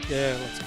Yeah, let's go.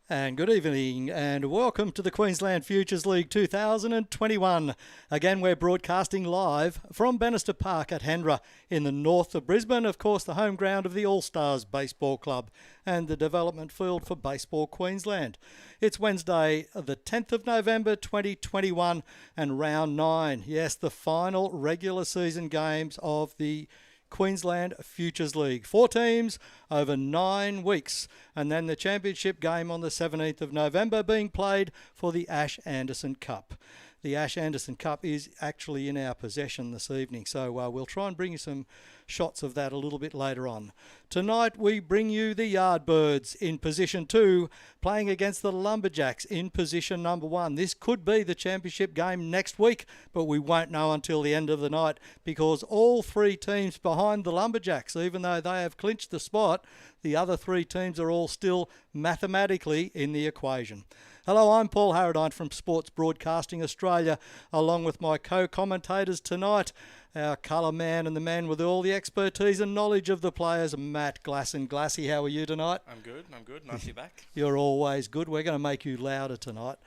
And good evening and welcome to the Queensland Futures League 2021. Again, we're broadcasting live from Bannister Park at Hendra in the north of Brisbane, of course the home ground of the All-Stars Baseball Club and the development field for Baseball Queensland. It's Wednesday the 10th of November 2021 and round 9. Yes, the final regular season games of the Queensland Futures League. 4 teams over 9 weeks, and then the championship game on the 17th of November being played for the Ash Anderson Cup. The Ash Anderson Cup is actually in our possession this evening, so we'll try and bring you some shots of that a little bit later on. Tonight we bring you the Yardbirds in position 2, playing against the Lumberjacks in position number 1. This could be the championship game next week, but we won't know until the end of the night because all 3 teams behind the Lumberjacks, even though they have clinched the spot, the other 3 teams are all still mathematically in the equation. Hello, I'm Paul Harradine from Sports Broadcasting Australia, along with my co-commentators tonight, our colour man and the man with all the expertise and knowledge of the players, Matt Glasson. Glassy, how are you tonight? I'm good. Nice to be back. You're always good. We're going to make you louder tonight.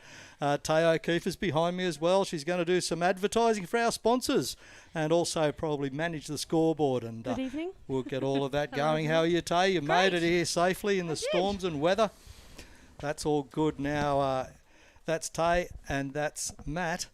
Tay O'Keefe is behind me as well. She's going to do some advertising for our sponsors and also probably manage the scoreboard. And good evening. We'll get all of that going. How are you, Tay? You made it here safely in the storms and weather. That's all good now. That's Tay and that's Matt.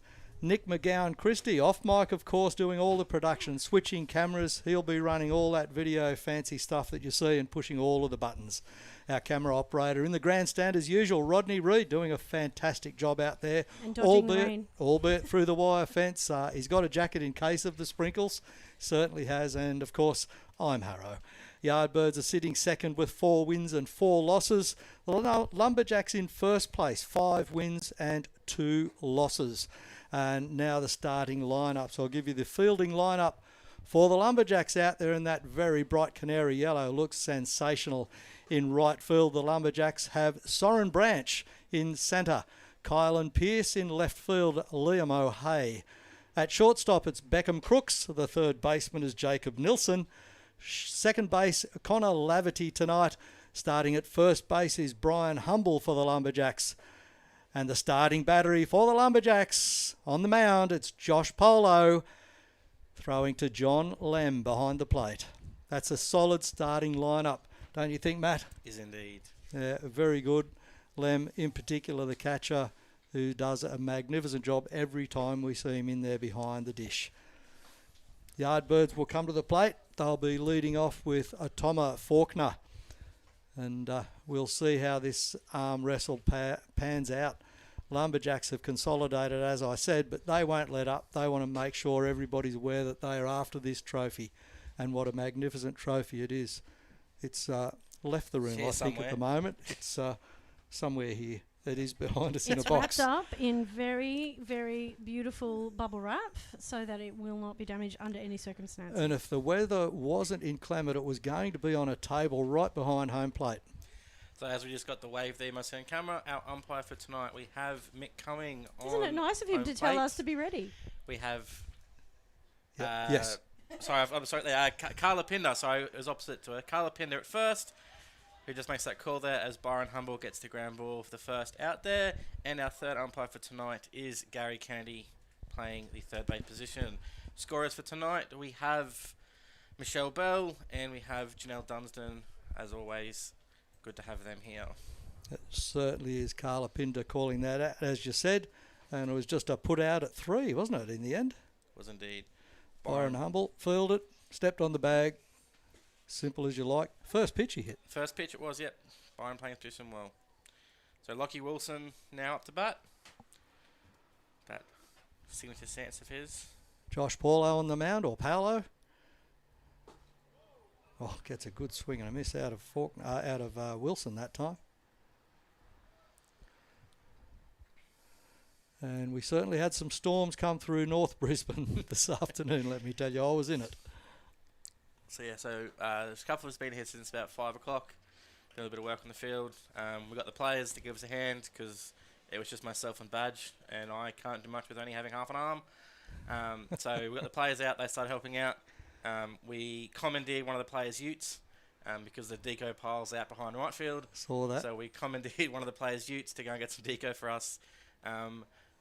Nick McGowan Christie, off mic, of course, doing all the production, switching cameras. He'll be running all that video fancy stuff that you see and pushing all of the buttons. Our camera operator in the grandstand, as usual, Rodney Reed, doing a fantastic job out there. And dodging the rain. Albeit through the wire fence. He's got a jacket in case of the sprinkles. Certainly has. And, of course, I'm Harrow. Yardbirds are sitting second with 4 wins and 4 losses. The Lumberjacks in first place, 5 wins and 2 losses. And now the starting lineup. So I'll give you the fielding lineup for the Lumberjacks out there in that very bright canary yellow. Looks sensational in right field. The Lumberjacks have Soren Branch in centre. Kylan Pearce in left field. Liam O'Hay. At shortstop, it's Beckham Crooks. The third baseman is Jacob Nilsson. Second base, Connor Laverty tonight. Starting at first base is Brian Humble for the Lumberjacks. And the starting battery for the Lumberjacks on the mound, it's Josh Polo throwing to John Lem behind the plate. That's a solid starting lineup, don't you think, Matt? Is indeed. Yeah, very good. Lem, in particular, the catcher, who does a magnificent job every time we see him in there behind the dish. Yardbirds will come to the plate. They'll be leading off with Atoma Faulkner. And we'll see how this arm wrestle pans out. Lumberjacks have consolidated, as I said, but they won't let up. They want to make sure everybody's aware that they are after this trophy and what a magnificent trophy it is. It's left the room, I think, at the moment. It's somewhere here. It is behind us in a box. It's wrapped up in very, very beautiful bubble wrap so that it will not be damaged under any circumstances. And if the weather wasn't inclement, it was going to be on a table right behind home plate. So as we just got the wave there, my second camera, our umpire for tonight, we have Mick Cumming on Isn't it nice of him to tell us to be ready? We have... Yes. Sorry, I'm sorry. Carla Pinder, sorry, it was opposite to her. Carla Pinder at first, who just makes that call there as Byron Humble gets the ground ball for the first out there. And our third umpire for tonight is Gary Kennedy playing the third base position. Scorers for tonight, we have Michelle Bell and we have Janelle Dunstan, as always. Good to have them here. It certainly is Carla Pinder calling that out, as you said. And it was just a put out at 3, wasn't it, in the end? Was indeed. Byron Humble fielded, stepped on the bag. Simple as you like. First pitch he hit. First pitch it was, yep. Byron playing position well. So Lockie Wilson now up to bat. That signature stance of his. Josh Paulo on the mound, or Paolo. Oh, gets a good swing and a miss out of Wilson that time. And we certainly had some storms come through North Brisbane this afternoon, let me tell you. I was in it. There's a couple of us been here since about 5 o'clock. Doing a bit of work on the field. We got the players to give us a hand because it was just myself and Badge, and I can't do much with only having half an arm. So we got the players out. They started helping out. We commandeered one of the players' utes because the deco pile's out behind right field. Saw that. So we commandeered one of the players' utes to go and get some deco for us,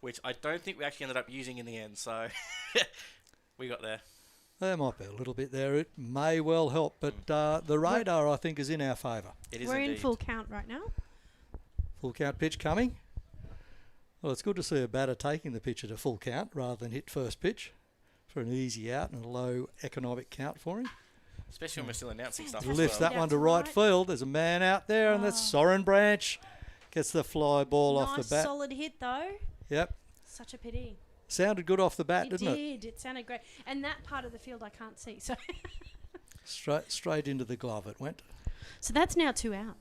which I don't think we actually ended up using in the end. So we got there. There might be a little bit there. It may well help, but the radar, I think, is in our favour. It is We're indeed. in full count right now. Full count pitch coming. Well, it's good to see a batter taking the pitch at a full count rather than hit first pitch for an easy out and a low economic count for him. Especially when we're still announcing stuff. He as lifts well. that one to That's right right. field. There's a man out there, and that's Soren Branch. Gets the fly ball off the Nice bat. solid hit though. Yep. Such a pity. Sounded good off the bat, It didn't it? did. It sounded great. And that part of the field I can't see. So Straight into the glove it went. so that's now 2 out.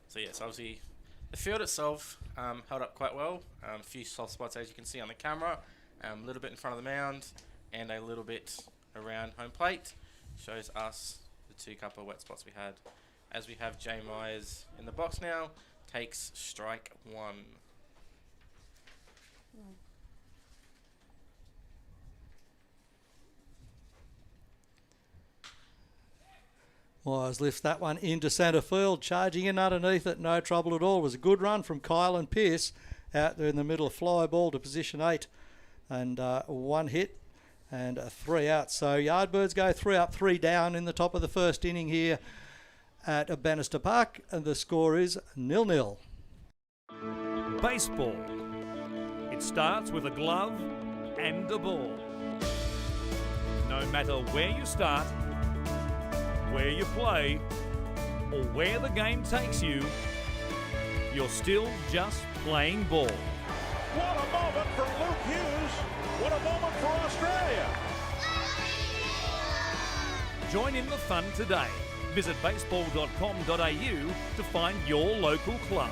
So yes, obviously the field itself held up quite well. A few soft spots as you can see on the camera. A little bit in front of the mound and a little bit around home plate. Shows us the couple of wet spots we had. As we have Jay Myers in the box now, takes strike 1. Myers lifts that one into centre field, charging in underneath it, no trouble at all. It was a good run from Kyle and Pearce out there in the middle, fly ball to position 8, and 1 hit and 3 out. So Yardbirds go 3 up, 3 down in the top of the first inning here at Bannister Park, and the score is 0-0. Baseball. It starts with a glove and a ball. No matter where you start, where you play, or where the game takes you, you're still just playing ball. What a moment for Luke Hughes. What a moment for Australia. Join in the fun today. Visit baseball.com.au to find your local club.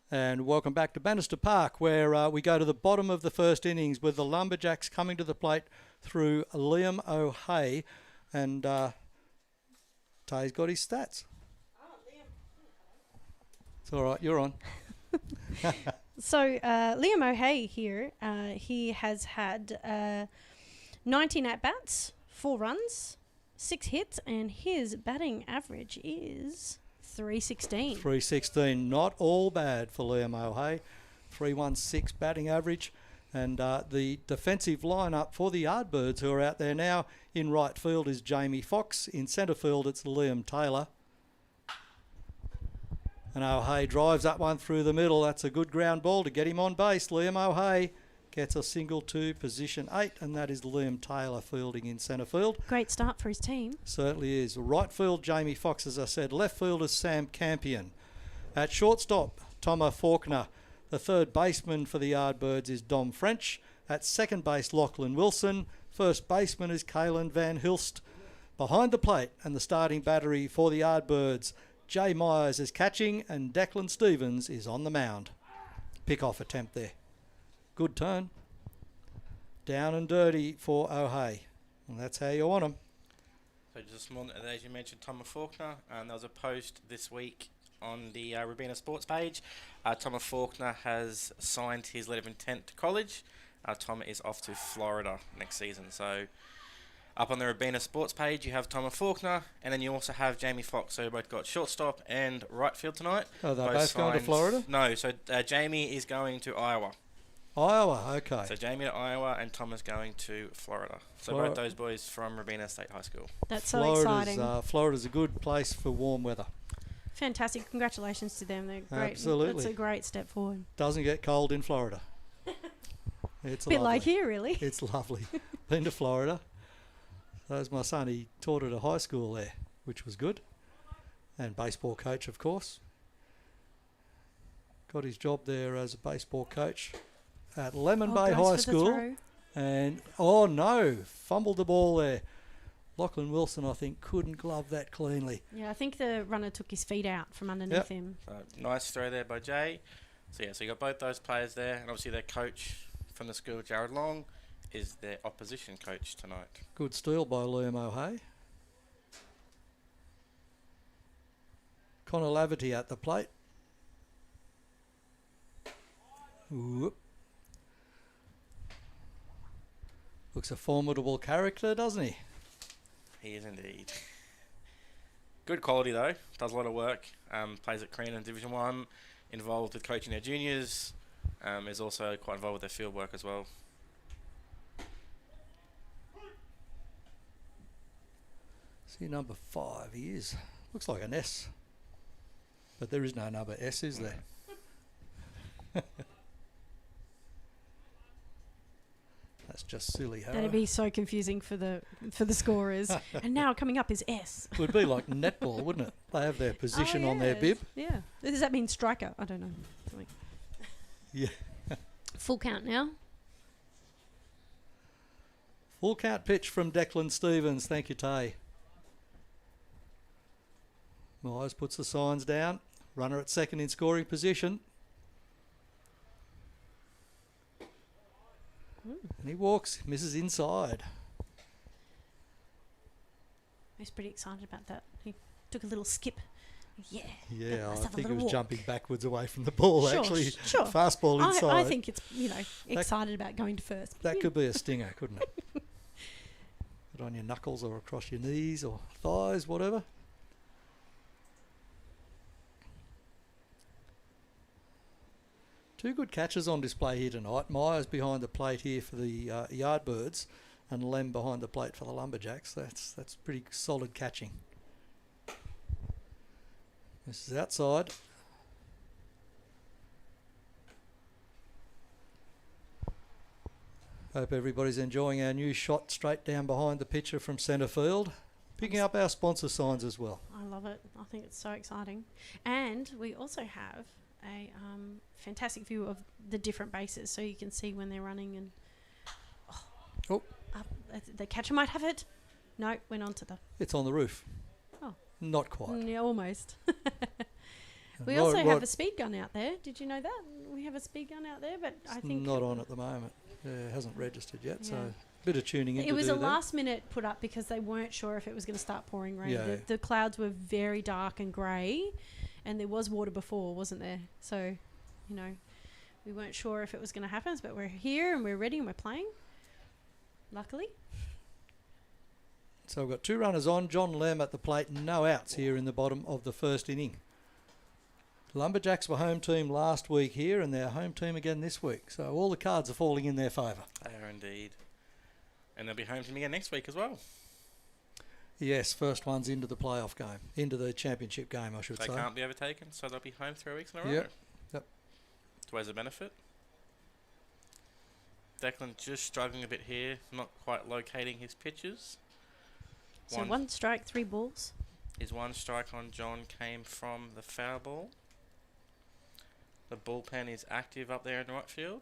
And welcome back to Bannister Park, where we go to the bottom of the first innings with the Lumberjacks coming to the plate through Liam O'Hay. And Tay's got his stats. It's all right, you're on. So Liam O'Hay here, he has had 19 at-bats, 4 runs, 6 hits, and his batting average is 316. 316, not all bad for Liam O'Hay. 316 batting average. And the defensive lineup for the Yardbirds, who are out there now, in right field is Jamie Fox. In centre field, it's Liam Taylor. And O'Hay drives that one through the middle. That's a good ground ball to get him on base. Liam O'Hay gets a single to position 8, and that is Liam Taylor fielding in centre field. Great start for his team. Certainly is. Right field, Jamie Fox, as I said. Left field is Sam Campion. At shortstop, Tomo Faulkner. The third baseman for the Yardbirds is Dom French. At second base, Lachlan Wilson. First baseman is Kalen Van Hilst. Behind the plate and the starting battery for the Yardbirds, Jay Myers is catching and Declan Stevens is on the mound. Pick-off attempt there. Good turn. Down and dirty for O'Hay. And that's how you want him. So just more, as you mentioned, Tom Faulkner, and there was a post this week on the Robina Sports page, Tom Faulkner has signed his letter of intent to college. Tom is off to Florida next season. So up on the Robina Sports page, you have Tom Faulkner, and then you also have Jamie Fox. So we both got shortstop and right field tonight. Oh, they're both going to Florida? No, so Jamie is going to Iowa. Iowa, okay. So Jamie to Iowa and Tom is going to Florida. So both those boys from Robina State High School. That's so exciting. Florida's a good place for warm weather. Fantastic. Congratulations to them. They're great. Absolutely. That's a great step forward. Doesn't get cold in Florida. It's a bit lovely. like here, really. It's lovely. Been to Florida. That's my son. He taught at a high school there, which was good. And baseball coach, of course. Got his job there as a baseball coach at Lemon Bay High School. And, oh no, fumbled the ball there. Lachlan Wilson, I think, couldn't glove that cleanly. Yeah, I think the runner took his feet out from underneath him. So nice throw there by Jay. So yeah, so you got both those players there, and obviously their coach from the school, Jared Long, is their opposition coach tonight. Good steal by Liam O'Hay. Connor Laverty at the plate. Whoop. Looks a formidable character, doesn't he? He is indeed. Good quality though. Does a lot of work. Plays at Crean in Division 1. Involved with coaching their juniors. Is also quite involved with their field work as well. See number 5, he is. Looks like an S. But there is no number S, is there? That's just silly, Harrow. That'd be so confusing for the scorers. And now coming up is S. It would be like netball, wouldn't it? They have their position on their bib. Yeah. Does that mean striker? I don't know. Something. Yeah. Full count now. Full count pitch from Declan Stevens. Thank you, Tay. Myers puts the signs down. Runner at second in scoring position. And he walks, misses inside. He's pretty excited about that. He took a little skip. Yeah. Yeah, I Let's have a think he little was walk. jumping backwards away from the ball, Sure, actually. sure. Fastball inside. I think it's, excited about going to first. That could be a stinger, couldn't it? Put on your knuckles or across your knees or thighs, whatever. Two good catches on display here tonight. Myers behind the plate here for the Yardbirds and Lem behind the plate for the Lumberjacks. That's pretty solid catching. This is outside. Hope everybody's enjoying our new shot straight down behind the pitcher from centre field. Picking up our sponsor signs as well. I love it. I think it's so exciting. And we also have a fantastic view of the different bases, so you can see when they're running and the catcher might have it. No, went on to the. It's on the roof. Oh, not quite. Yeah, almost. We also have a speed gun out there. Did you know that we have a speed gun out there? But I think not on at the moment. It hasn't registered yet, so a bit of tuning in. It was a last minute put up because they weren't sure if it was going to start pouring rain. Yeah. The clouds were very dark and grey, and there was water before, wasn't there? So, we weren't sure if it was going to happen, but we're here and we're ready and we're playing. Luckily. So we've got two runners on. John Lem at the plate, no outs here in the bottom of the first inning. Lumberjacks were home team last week here, and they're home team again this week. So all the cards are falling in their favour. They are indeed. And they'll be home team again next week as well. Yes, first one's into the playoff game, into the championship game, I should say. They can't be overtaken, so they'll be home 3 weeks in a row. Yep. It's always a benefit. Declan just struggling a bit here, not quite locating his pitches. So 1 strike, 3 balls. His 1 strike on John came from the foul ball. The bullpen is active up there in right field.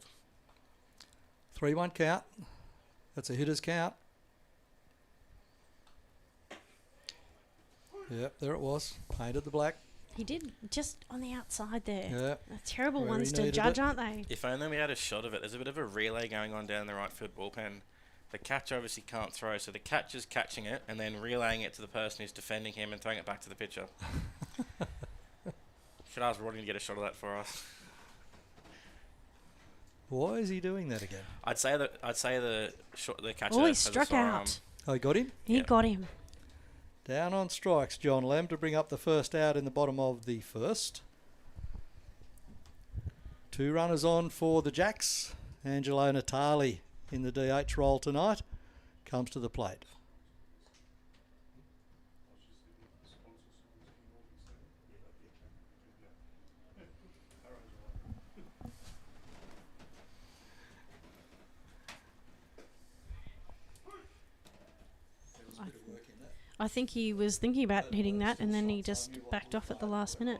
3-1 count. That's a hitter's count. Yep, there it was. Painted the black. He did just on the outside there. Yeah. They're terrible Where ones he to needed judge, it. aren't they? If only we had a shot of it. There's a bit of a relay going on down the right field bullpen. The catcher obviously can't throw, so the catcher's catching it and then relaying it to the person who's defending him and throwing it back to the pitcher. Should ask Rodney to get a shot of that for us. Why is he doing that again? I'd say the catcher. Oh, he has a struck sore arm. out. Oh, he got him? He got him. Down on strikes, John Lem, to bring up the first out in the bottom of the first. 2 runners on for the Jacks. Angelo Natali in the DH role tonight comes to the plate. I think he was thinking about hitting that, and then he just backed off at the last minute.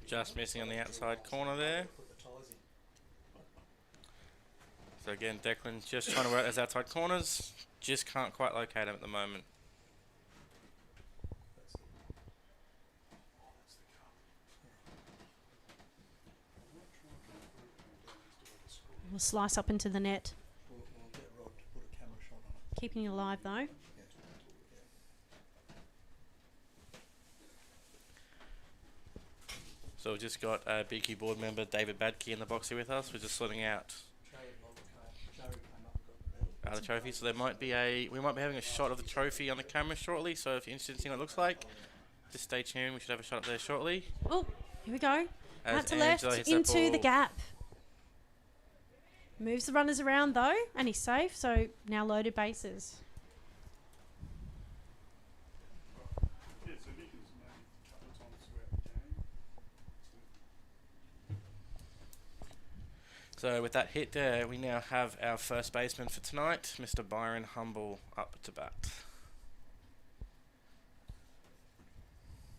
Just missing on the outside corner there. So again, Declan just trying to work those outside corners. Just can't quite locate him at the moment. We'll slice up into the net. Keeping you alive though. So we've just got BQ board member David Badke in the box here with us. We're just sorting out the trophy. So we might be having a shot of the trophy on the camera shortly. So if you're interested in seeing what it looks like, just stay tuned. We should have a shot up there shortly. Oh, here we go. As Out to left, Angela hits that into the ball. gap. Moves the runners around though, and he's safe. So now loaded bases. So with that hit there, we now have our first baseman for tonight, Mr. Byron Humble, up to bat.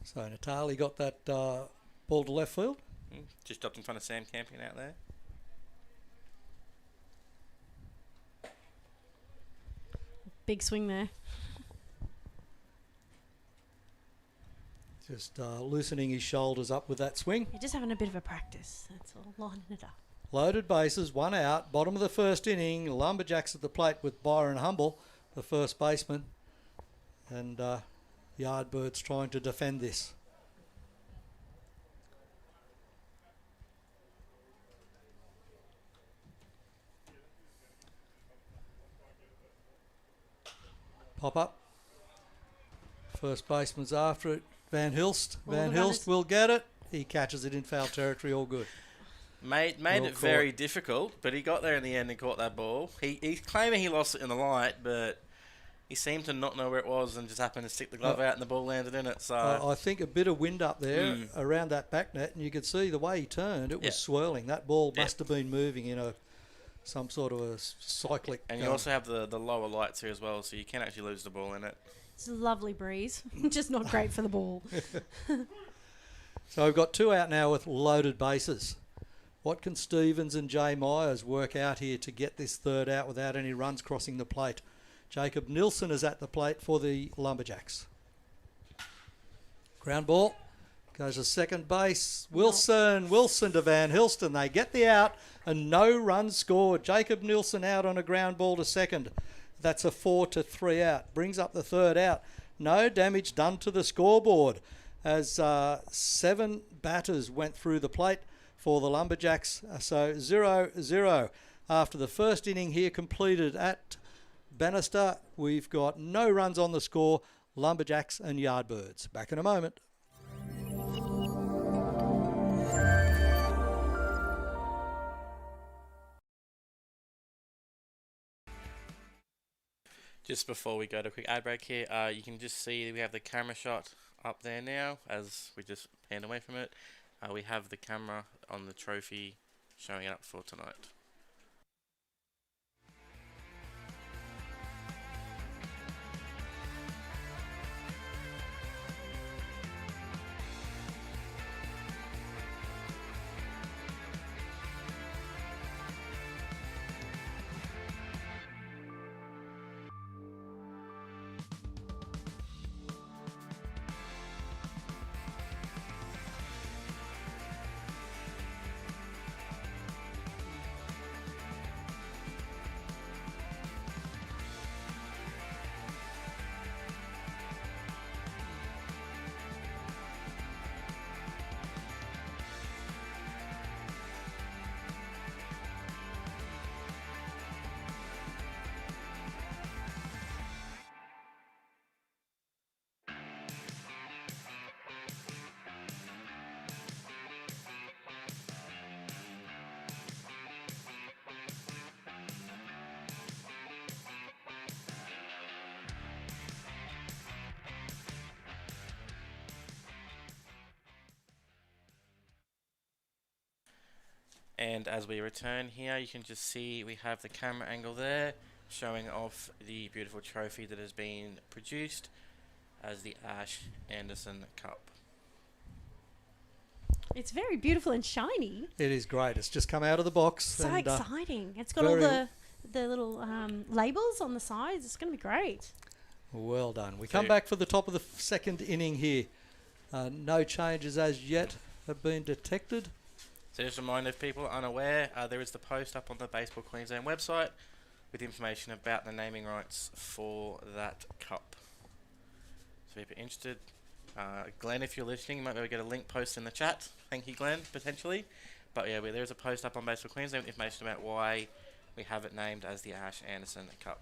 So Natali got that ball to left field. Just dropped in front of Sam Campion out there. Big swing there. Just loosening his shoulders up with that swing. You're just having a bit of a practice. That's all. Lining it up. Loaded bases, 1 out. Bottom of the first inning. Lumberjacks at the plate with Byron Humble, the first baseman. And Yardbirds trying to defend this. Pop up. First baseman's after it. Van Hilst. All Van the Hilst runners- will get it. He catches it in foul territory. All good. Made Well it caught. very difficult, but he got there in the end and caught that ball. He's claiming he lost it in the light, but he seemed to not know where it was and just happened to stick the glove out and the ball landed in it. So I think a bit of wind up there around that back net, and you could see the way he turned. It was swirling. That ball must have been moving in some sort of a cyclic. And you also have the lower lights here as well, so you can actually lose the ball in it. It's a lovely breeze. Just not great for the ball. So we've got 2 out now with loaded bases. What can Stevens and Jay Myers work out here to get this third out without any runs crossing the plate? Jacob Nilsson is at the plate for the Lumberjacks. Ground ball. Goes to second base. Wilson to Van Hilston. They get the out and no runs scored. Jacob Nilsson out on a ground ball to second. That's a 4-3 out. Brings up the third out. No damage done to the scoreboard as 7 batters went through the plate for the Lumberjacks. So 0-0 after the first inning here completed at Bannister. We've got no runs on the score. Lumberjacks and Yardbirds. Back in a moment. Just before we go to a quick ad break here, you can just see we have the camera shot up there now as we just panned away from it. We have the camera on the trophy showing up for tonight. And as we return here, you can just see we have the camera angle there showing off the beautiful trophy that has been produced as the Ash Anderson Cup. It's very beautiful and shiny. It is great. It's just come out of the box. So and, exciting. It's got all the little labels on the sides. It's going to be great. Well done. We come back for the top of the second inning here. No changes as yet have been detected. So just a reminder, if people are unaware, there is the post up on the Baseball Queensland website with information about the naming rights for that cup. So if you're interested, Glenn, if you're listening, you might be able to get a link post in the chat. Thank you, Glenn, potentially. But yeah, there's a post up on Baseball Queensland with information about why we have it named as the Ash Anderson Cup.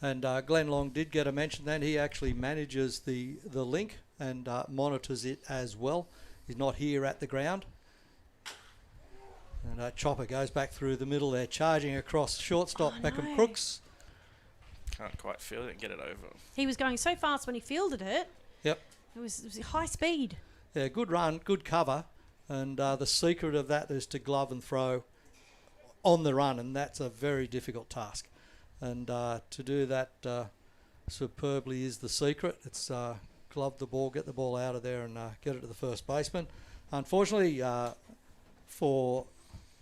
And Glenn Long did get a mention then. He actually manages the link and monitors it as well. He's not here at the ground. And Chopper goes back through the middle there, charging across shortstop Beckham Crooks. Can't quite feel it and get it over. He was going so fast when he fielded it. Yep. It was high speed. Yeah, good run, good cover. And the secret of that is to glove and throw on the run, and that's a very difficult task. And to do that superbly is the secret. It's glove the ball, get the ball out of there and get it to the first baseman. Unfortunately for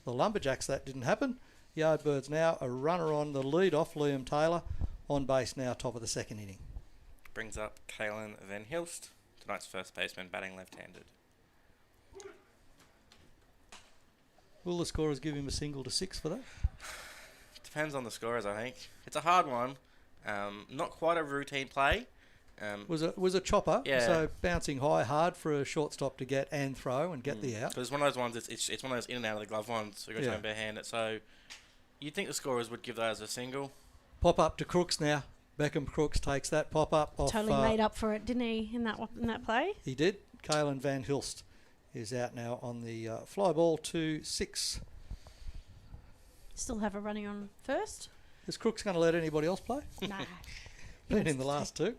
the Lumberjacks, that didn't happen. Yardbirds now a runner on the lead off, Liam Taylor, on base now, top of the second inning. Brings up Kalen Van Hilst, tonight's first baseman, batting left-handed. Will the scorers give him a single to 6 for that? Depends on the scorers, I think. It's a hard one. Not quite a routine play. Was a chopper, Yeah. so bouncing high, hard for a shortstop to get and throw and get the out. So it's one of those ones, it's one of those in and out of the glove ones, so you've got to barehand it. So you'd think the scorers would give those a single. Pop up to Crooks now. Beckham Crooks takes that pop up off. Totally made up for it, didn't he, in that play? He did. Kalen Van Hilst is out now on the fly ball to 6. Still have a running on first? Is Crooks going to let anybody else play? Nah. Been in the last 2.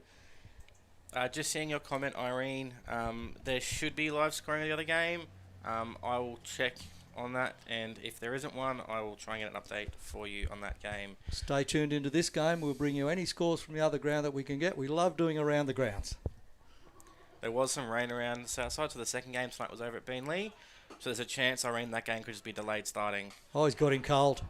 Just seeing your comment, Irene, there should be live scoring of the other game. I will check on that, and if there isn't one, I will try and get an update for you on that game. Stay tuned into this game. We'll bring you any scores from the other ground that we can get. We love doing around the grounds. There was some rain around the south side, so the second game tonight was over at Beenleigh. So there's a chance, Irene, that game could just be delayed starting. Oh, he's got him cold.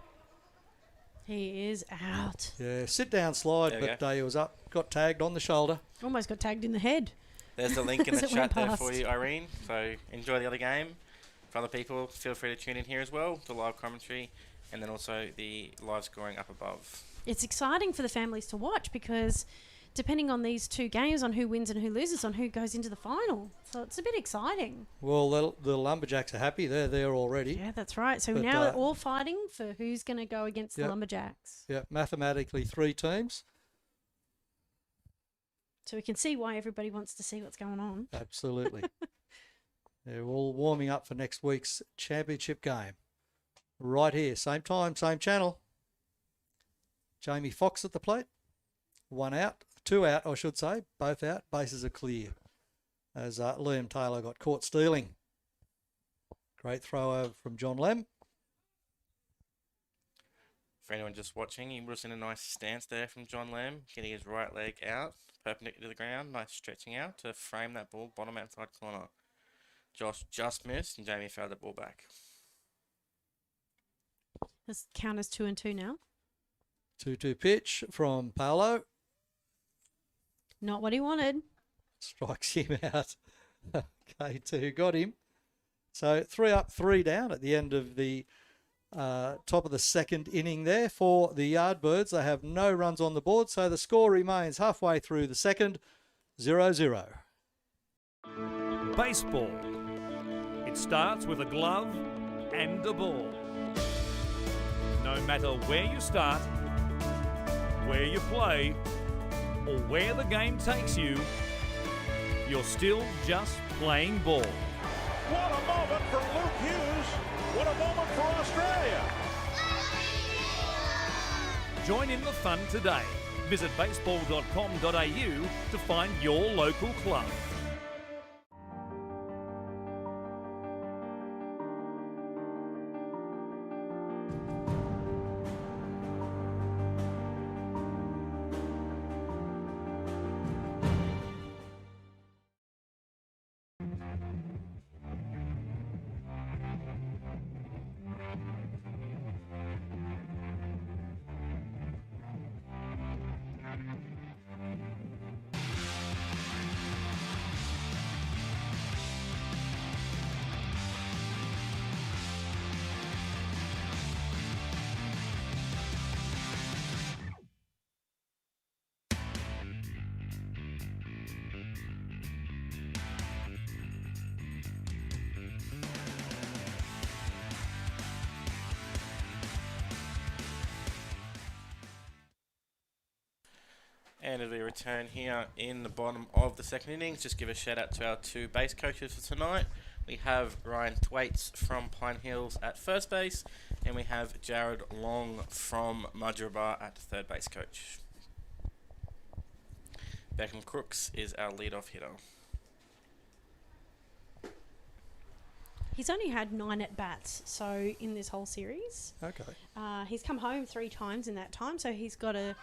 He is out. Yeah, sit down slide, but he was up, got tagged on the shoulder. Almost got tagged in the head. There's the link in the As it chat went there past. for you, Irene. So enjoy the other game. For other people, feel free to tune in here as well, the live commentary, and then also the live scoring up above. It's exciting for the families to watch because depending on these 2 games, on who wins and who loses, on who goes into the final. So it's a bit exciting. Well, the Lumberjacks are happy. They're there already. Yeah, that's right. So But, now they're all fighting for who's going to go against the Yep. Lumberjacks. Yeah, mathematically 3 teams. So we can see why everybody wants to see what's going on. Absolutely. They're all warming up for next week's championship game. Right here, same time, same channel. Jamie Fox at the plate. 1 out, 2 out, I should say. Both out, bases are clear. As Liam Taylor got caught stealing. Great throw over from John Lem. For anyone just watching, he was in a nice stance there from John Lamb, getting his right leg out, perpendicular to the ground, nice stretching out to frame that ball, bottom outside corner. Josh just missed, and Jamie fouled the ball back. Let's count as 2 and 2 now. 2-2 pitch from Paolo. Not what he wanted. Strikes him out. K2 got him. So 3 up, 3 down at the end of the top of the second inning there for the Yardbirds. They have no runs on the board, so the score remains halfway through the second, 0-0. Baseball. It starts with a glove and a ball. No matter where you start, where you play, or where the game takes you, you're still just playing ball. What a moment for Luke Hughes. What a moment for Australia. Join in the fun today. Visit baseball.com.au to find your local club. And as we return here in the bottom of the second innings, just give a shout out to our 2 base coaches for tonight. We have Ryan Thwaites from Pine Hills at first base, and we have Jared Long from Mudgeeraba at third base coach. Beckham Crooks is our leadoff hitter. He's only had 9 at-bats, so in this whole series. Okay. He's come home 3 times in that time, so he's got a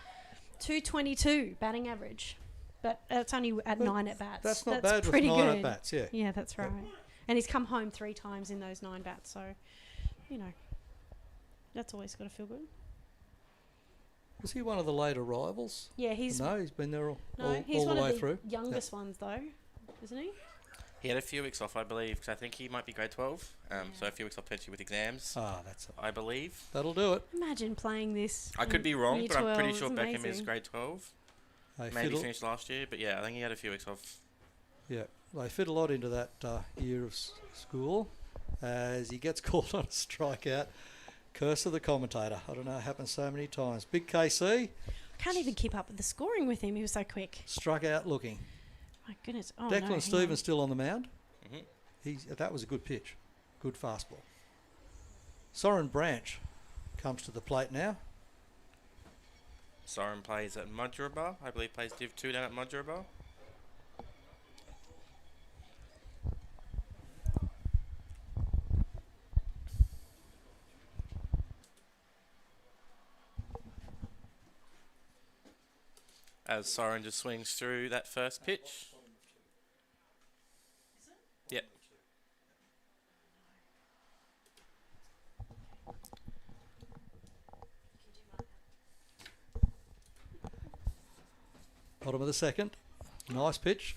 222 batting average. But that's only at 9 at-bats. That's not bad with pretty 9 good. at-bats, yeah. Yeah, that's right. And he's come home 3 times in those 9 bats, so, you know, that's always got to feel good. Was he one of the late arrivals? Yeah, he's... No, he's been there all he's the one way of the through. youngest ones, though, isn't he? He had a few weeks off, I believe, because I think he might be grade 12. So a few weeks off potentially with exams, That's I believe. that'll do it. Imagine playing this. I could be wrong, year but I'm 12. pretty sure It's Beckham is amazing. grade 12. They Maybe fit finished last year, but yeah, I think he had a few weeks off. they fit a lot into that year of school as he gets called on a strikeout. Curse of the commentator. I don't know, it happens so many times. Big KC Can't even keep up with the scoring with him. He was so quick. struck out looking. My goodness. Oh, Declan no, Stevens still on the mound. Mm-hmm. That was a good pitch. Good fastball. Soren Branch comes to the plate now. Soren plays at Mudgeeraba. I believe plays Div 2 down at Mudgeeraba. As Soren just swings through that first pitch. Yep. Bottom of the second. Nice pitch.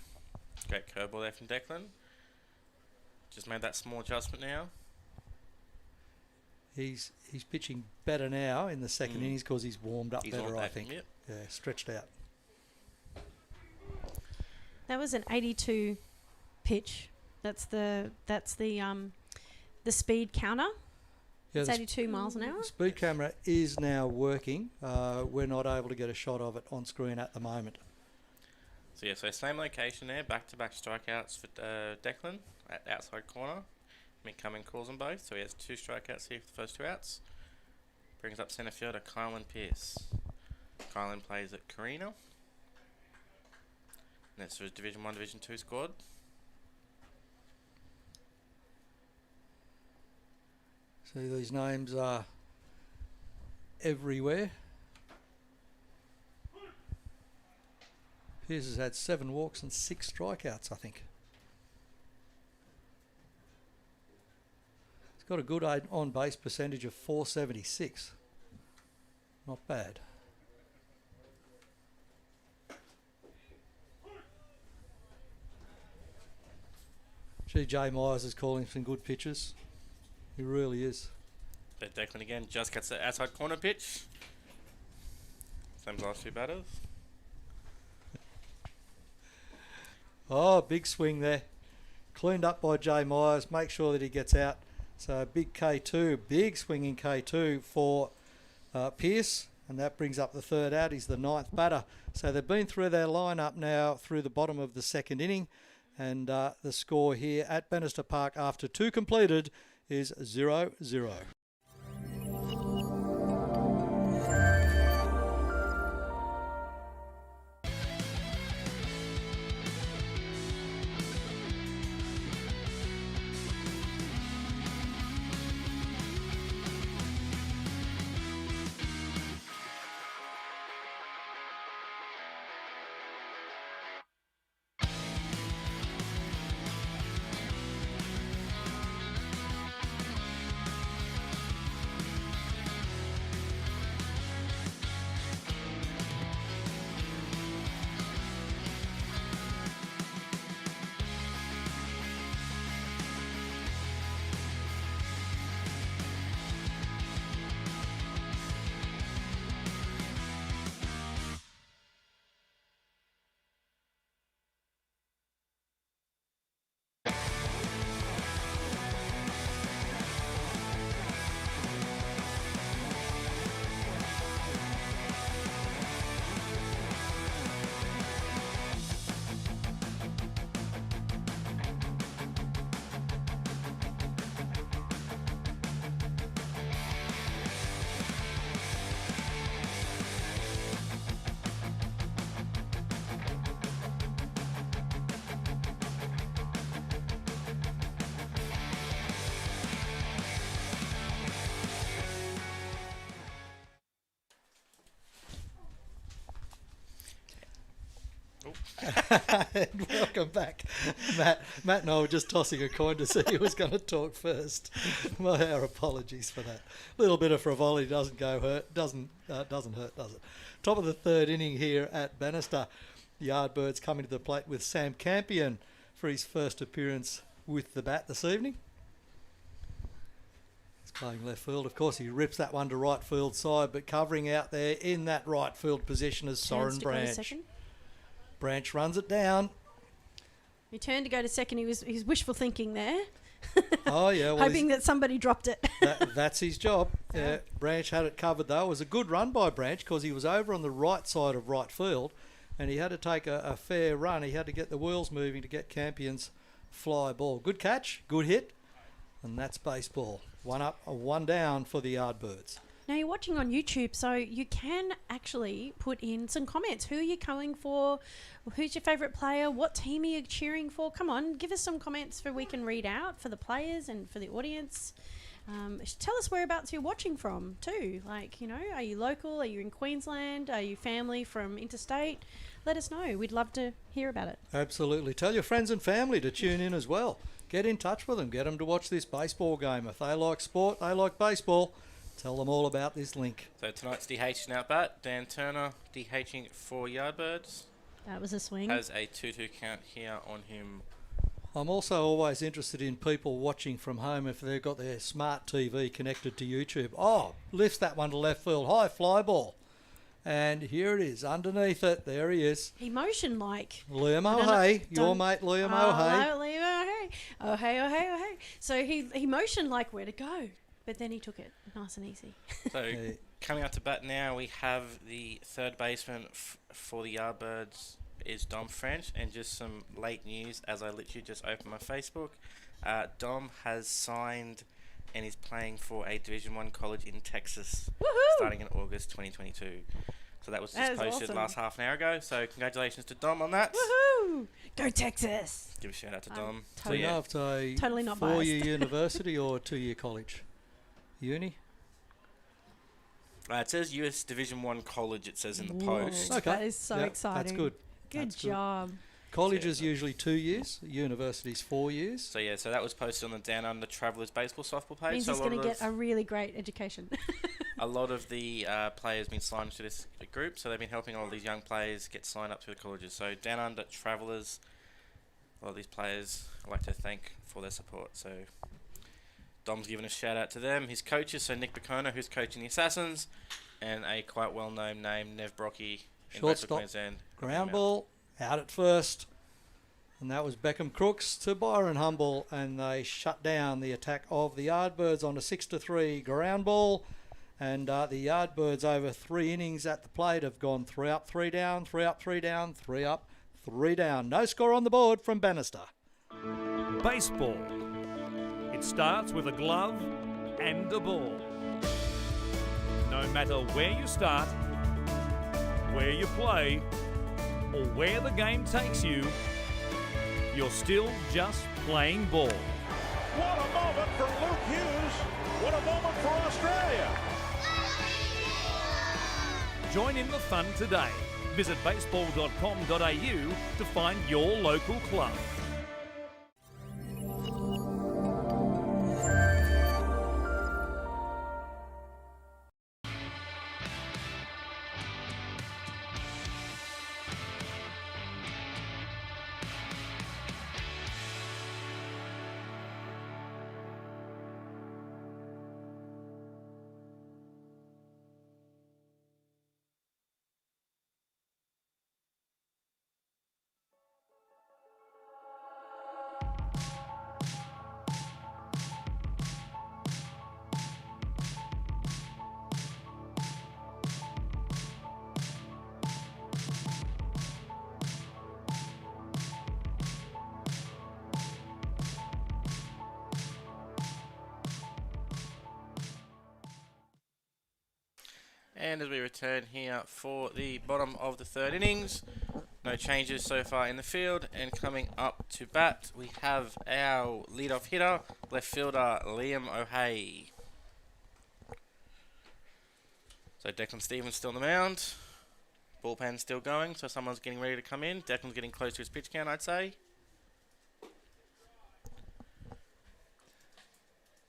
Great curveball there from Declan. Just made that small adjustment now. He's pitching better now in the second innings because he's warmed up He's better, warmed I up, think. yep. Yeah, stretched out. That was an 82 pitch. That's the speed counter. Yeah, It's the 82 miles an hour. speed camera is now working. We're not able to get a shot of it on screen at the moment. So yeah, so same location there, back-to-back strikeouts for Declan at outside corner. McCumming calls them both, so he has 2 strikeouts here for the first 2 outs. Brings up centre fielder Kylan Pearce. Kylan plays at Carina. And that's for his Division 1, Division 2 squad. See, these names are everywhere. Pearce has had 7 walks and 6 strikeouts, I think. He's got a good on-base percentage of .476. Not bad. Jay Myers is calling some good pitches. He really is. But Declan again just gets the outside corner pitch. Same as last 2 batters. Oh, big swing there. Cleaned up by Jay Myers. Make sure that he gets out. So big K2, big swinging K2 for Pearce. And that brings up the 3rd out. He's the 9th batter. So they've been through their lineup now through the bottom of the second inning. And the score here at Bannister Park after 2 completed is 0-0. And welcome back, Matt. Matt and I were just tossing a coin to see who was going to talk first. Our apologies for that. A little bit of frivolity doesn't hurt, does it? Top of the third inning here at Bannister. The Yardbirds coming to the plate with Sam Campion for his first appearance with the bat this evening. He's playing left field. Of course, he rips that one to right field side, but covering out there in that right field position is Soren Branch. Branch runs it down. He turned to go to second. He's wishful thinking there. Oh, yeah. Well, hoping that somebody dropped it. That's his job. Branch had it covered, though. It was a good run by Branch because he was over on the right side of right field and he had to take a fair run. He had to get the wheels moving to get Campion's fly ball. Good catch, good hit, and that's baseball. One up, one down for the Yardbirds. Now you're watching on YouTube, so you can actually put in some comments. Who are you going for? Who's your favourite player? What team are you cheering for? Come on, give us some comments we can read out for the players and for the audience. Tell us whereabouts you're watching from too. Like, are you local? Are you in Queensland? Are you family from interstate? Let us know. We'd love to hear about it. Absolutely. Tell your friends and family to tune in as well. Get in touch with them. Get them to watch this baseball game. If they like sport, they like baseball. Tell them all about this link. So tonight's DHing out bat. Dan Turner DHing for Yardbirds. That was a swing. Has a 2-2 count here on him. I'm also always interested in people watching from home if they've got their smart TV connected to YouTube. Oh, lifts that one to left field. High fly ball. And here it is, underneath it. There he is. He motioned like... Liam O'Hay, your mate Liam O'Hay. Liam O'Hay. O'Hay. So he motioned like where to go. But then he took it nice and easy. So coming out to bat now, we have the third baseman for the Yardbirds is Dom French. And just some late news as I literally just opened my Facebook. Dom has signed and is playing for a Division 1 college in Texas. Woohoo! Starting in August 2022. So that was just posted awesome. last half an hour ago. So congratulations to Dom on that. Woohoo! Go Texas! Give a shout out to Dom. Do you know if it's a totally not 4-year university or 2-year college? Uni? It says US Division 1 college, it says in the post. Okay. That is so exciting. That's good. Good job. College is usually 2 years. University's 4 years. So yeah, so that was posted on the Down Under Travellers baseball softball page. Means so he's going to get a really great education. a lot of the players been signed to this group, so they've been helping all these young players get signed up to the colleges. So Down Under Travellers, a lot of these players I'd like to thank for their support. So Dom's giving a shout out to them. His coaches, so Nick Bacona, who's coaching the Assassins, and a quite well-known name, Nev Brocky, in Shortstop, Queensland. ground ball, out at first. And that was Beckham Crooks to Byron Humble, and they shut down the attack of the Yardbirds on a 6-3 ground ball. And the Yardbirds over 3 innings at the plate have gone 3 up, 3 down, 3 up, 3 down, 3 up, 3 down. No score on the board from Bannister. Baseball. It starts with a glove and a ball. No matter where you start, where you play, or where the game takes you, you're still just playing ball. What a moment for Luke Hughes. What a moment for Australia. Join in the fun today. Visit baseball.com.au to find your local club. And as we return here for the bottom of the third innings, no changes so far in the field. And coming up to bat, we have our leadoff hitter, left fielder Liam O'Hay. So Declan Stevens still on the mound. Bullpen's still going, so someone's getting ready to come in. Declan's getting close to his pitch count, I'd say.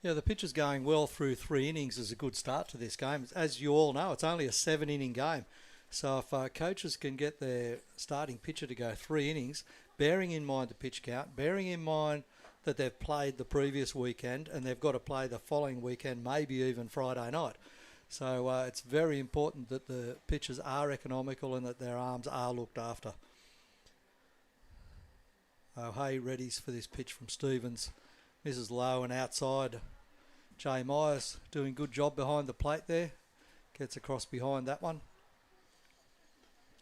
Yeah, the pitcher's going well through 3 innings is a good start to this game. As you all know, it's only a 7-inning game. So if coaches can get their starting pitcher to go 3 innings, bearing in mind the pitch count, bearing in mind that they've played the previous weekend and they've got to play the following weekend, maybe even Friday night. So it's very important that the pitchers are economical and that their arms are looked after. O'Hay readies for this pitch from Stevens. Misses low and outside. Jay Myers doing good job behind the plate there. Gets across behind that one.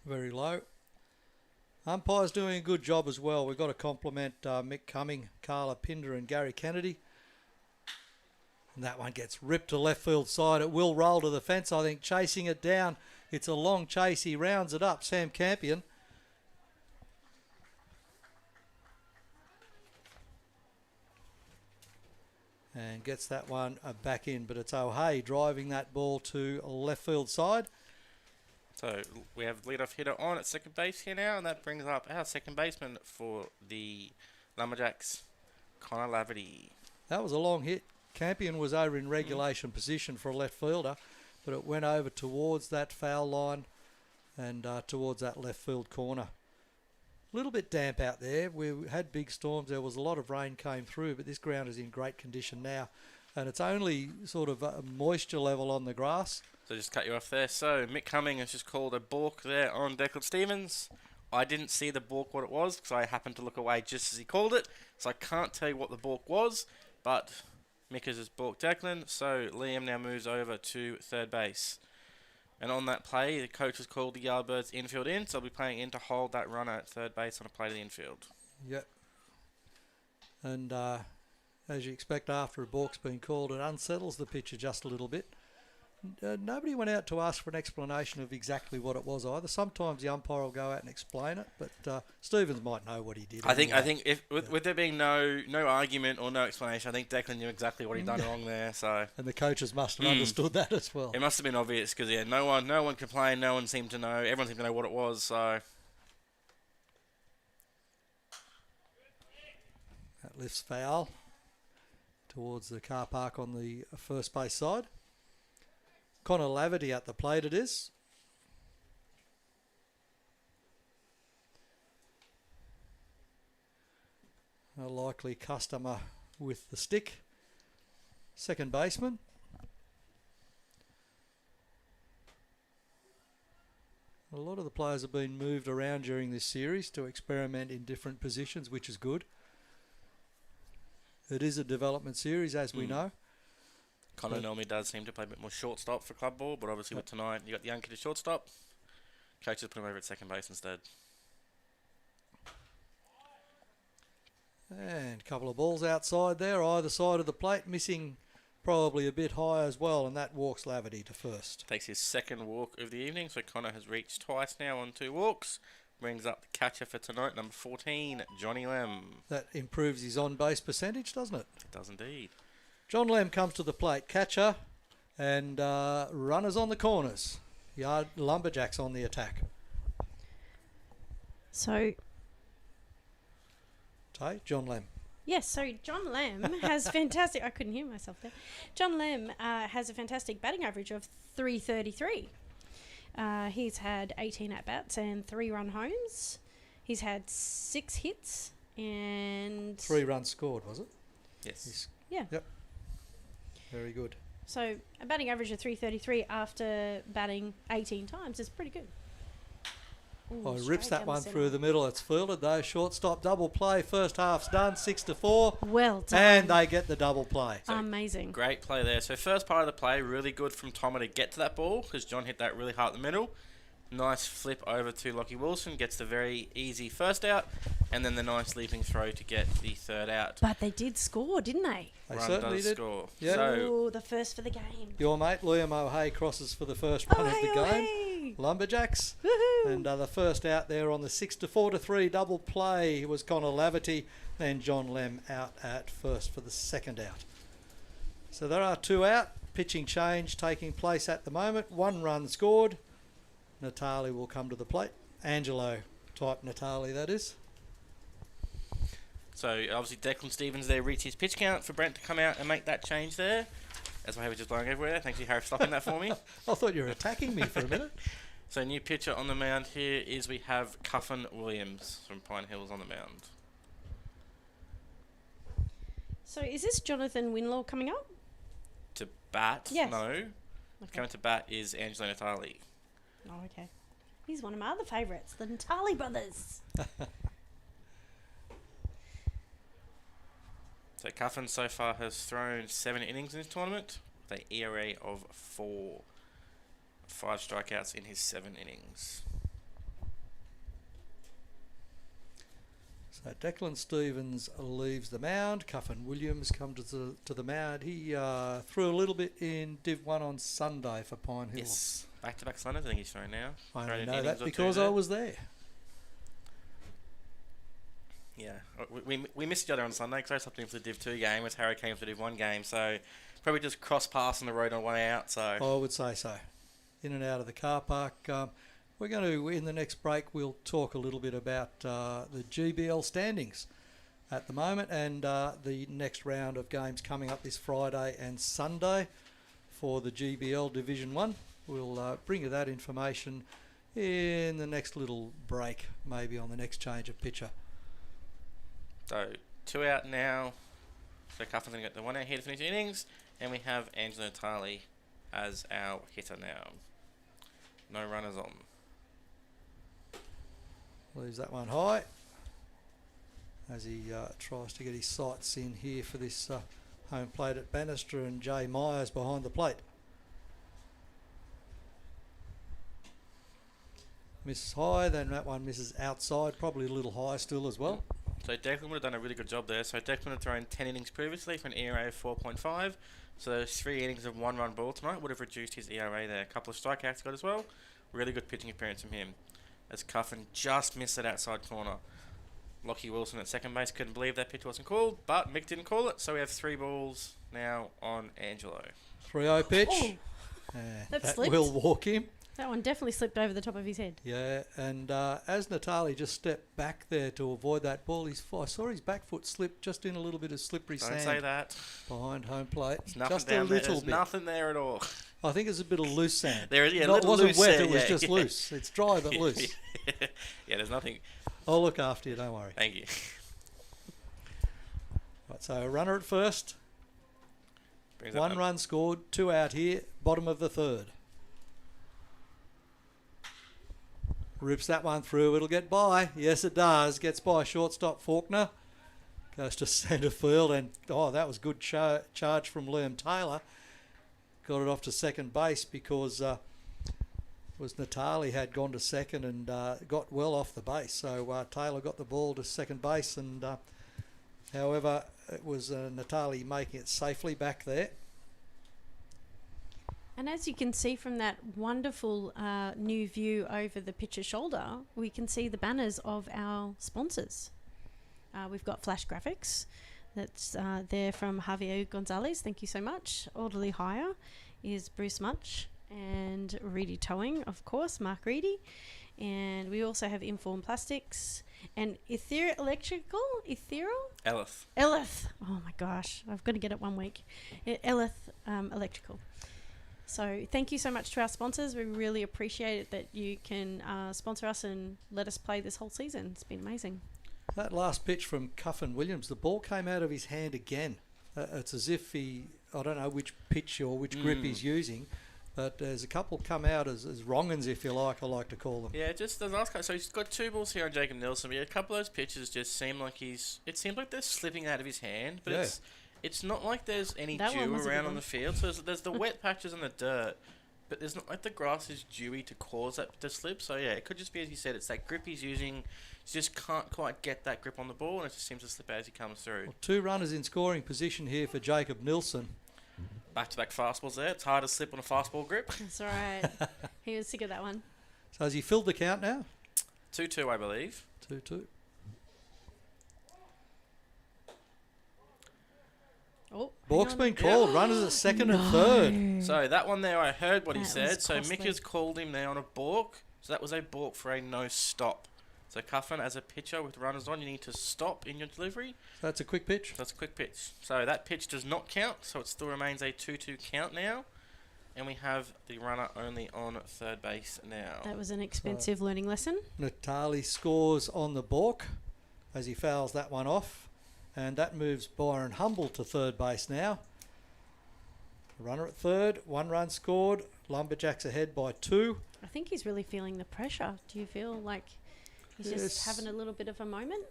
Very low. Umpire's doing a good job as well. We've got to compliment Mick Cumming, Carla Pinder and Gary Kennedy. And that one gets ripped to left field side. It will roll to the fence, I think, chasing it down. It's a long chase. He rounds it up. Sam Campion. And gets that one back in. But it's O'Hay driving that ball to left field side. So we have leadoff hitter on at second base here now, and that brings up our second baseman for the Lumberjacks, Connor Laverty. That was a long hit. Campion was over in regulation position for a left fielder, but it went over towards that foul line and towards that left field corner. A little bit damp out there. We had big storms. There was a lot of rain came through, but this ground is in great condition now. And it's only sort of a moisture level on the grass. So just cut you off there. So Mick Cumming has just called a balk there on Declan Stevens. I didn't see the balk what it was because I happened to look away just as he called it. So I can't tell you what the balk was, but Mick has just balked Declan. So Liam now moves over to third base. And on that play, the coach has called the Yardbirds infield in, so I'll be playing in to hold that runner at third base on a play to the infield. Yep. And as you expect after a balk's been called, it unsettles the pitcher just a little bit. Nobody went out to ask for an explanation of exactly what it was either. Sometimes the umpire will go out and explain it, but Stevens might know what he did. I think if with there being no argument or no explanation, I think Declan knew exactly what he'd done wrong there. So and the coaches must have understood that as well. It must have been obvious because no one complained, no one seemed to know, everyone seemed to know what it was. So that lifts foul towards the car park on the first base side. Connor Laverty at the plate it is. A likely customer with the stick. Second baseman. A lot of the players have been moved around during this series to experiment in different positions, which is good. It is a development series, as we know. Connor normally does seem to play a bit more shortstop for club ball, but obviously with tonight, you got the young kid at shortstop. Coaches put him over at second base instead. And a couple of balls outside there, either side of the plate, missing probably a bit high as well, and that walks Laverty to first. Takes his second walk of the evening, so Connor has reached twice now on 2 walks. Brings up the catcher for tonight, number 14, Johnny Lem. That improves his on-base percentage, doesn't it? It does indeed. John Lem comes to the plate, catcher, and runners on the corners. Lumberjacks on the attack. So, John Lem. yes, so John Lem has fantastic... I couldn't hear myself there. John Lem has a fantastic batting average of 333. He's had 18 at-bats and 3 run homes. He's had 6 hits and... 3 runs scored, was it? Yes. Yeah. Yep. Very good. So a batting average of 333 after batting 18 times is pretty good. Ooh, He rips straight that down one the through the middle. It's fielded though. Shortstop double play. First half's done. 6-4. Well done. And they get the double play. Amazing. Great play there. So first part of the play, really good from Tomer to get to that ball because John hit that really hard in the middle. Nice flip over to Lockie Wilson. Gets the very easy first out. And then the nice leaping throw to get the third out. But they did score, didn't they? They Run certainly does did. score. Yeah. So Ooh, the first for the game. Your mate, Liam O'Hay, crosses for the first run of the game. Away. Lumberjacks. Woohoo. And the first out there on the 6-4-3 double play was Connor Laverty. Then John Lem out at first for the second out. So there are 2 out. Pitching change taking place at the moment. 1 run scored. Natali will come to the plate. Angelo type Natali, that is. So obviously Declan Stevens there reached his pitch count for Brent to come out and make that change there. As my head was just blowing everywhere. Thank you, Harry, for stopping that for me. I thought you were attacking me for a minute. So new pitcher on the mound here is we have Cuffin Williams from Pine Hills on the mound. So is this Jonathan Winlaw coming up? To bat? Yes. No. Okay. Coming to bat is Angelo Natali. Oh, okay. He's one of my other favourites, the Natali brothers. So Cuffin so far has thrown 7 innings in this tournament with an ERA of 4. 5 strikeouts in his 7 innings. So Declan Stevens leaves the mound. Cuffin Williams comes to the mound. He threw a little bit in Div 1 on Sunday for Pine Hill. Yes, back-to-back Sundays I think he's thrown now. I Thrown only in know innings that or because two I there. was there. Yeah, we missed each other on Sunday because I stopped in for the Div 2 game as Harry came for the Div 1 game, so probably just cross paths on the road on the way out. So I would say so. In and out of the car park. We're going to, in the next break, we'll talk a little bit about the GBL standings at the moment and the next round of games coming up this Friday and Sunday for the GBL Division 1. We'll bring you that information in the next little break, maybe on the next change of pitcher. So 2 out now. So Cuffin's going to get the 1 out here to finish the innings. And we have Angelo Natali as our hitter now. No runners on. Leaves that one high as he tries to get his sights in here for this home plate at Bannister, and Jay Myers behind the plate. Misses high, then that one misses outside, probably a little high still as well. So Declan would have done a really good job there. So Declan had thrown 10 innings previously for an ERA of 4.5. So those 3 innings of 1-run ball tonight would have reduced his ERA there. A couple of strikeouts got as well. Really good pitching appearance from him. As Cuffin just missed that outside corner. Lockie Wilson at second base couldn't believe that pitch wasn't called, but Mick didn't call it. So we have 3 balls now on Angelo. 3-0 pitch. Oh, That slipped. will walk him. That one definitely slipped over the top of his head. Yeah, and as Natali just stepped back there to avoid that ball, I saw his back foot slip just in a little bit of slippery Don't sand say that. behind home plate. There's nothing Just a down there. little There's bit. nothing there at all. I think it's a bit of loose sand. There is, yeah, It little wasn't loose wet, sand, it was yeah, just yeah. loose. It's dry but loose. Yeah, there's nothing. I'll look after you, don't worry. Thank you. Right, so a runner at first. Brings up 1 num- run scored, 2 out here, bottom of the 3rd. Rips that one through, it'll get by. Yes, it does. Gets by shortstop Faulkner. Goes to centre field, and that was good charge from Liam Taylor. Got it off to second base because was Natali had gone to second and got well off the base. So Taylor got the ball to second base, and however, it was Natali making it safely back there. And as you can see from that wonderful new view over the pitcher's shoulder, we can see the banners of our sponsors. We've got Flash Graphics. That's there from Javier Gonzalez. Thank you so much. Orderly Hire is Bruce Much. And Reedy Towing, of course, Mark Reedy. And we also have Inform Plastics and Ethereal. Ellis. Elith. Oh my gosh, I've got to get it one week. Elith Electrical. So thank you so much to our sponsors. We really appreciate it that you can sponsor us and let us play this whole season. It's been amazing. That last pitch from Cuffin Williams, the ball came out of his hand again. It's as if I don't know which pitch or which grip he's using, but there's a couple come out as wrong-uns, if you like, I like to call them. Yeah, just the last couple. So he's got 2 balls here on Jacob Nielsen, but yeah, a couple of those pitches just seem like it seems like they're slipping out of his hand, but Yeah. it's not like there's any That one dew was a good around on one. the field. So there's the wet patches and the dirt, but there's not like the grass is dewy to cause that to slip. So yeah, it could just be, as you said, it's that grip he's using. He just can't quite get that grip on the ball, and it just seems to slip out as he comes through. Well, 2 runners in scoring position here for Jacob Nilsson. Back-to-back fastballs there. It's hard to slip on a fastball grip. That's all right. He was sick of that one. So has he filled the count now? 2-2, I believe. 2-2. Oh, Balk's been called. Runners at second and third. So that one there, I heard what he That said. was So costly. Mick has called him there on a balk. So that was a balk for a no stop. So Cuffin, as a pitcher with runners on, you need to stop in your delivery. So that's a quick pitch. That's a quick pitch. So that pitch does not count, so it still remains a 2-2 count now. And we have the runner only on third base now. That was an expensive learning lesson. Natali scores on the balk as he fouls that one off. And that moves Byron Humble to third base now. Runner at third, 1 run scored. Lumberjacks ahead by 2. I think he's really feeling the pressure. Do you feel like he's Yes. just having a little bit of a moment?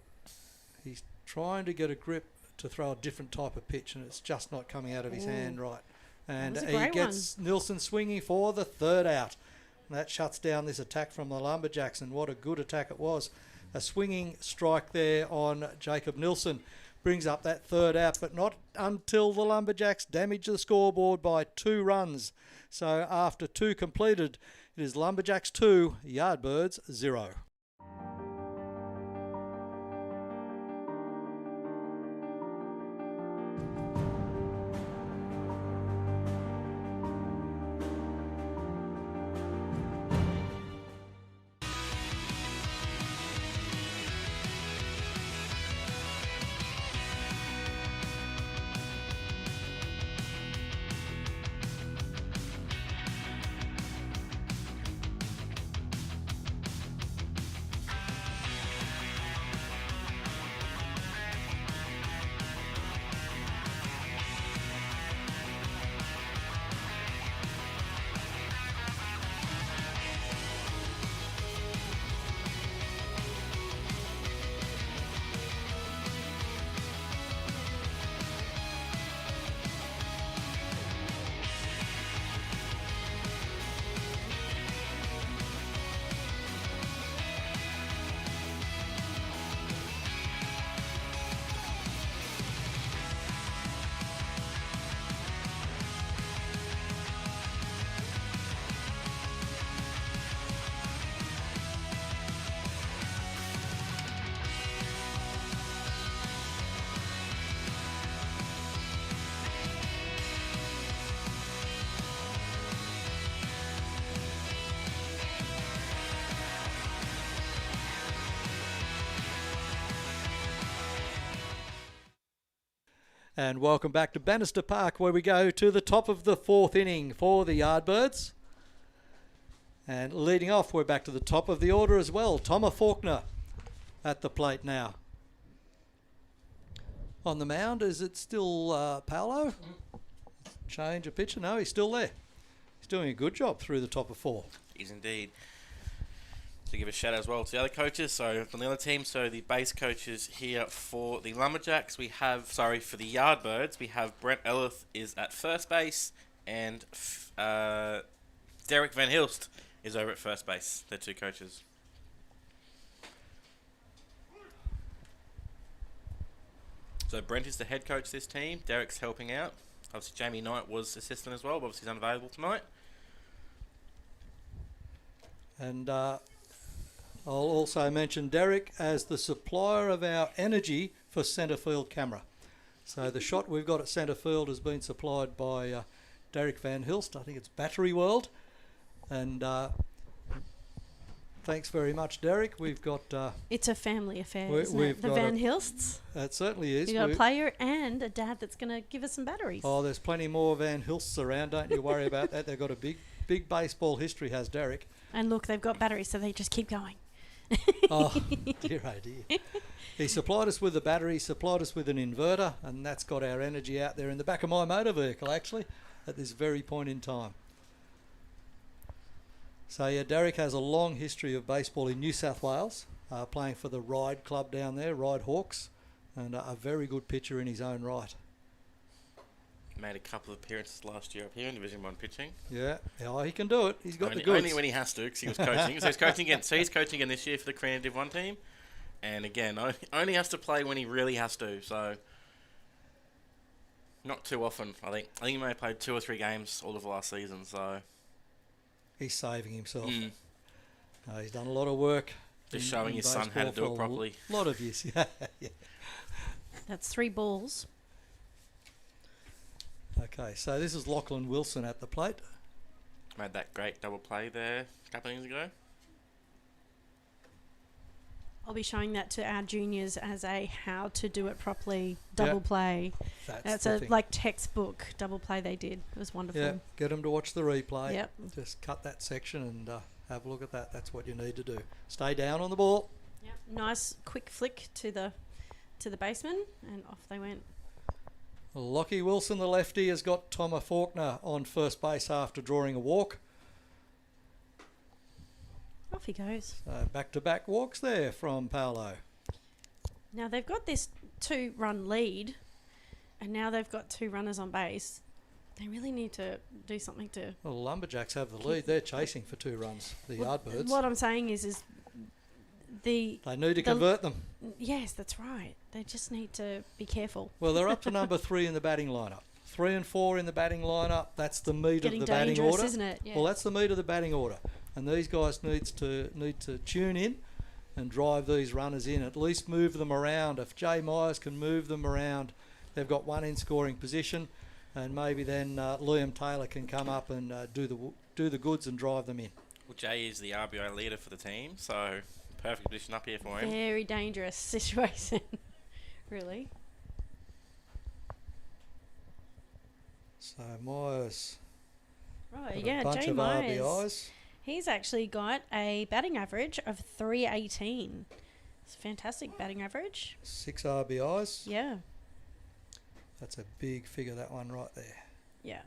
He's trying to get a grip to throw a different type of pitch, and it's just not coming out of his hand right. And was a he great gets Nilsson swinging for the third out. And that shuts down this attack from the Lumberjacks, and what a good attack it was. A swinging strike there on Jacob Nilsson brings up that third out, but not until the Lumberjacks damage the scoreboard by 2 runs. So after 2 completed, it is Lumberjacks 2, Yardbirds 0. And welcome back to Bannister Park, where we go to the top of the 4th inning for the Yardbirds. And leading off, we're back to the top of the order as well. Thomas Faulkner at the plate now. On the mound, is it still Paolo? Change of pitcher? No, he's still there. He's doing a good job through the top of 4. He's indeed. To give a shout out as well to the other coaches, so from the other team, so the base coaches here for the Lumberjacks, we have, for the Yardbirds, we have Brent Ellis is at first base, and Derek Van Hilst is over at first base. They're 2 coaches. So Brent is the head coach of this team, Derek's helping out. Obviously Jamie Knight was assistant as well, but obviously he's unavailable tonight. And I'll also mention Derek as the supplier of our energy for centre field camera. So the shot we've got at centre field has been supplied by Derek Van Hilst. I think it's Battery World. And thanks very much, Derek. We've got... It's a family affair, isn't we've it? The got Van Hilsts. It certainly is. You got a player and a dad that's going to give us some batteries. Oh, there's plenty more Van Hilsts around. Don't you worry about that. They've got a big baseball history, has Derek. And look, they've got batteries, so they just keep going. Oh, dear, oh dear. He supplied us with the battery, supplied us with an inverter, and that's got our energy out there in the back of my motor vehicle, actually, at this very point in time. So, yeah, Derek has a long history of baseball in New South Wales, playing for the Ryde club down there, Ryde Hawks, and a very good pitcher in his own right. Made a couple of appearances last year up here in Division 1 pitching. Yeah, he can do it. He's got only, the goods. Only when he has to, because he was coaching. So he's coaching again. So he's coaching again this year for the Korean Div 1 team. And again, only has to play when he really has to. So not too often, I think. I think he may have played 2 or 3 games all of last season. So he's saving himself. He's done a lot of work. Just showing his son how to do it properly. A lot of years, yeah. That's 3 balls. Okay, so this is Lachlan Wilson at the plate. Made that great double play there a couple of innings ago. I'll be showing that to our juniors as a how to do it properly double play. That's the a thing. like textbook double play they did. It was wonderful. Yeah, get them to watch the replay. Yep. Just cut that section and have a look at that. That's what you need to do. Stay down on the ball. Yep. Nice quick flick to the baseman, and off they went. Lockie Wilson, the lefty, has got Thomas Faulkner on first base after drawing a walk. Off he goes. So back-to-back walks there from Paolo. Now they've got this 2-run lead, and now they've got 2 runners on base. They really need to do something to... Well, the Lumberjacks have the lead. They're chasing for 2 runs, the Yardbirds. What I'm saying is they need to convert them. Yes, that's right. They just need to be careful. Well, they're up to number 3 in the batting lineup. 3 and 4 in the batting lineup. That's the meat Getting of the batting dangerous, order. isn't it? Yeah. Well, that's the meat of the batting order. And these guys need to tune in and drive these runners in. At least move them around. If Jay Myers can move them around, they've got 1 in scoring position, and maybe then Liam Taylor can come up and do the goods and drive them in. Well, Jay is the RBI leader for the team, so perfect position up here for him. Very dangerous situation, really. So Myers, Right, got yeah, a bunch Jay of Myers. RBIs. He's actually got a batting average of 318. It's a fantastic batting average. 6 RBIs. Yeah, That's a big figure, that one right there. yeah.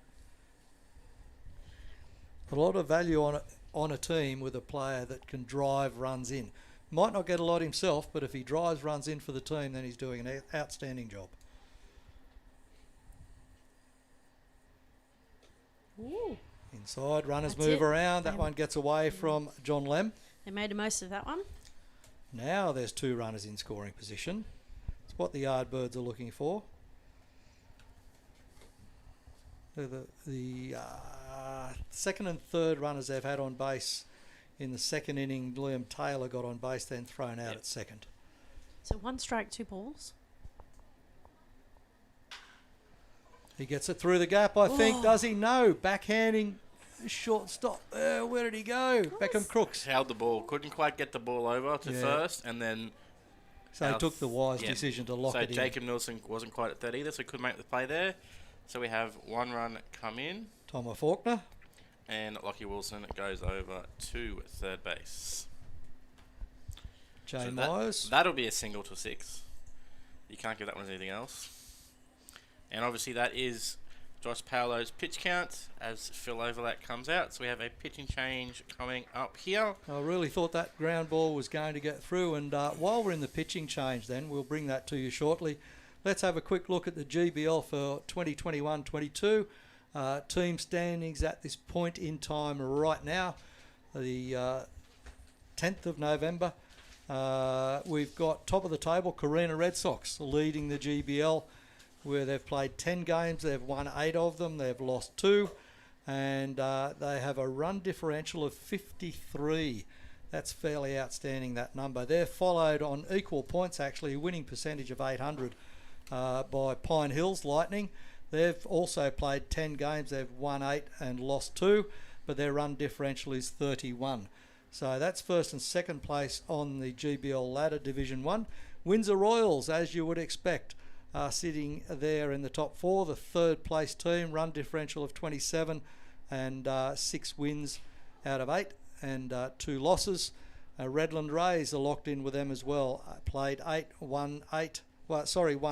A lot of value on a team with a player that can drive runs in. Might not get a lot himself, but if he drives runs in for the team, then he's doing an outstanding job. Ooh, Inside, runners That's move it. around. That They- one gets away from John Lem. they made the most of that one. Now there's 2 runners in scoring position. It's what the Yardbirds are looking for. The second and third runners they've had on base in the second inning, Liam Taylor got on base, then thrown out at second. So 1 strike, 2 balls. He gets it through the gap, I think. Oh. Does he? No. Backhanding shortstop. Where did he go? Beckham Crooks. Held the ball, couldn't quite get the ball over to Yeah. first, and then So he took the wise decision to lock so it in. Jacob Nielsen wasn't quite at third either, so he couldn't make the play there. So we have 1 run come in, Thomas Faulkner. and Lockie Wilson goes over to third base. Jay So Myers. That'll be a single to 6. You can't give that one as anything else. And obviously that is Josh Paolo's pitch count as Phil Overlap comes out. So we have a pitching change coming up here. I really thought that ground ball was going to get through. And while we're in the pitching change then, we'll bring that to you shortly. Let's have a quick look at the GBL for 2021-22. Team standings at this point in time right now, the 10th of November. We've got top of the table, Carina Red Sox leading the GBL, where they've played 10 games. They've won 8 of them. They've lost 2. And they have a run differential of 53. That's fairly outstanding, that number. They're followed on equal points, actually, a winning percentage of 800 by Pine Hills Lightning. They've also played 10 games. They've won 8 and lost 2, but their run differential is 31. So that's first and second place on the GBL ladder, Division 1. Windsor Royals, as you would expect, are sitting there in the top 4. The third place team, run differential of 27 and 6 wins out of 8 and 2 losses. Redland Rays are locked in with them as well. Played 8, won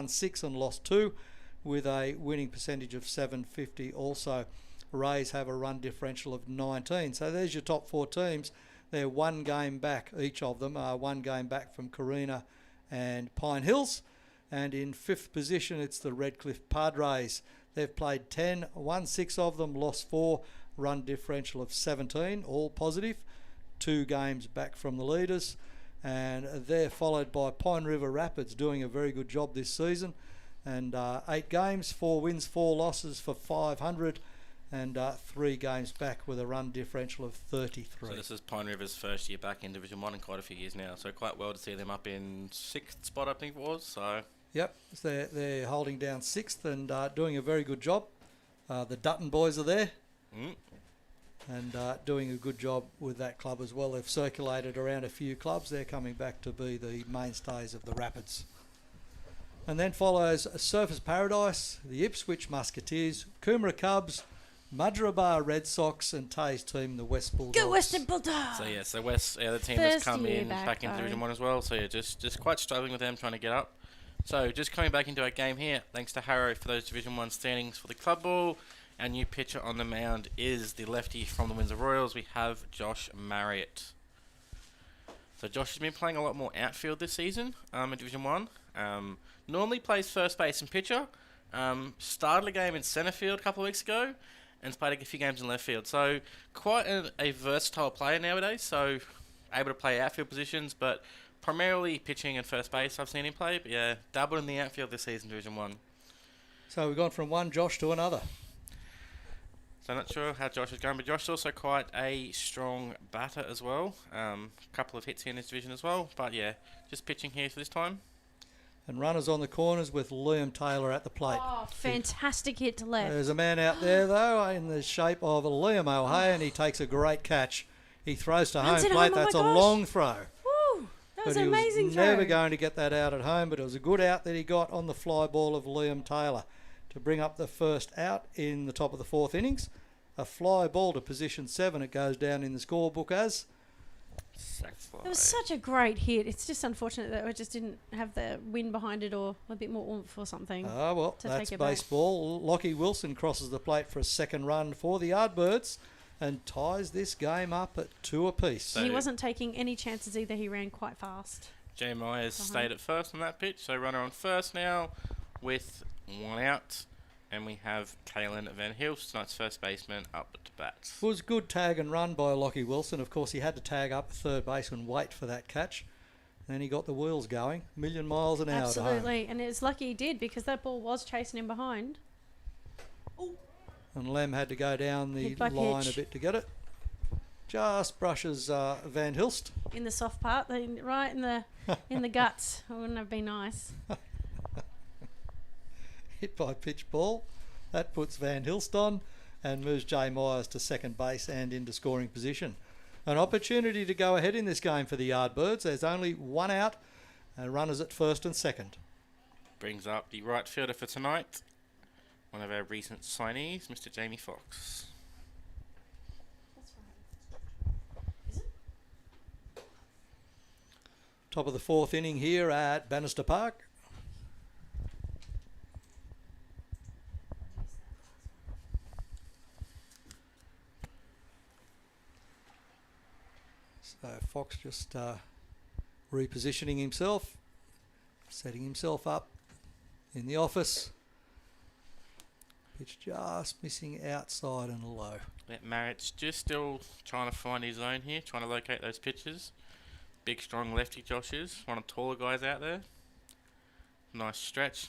6 and lost 2 with a winning percentage of 750 also. Rays have a run differential of 19. So there's your top 4 teams. They're 1 game back, each of them are 1 game back from Carina and Pine Hills. And in 5th position, it's the Redcliffe Padres. They've played 10, won 6 of them, lost 4, run differential of 17, all positive. 2 games back from the leaders. And they're followed by Pine River Rapids, doing a very good job this season. And 8 games, 4 wins, 4 losses for 500. And 3 games back with a run differential of 33. So this is Pine River's first year back in Division 1 in quite a few years now. So quite well to see them up in 6th spot, I think it was. So Yep, so they're holding down 6th and doing a very good job. The Dutton boys are there. and doing a good job with that club as well. They've circulated around a few clubs. They're coming back to be the mainstays of the Rapids. And then follows Surfers Paradise, the Ipswich Musketeers, Coomera Cubs, Mudgeeraba Red Sox, and Tay's team, the West Bulldogs. Go Western Bulldogs! So West, the team First that's come year in back into though. Division 1 as well. So just quite struggling with them trying to get up. So just coming back into our game here, thanks to Harrow for those Division 1 standings for the club ball. Our new pitcher on the mound is the lefty from the Windsor Royals. We have Josh Marriott. So Josh has been playing a lot more outfield this season in Division 1. Normally plays first base and pitcher. Started a game in centre field a couple of weeks ago and played a few games in left field. So quite a versatile player nowadays. So able to play outfield positions, but primarily pitching and first base I've seen him play. But yeah, doubled in the outfield this season, Division 1. So we've gone from one Josh to another. So not sure how Josh is going, but Josh is also quite a strong batter as well. Couple of hits here in this division as well. But yeah, just pitching here for this time. And runners on the corners with Liam Taylor at the plate. Oh, fantastic hit to left. There's a man out there, though, in the shape of Liam O'Hay, and he takes a great catch. He throws to home Runs it plate. home, oh That's my a gosh. long throw. Woo, that was But an he amazing was throw. never going to get that out at home, but it was a good out that he got on the fly ball of Liam Taylor to bring up the first out in the top of the fourth innings. A fly ball to position 7. It goes down in the scorebook as... Sack fly. It was such a great hit. It's just unfortunate that we just didn't have the wind behind it or a bit more oomph or something. Ah, well, to that's take it back. baseball. Lockie Wilson crosses the plate for a second run for the Yardbirds and ties this game up at 2 apiece. So- He wasn't taking any chances either. He ran quite fast. Jay Myers stayed at first on that pitch, so runner on first now with 1 out. And we have Kaylin Van Hilst, tonight's first baseman, up to bat. It was good tag and run by Lockie Wilson. Of course, he had to tag up at third base and wait for that catch. Then he got the wheels going, million miles an hour to home. Absolutely. And it's lucky he did because that ball was chasing him behind. And Lem had to go down the Hit by line pitch. a bit to get it. Just brushes Van Hilst. In the soft part, right in the guts. It wouldn't have been nice. Hit by pitch ball. That puts Van Hilst on and moves Jay Myers to second base and into scoring position. An opportunity to go ahead in this game for the Yardbirds. There's only 1 out and runners at first and second. Brings up the right fielder for tonight, one of our recent signees, Mr. Jamie Fox. Top of the fourth inning here at Bannister Park. So Fox just repositioning himself, setting himself up in the office. Pitch just missing outside and low. That Marritt's just still trying to find his zone here, trying to locate those pitches. Big, strong lefty Josh is, one of the taller guys out there. Nice stretch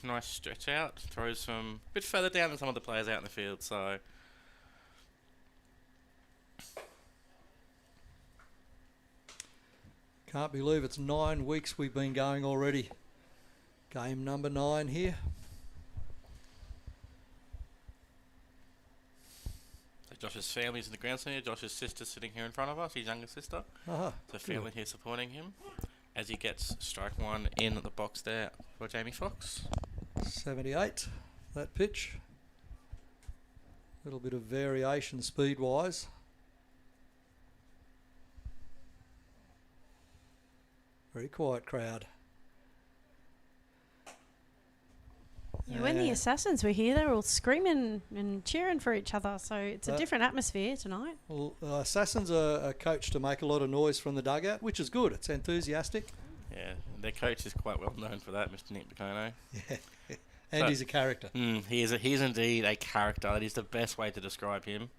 out. Throws from a bit further down than some of the players out in the field, so... Can't believe it's 9 weeks we've been going already. Game number 9 here. So Josh's family's in the grandstand here. Josh's sister's sitting here in front of us, his younger sister. Aha, So family here supporting him as he gets strike 1 in the box there for Jamie Fox. 78, that pitch. Little bit of variation speed-wise. Very quiet crowd. Yeah, when the Assassins were here, they were all screaming and cheering for each other. So it's a different atmosphere tonight. Well, Assassins are coached to make a lot of noise from the dugout, which is good. It's enthusiastic. Yeah, their coach is quite well known for that, Mr. Nick Bacono. Yeah, and So- he's a character. He is indeed a character. That is the best way to describe him.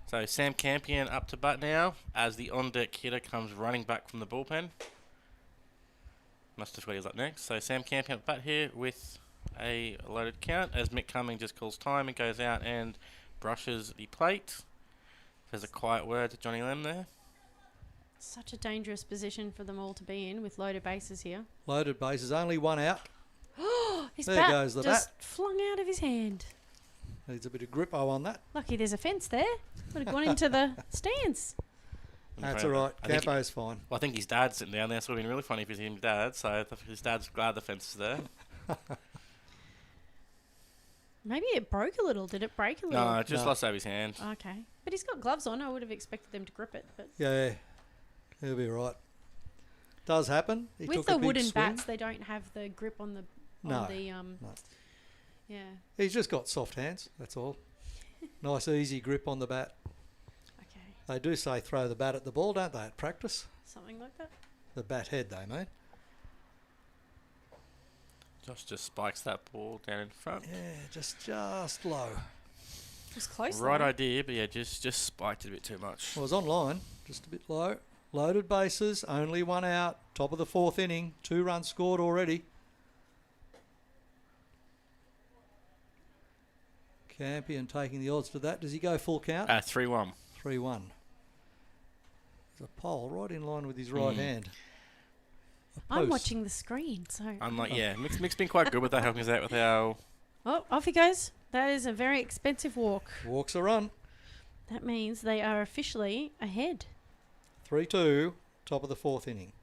So Sam Campion up to bat now as the on-deck hitter comes running back from the bullpen. Must have what he's up next. So Sam Campion at bat here with a loaded count as Mick Cumming just calls time and goes out and brushes the plate. There's a quiet word to Johnny Lem there. Such a dangerous position for them all to be in with loaded bases here. Loaded bases, only 1 out. His There bat goes the just flung out of his hand. Needs a bit of grippo on that. Lucky there's a fence there. Would have gone into the stands. That's all right. I think Campo's fine. Well, I think his dad's sitting down there, so it would have been really funny if he's his dad. So his dad's glad the fence is there. Maybe it broke a little. Did it break a little? No, just lost over his hand. Okay. But he's got gloves on. I would have expected them to grip it. But Yeah, he'll be right. Does happen. He with took the a big wooden swing. bats, they don't have the grip on the... No. Yeah. He's just got soft hands, that's all. Nice, easy grip on the bat. Okay. They do say throw the bat at the ball, don't they, at practice? Something like that. The bat head, they mean. Josh just spikes that ball down in front. Yeah, just low. It was close. Right though. idea, but yeah, just spiked it a bit too much. Well, it was on line, just a bit low. Loaded bases, only one out. Top of the 4th inning, 2 runs scored already. Campion taking the odds to that. Does he go full count? 3-1. 3-1. There's a pole right in line with his right hand. A I'm post. watching the screen, so... Mick's been quite good with that, helping us out with our... Oh, off he goes. That is a very expensive walk. Walks a run. That means they are officially ahead. 3-2, top of the 4th inning.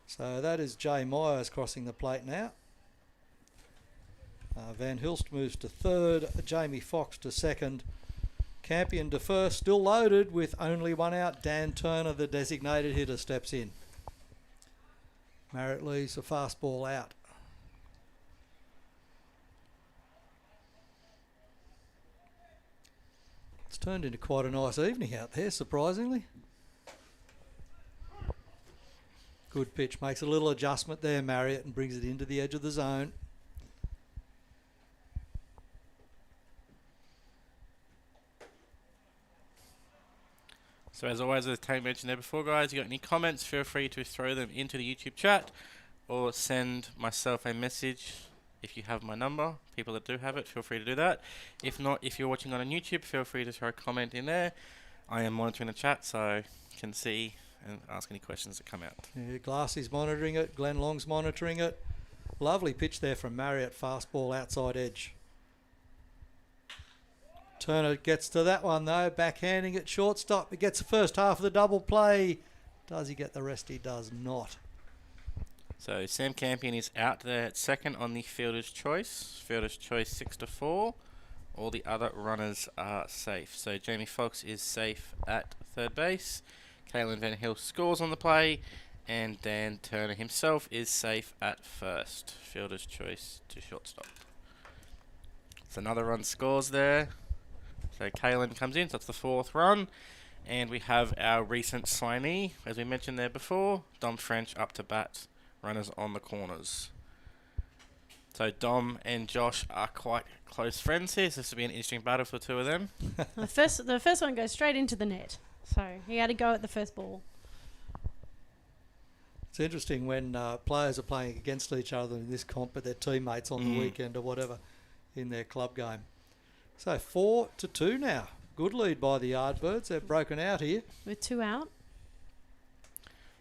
So that is Jay Myers crossing the plate now. Van Hilst moves to 3rd, Jamie Fox to 2nd. Campion to 1st, still loaded with only one out. Dan Turner, the designated hitter, steps in. Marriott leaves a fast ball out. It's turned into quite a nice evening out there, surprisingly. Good pitch, makes a little adjustment there, Marriott, and brings it into the edge of the zone. So as always, as Tate mentioned there before, guys, you got any comments, feel free to throw them into the YouTube chat or send myself a message if you have my number. People that do have it, feel free to do that. If not, if you're watching on YouTube, feel free to throw a comment in there. I am monitoring the chat, so I can see and ask any questions that come out. Yeah, Glassy's monitoring it, Glenn Long's monitoring it. Lovely pitch there from Marriott, fastball outside edge. Turner gets to that one though, backhanding it shortstop. He gets the first half of the double play. Does he get the rest? He does not. So Sam Campion is out there at 2nd on the fielder's choice. Fielder's choice 6-4. All the other runners are safe. So Jamie Fox is safe at 3rd base. Kalen Van Hill scores on the play. And Dan Turner himself is safe at 1st. Fielder's choice to shortstop. So another run scores there. So Kalen comes in, so that's the 4th run. And we have our recent signee, as we mentioned there before, Dom French up to bat. Runners on the corners. So Dom and Josh are quite close friends here, so this will be an interesting battle for the two of them. The first one goes straight into the net. So he had to go at the first ball. It's interesting when players are playing against each other in this comp, but their teammates on the weekend or whatever in their club game. So 4-2 now. Good lead by the Yardbirds. They've broken out here. With 2 out.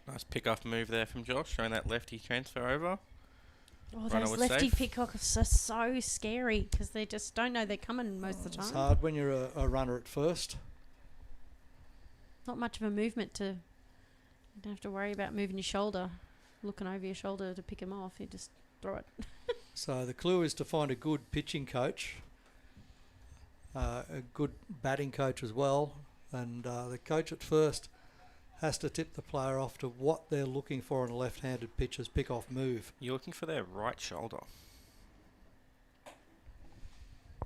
Nice pick-off move there from Josh, showing that lefty transfer over. Oh, Runner those was lefty safe. pickoffs are so scary because they just don't know they're coming most of the It's time. hard when you're a runner at first. Not much of a movement to... You don't have to worry about moving your shoulder, looking over your shoulder to pick him off. You just throw it. So the clue is to find a good pitching coach, a good batting coach as well, and the coach at first has to tip the player off to what they're looking for in a left-handed pitcher's pick-off move. You're looking for their right shoulder.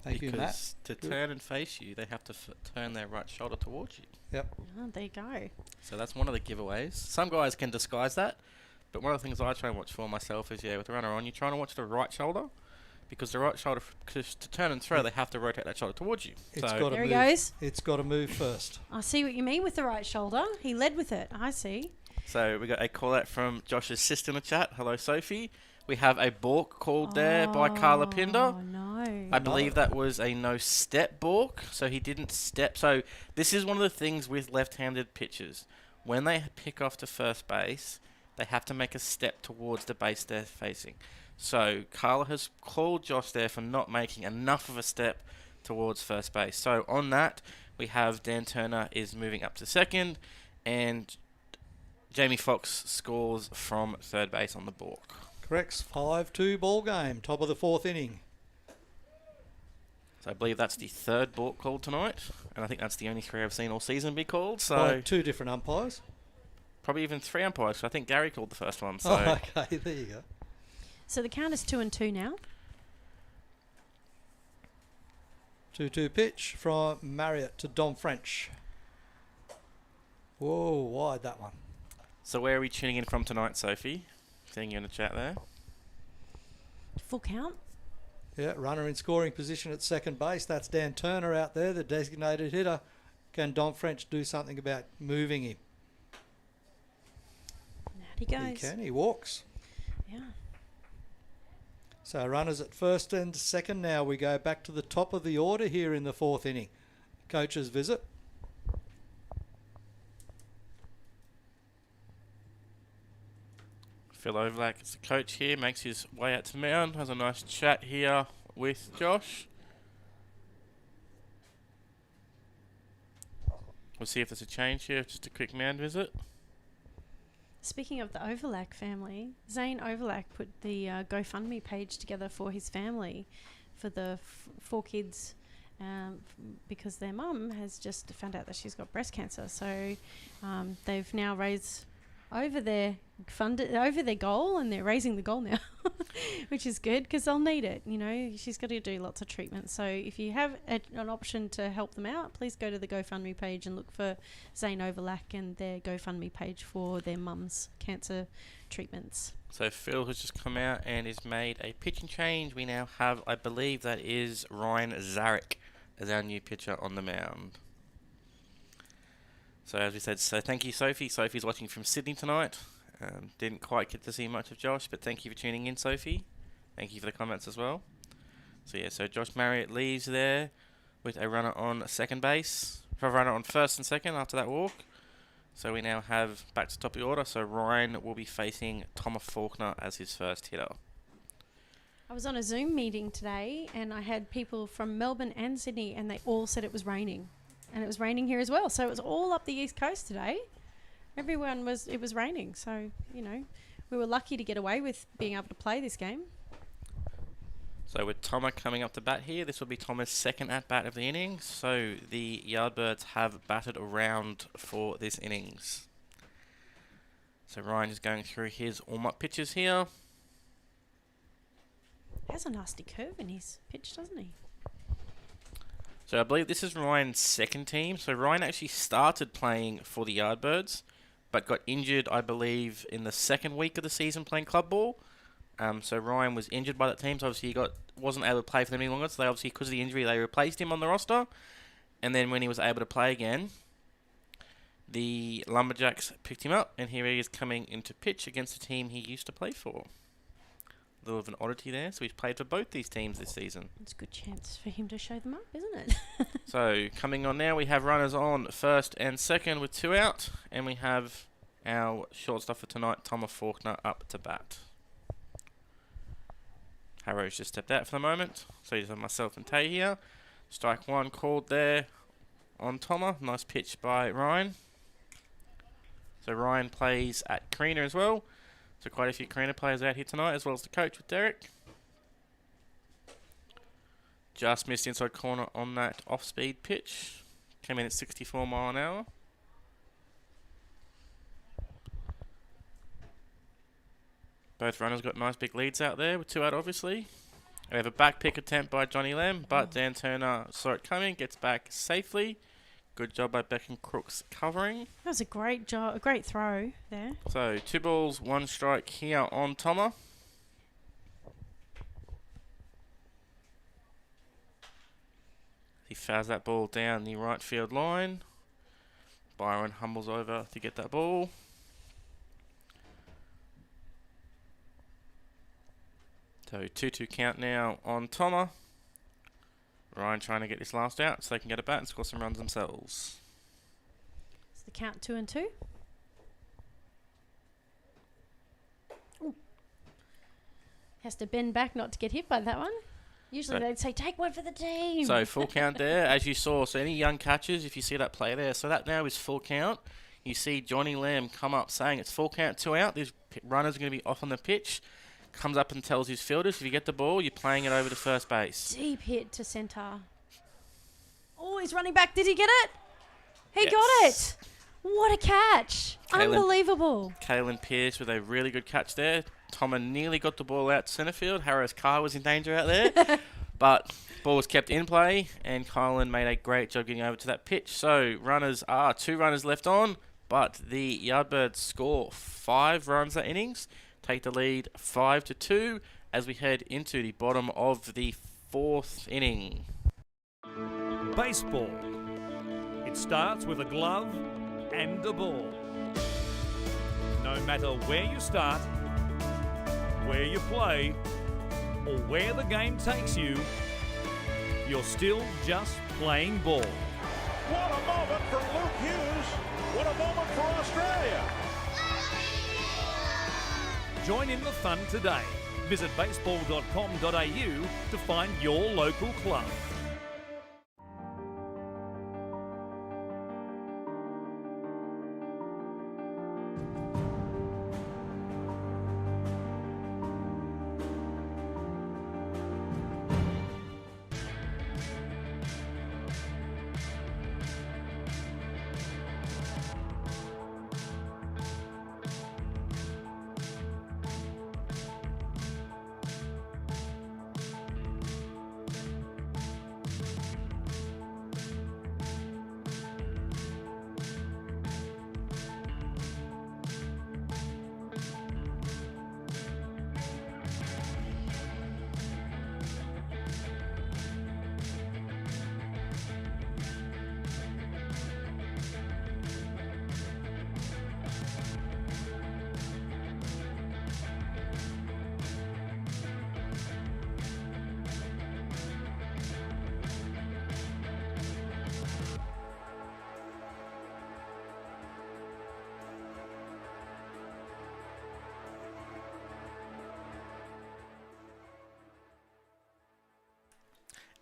Thank you, Matt. Because to turn and face you, they have to turn their right shoulder towards you. Yep. Oh, there you go. So that's one of the giveaways. Some guys can disguise that, but one of the things I try and watch for myself is, with the runner on, you're trying to watch the right shoulder, because the right shoulder, cause to turn and throw, they have to rotate that shoulder towards you. It's So got to There he move. goes. It's got to move first. I see what you mean with the right shoulder. He led with it. I see. So we got a call out from Josh's sister in the chat. Hello, Sophie. We have a balk called there by Carla Pinder. Oh, no. I believe that was a no-step balk, so he didn't step. So this is one of the things with left-handed pitchers. When they pick off to first base, they have to make a step towards the base they're facing. So Carla has called Josh there for not making enough of a step towards first base. So on that, we have Dan Turner is moving up to second, and Jamie Fox scores from third base on the balk. Correct. 5-2 ball game. Top of the fourth inning. So I believe that's the third balk called tonight, and I think that's the only 3 I've seen all season be called. So By 2 different umpires. probably even 3 umpires. I think Gary called the first one. So Oh, okay. There you go. So the count is 2-2 now. 2-2 pitch from Marriott to Dom French. Whoa, wide that one. So where are we tuning in from tonight, Sophie? Seeing you in the chat there. Full count. Yeah, runner in scoring position at second base. That's Dan Turner out there, the designated hitter. Can Dom French do something about moving him? Out he goes. He can. He walks. Yeah. So runners at first and second now. We go back to the top of the order here in the fourth inning. Coach's visit. Phil Overlack is the coach here, makes his way out to mound, has a nice chat here with Josh. We'll see if there's a change here, just a quick mound visit. Speaking of the Overlack family, Zane Overlack put the GoFundMe page together for his family, for the 4 kids, because their mum has just found out that she's got breast cancer. So they've now raised over their goal, and they're raising the goal now, which is good because they'll need it. You know, she's got to do lots of treatment. So if you have an option to help them out, please go to the GoFundMe page and look for Zane Overlack and their GoFundMe page for their mum's cancer treatments. So Phil has just come out and has made a pitching change. We now have, I believe that is Ryan Zarek as our new pitcher on the mound. So as we said, so thank you, Sophie. Sophie's watching from Sydney tonight. Didn't quite get to see much of Josh, but thank you for tuning in, Sophie. Thank you for the comments as well. So yeah, so Josh Marriott leaves there with a runner on second base. A runner on first and second after that walk. So we now have back to top of the order. So Ryan will be facing Thomas Faulkner as his first hitter. I was on a Zoom meeting today, and I had people from Melbourne and Sydney, and they all said it was raining. And it was raining here as well. So it was all up the east coast today. It was raining. So, you know, we were lucky to get away with being able to play this game. So with Thomas coming up to bat here, this will be Thomas' second at-bat of the innings. So the Yardbirds have batted around for this innings. So Ryan is going through his warm-up pitches here. Has a nasty curve in his pitch, doesn't he? So I believe this is Ryan's second team. So Ryan actually started playing for the Yardbirds, but got injured, I believe, in the second week of the season playing club ball. So Ryan was injured by that team, so obviously he wasn't able to play for them any longer. So they obviously, because of the injury, they replaced him on the roster. And then when he was able to play again, the Lumberjacks picked him up, and here he is coming into pitch against the team he used to play for. A little of an oddity there. So he's played for both these teams this season. It's a good chance for him to show them up, isn't it? So coming on now, we have runners on first and second with 2 out, and we have our shortstop for tonight, Thomas Faulkner, up to bat. Harrow's just stepped out for the moment, so you just have myself and Tay here. Strike 1 called there on Thomas. Nice pitch by Ryan. So Ryan plays at Carina as well. So quite a few Carina players out here tonight, as well as the coach with Derek. Just missed inside corner on that off-speed pitch. Came in at 64 mile an hour. Both runners got nice big leads out there with 2 out, obviously. We have a back pick attempt by Johnny Lem, but Dan Turner saw it coming, gets back safely. Good job by Beck & Crooks covering. That was a great job, a great throw there. So 2 balls, 1 strike here on Thomas. He fouls that ball down the right field line. Byron humbles over to get that ball. So 2-2 count now on Thomas. Ryan trying to get this last out so they can get a bat and score some runs themselves. It's the count 2-2. Ooh. Has to bend back not to get hit by that one. Usually they'd say, take one for the team. So full count there, as you saw. So any young catchers, if you see that play there, so that now is full count. You see Johnny Lamb come up saying it's full count, 2 out. These runners are going to be off on the pitch. Comes up and tells his fielders, if you get the ball, you're playing it over to first base. Deep hit to centre. Oh, he's running back. Did he get it? He Yes. got it. What a catch. Unbelievable. Kalen Pearce with a really good catch there. Thomas nearly got the ball out to centre field. Harris Carr was in danger out there. But ball was kept in play, and Kylan made a great job getting over to that pitch. So runners are 2 runners left on, but the Yardbirds score 5 runs that innings, take the lead 5-2 as we head into the bottom of the 4th inning. Baseball. It starts with a glove and a ball. No matter where you start, where you play, or where the game takes you, you're still just playing ball. What a moment for Luke Hughes. What a moment for Australia. Join in the fun today. Visit baseball.com.au to find your local club.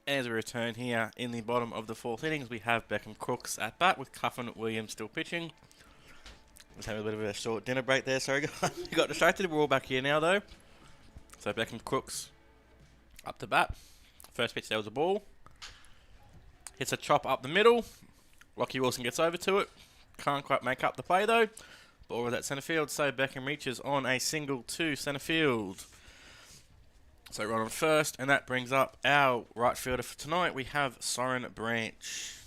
As we return here in the bottom of the 4th innings, we have Beckham Crooks at bat with Cuffin Williams still pitching. Let's have a bit of a short dinner break there. Sorry, guys. We got distracted. We're all back here now, though. So Beckham Crooks up to bat. First pitch, there was a ball. Hits a chop up the middle. Lockie Wilson gets over to it. Can't quite make up the play, though. Ball was at centre field, so Beckham reaches on a single to centre field. So right on first, and that brings up our right fielder for tonight. We have Soren Branch.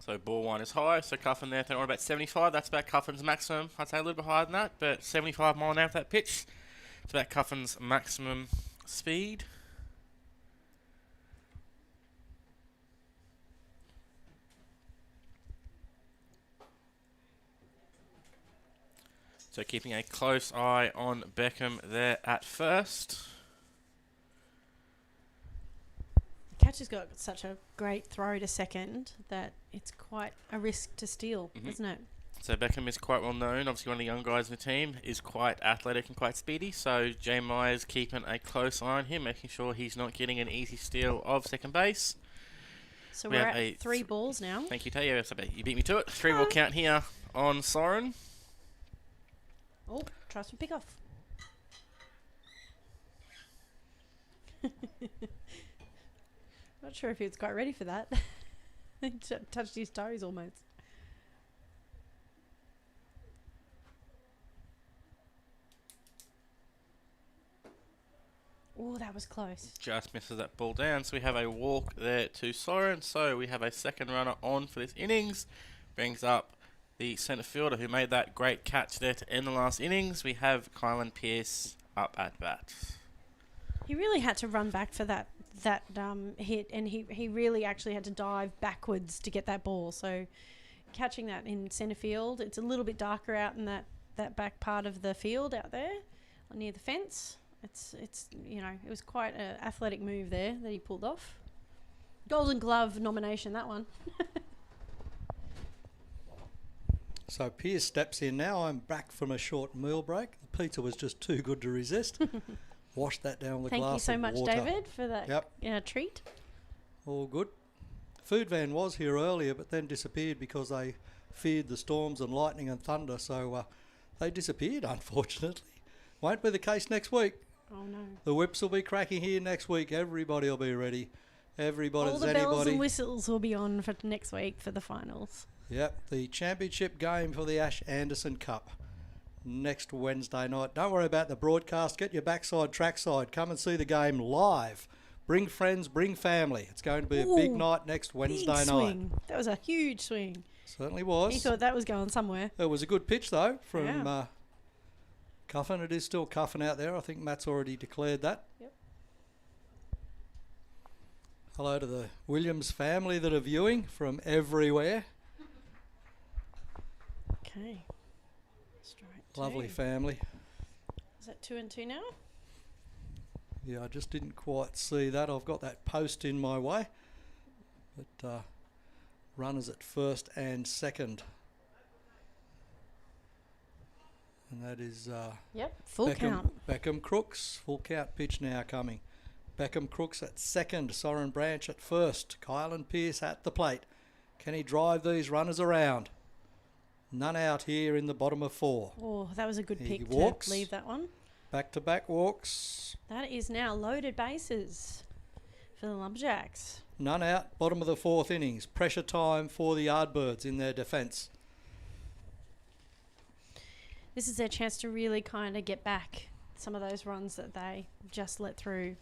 So ball 1 is high, so Cuffin there throwing about 75. That's about Cuffin's maximum. I'd say a little bit higher than that, but 75 mile an hour for that pitch. It's about Cuffin's maximum speed. So keeping a close eye on Beckham there at first. Catcher's got such a great throw to second that it's quite a risk to steal, isn't it? So Beckham is quite well known. Obviously one of the young guys in the team, is quite athletic and quite speedy. So Jay Myers keeping a close eye on him, making sure he's not getting an easy steal of second base. So we're at 3 balls now. Thank you, Tayo. You beat me to it. 3-ball count here on Soren. Oh, try some pick off. Not sure if he was quite ready for that. He touched his toes almost. Oh, that was close. Just misses that ball down. So we have a walk there to Soren. So we have a second runner on for this innings. Brings up the centre fielder who made that great catch there to end the last innings. We have Kylan Pearce up at bat. He really had to run back for that hit, and he really actually had to dive backwards to get that ball. So catching that in centre field, it's a little bit darker out in that that back part of the field out there near the fence. It's it was quite an athletic move there that he pulled off. Golden Glove nomination, that one. So Pierce steps in now. I'm back from a short meal break. The pizza was just too good to resist. Washed that down with a glass of water. Thank you so much, David, for that treat. All good. Food van was here earlier, but then disappeared because they feared the storms and lightning and thunder. So they disappeared, unfortunately. Won't be the case next week. Oh, no. The whips will be cracking here next week. Everybody will be ready. All the bells and whistles will be on for next week for the finals. Yep, the championship game for the Ash Anderson Cup next Wednesday night. Don't worry about the broadcast. Get your backside, trackside. Come and see the game live. Bring friends, bring family. It's going to be a big night next Wednesday night. Swing. That was a huge swing. Certainly was. He thought that was going somewhere. It was a good pitch, though, from Cuffin. It is still Cuffin out there. I think Matt's already declared that. Yep. Hello to the Williams family that are viewing from everywhere. Okay. Strike Lovely 2. family. Is that 2 and 2 now? Yeah, I just didn't quite see that. I've got that post in my way. But runners at first and second. And that is full count. Beckham Crooks. Full count pitch now coming. Beckham Crooks at second. Soren Branch at first. Kylan Pearce at the plate. Can he drive these runners around? None out here in the bottom of 4. Oh, that was a good pick walks. to leave that one. Back-to-back walks. That is now loaded bases for the Lumberjacks. None out, bottom of the 4th innings. Pressure time for the Yardbirds in their defence. This is their chance to really kind of get back some of those runs that they just let through.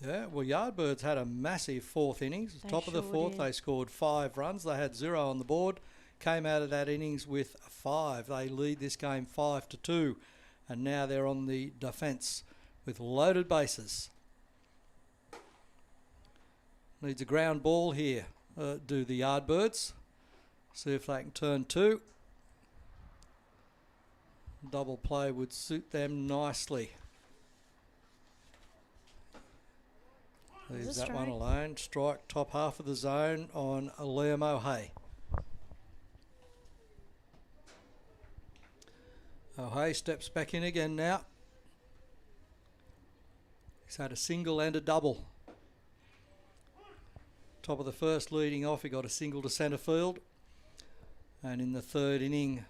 Yeah, well, Yardbirds had a massive 4th innings. Top of the 4th, they scored 5 runs. They had 0 on the board. Came out of that innings with 5. They lead this game 5-2. And now they're on the defence with loaded bases. Needs a ground ball here, do the Yardbirds. See if they can turn 2. Double play would suit them nicely. Leaves that one alone. Strike top half of the zone on Liam O'Hay. O'Hay steps back in again now. He's had a single and a double. Top of the first leading off, he got a single to centre field. And in the 3rd inning,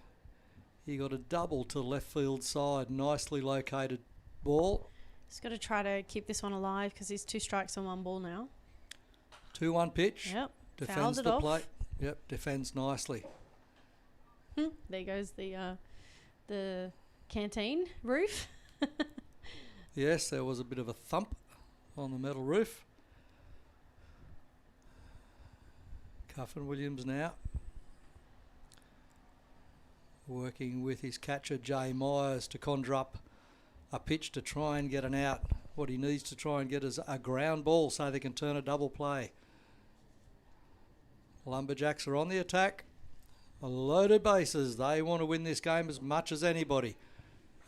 he got a double to left field side. Nicely located ball. He's got to try to keep this one alive because he's 2 strikes on 1 ball now. 2-1 pitch. Yep. Defends the plate. Yep, defends nicely. There goes the canteen roof. Yes, there was a bit of a thump on the metal roof. Cuffin Williams now working with his catcher Jay Myers to conjure up a pitch to try and get an out. What he needs to try and get is a ground ball so they can turn a double play. Lumberjacks are on the attack. Loaded bases. They want to win this game as much as anybody.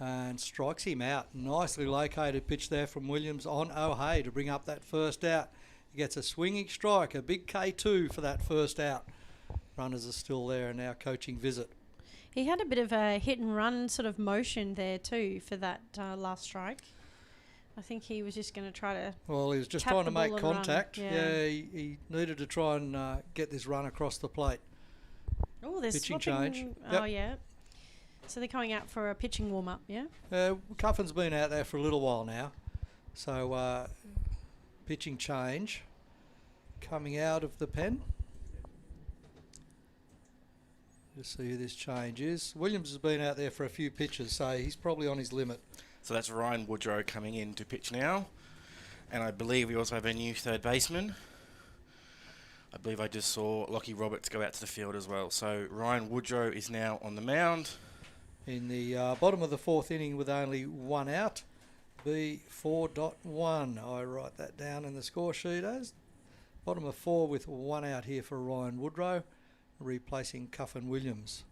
And strikes him out. Nicely located pitch there from Williams on O'Hay to bring up that first out. He gets a swinging strike, a big K2 for that first out. Runners are still there and now coaching visit. He had a bit of a hit and run sort of motion there too for that last strike. I think he was just going to try to. Well, he was just trying to make contact. Yeah, he needed to try and get this run across the plate. Oh, there's pitching swapping. change. Oh, yeah. So they're coming out for a pitching warm-up, yeah? Cuffin's been out there for a little while now. So pitching change coming out of the pen. Just see who this change is. Williams has been out there for a few pitches, so he's probably on his limit. So that's Ryan Woodrow coming in to pitch now. And I believe we also have a new 3rd baseman. I believe I just saw Lockie Roberts go out to the field as well. So Ryan Woodrow is now on the mound. In the bottom of the 4th inning with only 1 out. B4.1. I write that down in the score sheet as. Bottom of 4 with 1 out here for Ryan Woodrow, replacing Cuffin Williams.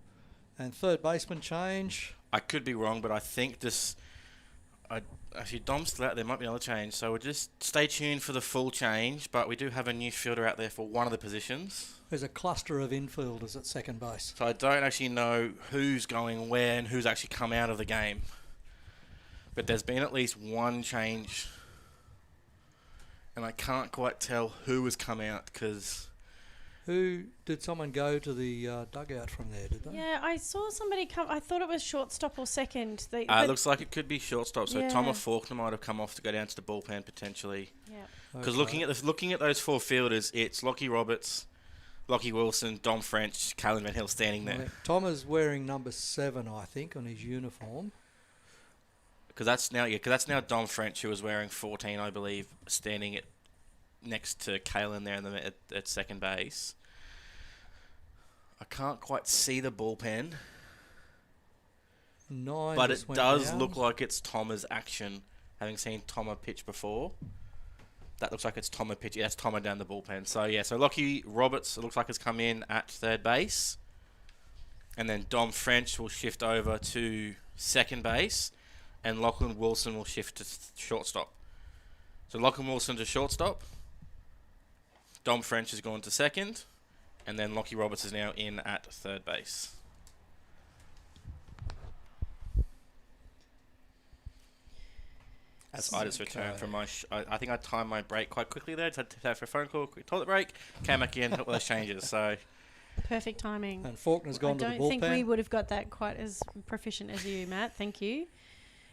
And 3rd baseman change. I could be wrong, but I think this. Actually, Dom's still out there. Might be another change. So we'll just stay tuned for the full change. But we do have a new fielder out there for one of the positions. There's a cluster of infielders at second base. So I don't actually know who's going where and who's actually come out of the game. But there's been at least one change. And I can't quite tell who has come out because... Who did someone go to the dugout from there? Did they? Yeah, I saw somebody come. I thought it was shortstop or second. It looks like it could be shortstop. So Tom or Faulkner might have come off to go down to the bullpen potentially. Yeah. Because looking at those four fielders, it's Lockie Roberts, Lockie Wilson, Dom French, Callan Van Hill standing there. Tom is wearing number 7, I think, on his uniform. Because that's now Dom French, who was wearing 14, I believe, standing next to Callan there at second base. I can't quite see the bullpen. 9, but it does down. look like it's Toma's action, having seen Toma pitch before. That looks like it's Toma pitch. That's Toma down the bullpen. So Lockie Roberts, it looks like, has come in at third base. And then Dom French will shift over to second base. And Lachlan Wilson will shift to shortstop. So Lachlan Wilson to shortstop. Dom French has gone to second. And then Lockie Roberts is now in at third base. As I just returned from my... I think I timed my break quite quickly there. Had to have a phone call, quick toilet break. Came back in, helped with those changes. So perfect timing. And Faulkner's gone to the bullpen. I don't think we would have got that quite as proficient as you, Matt. Thank you.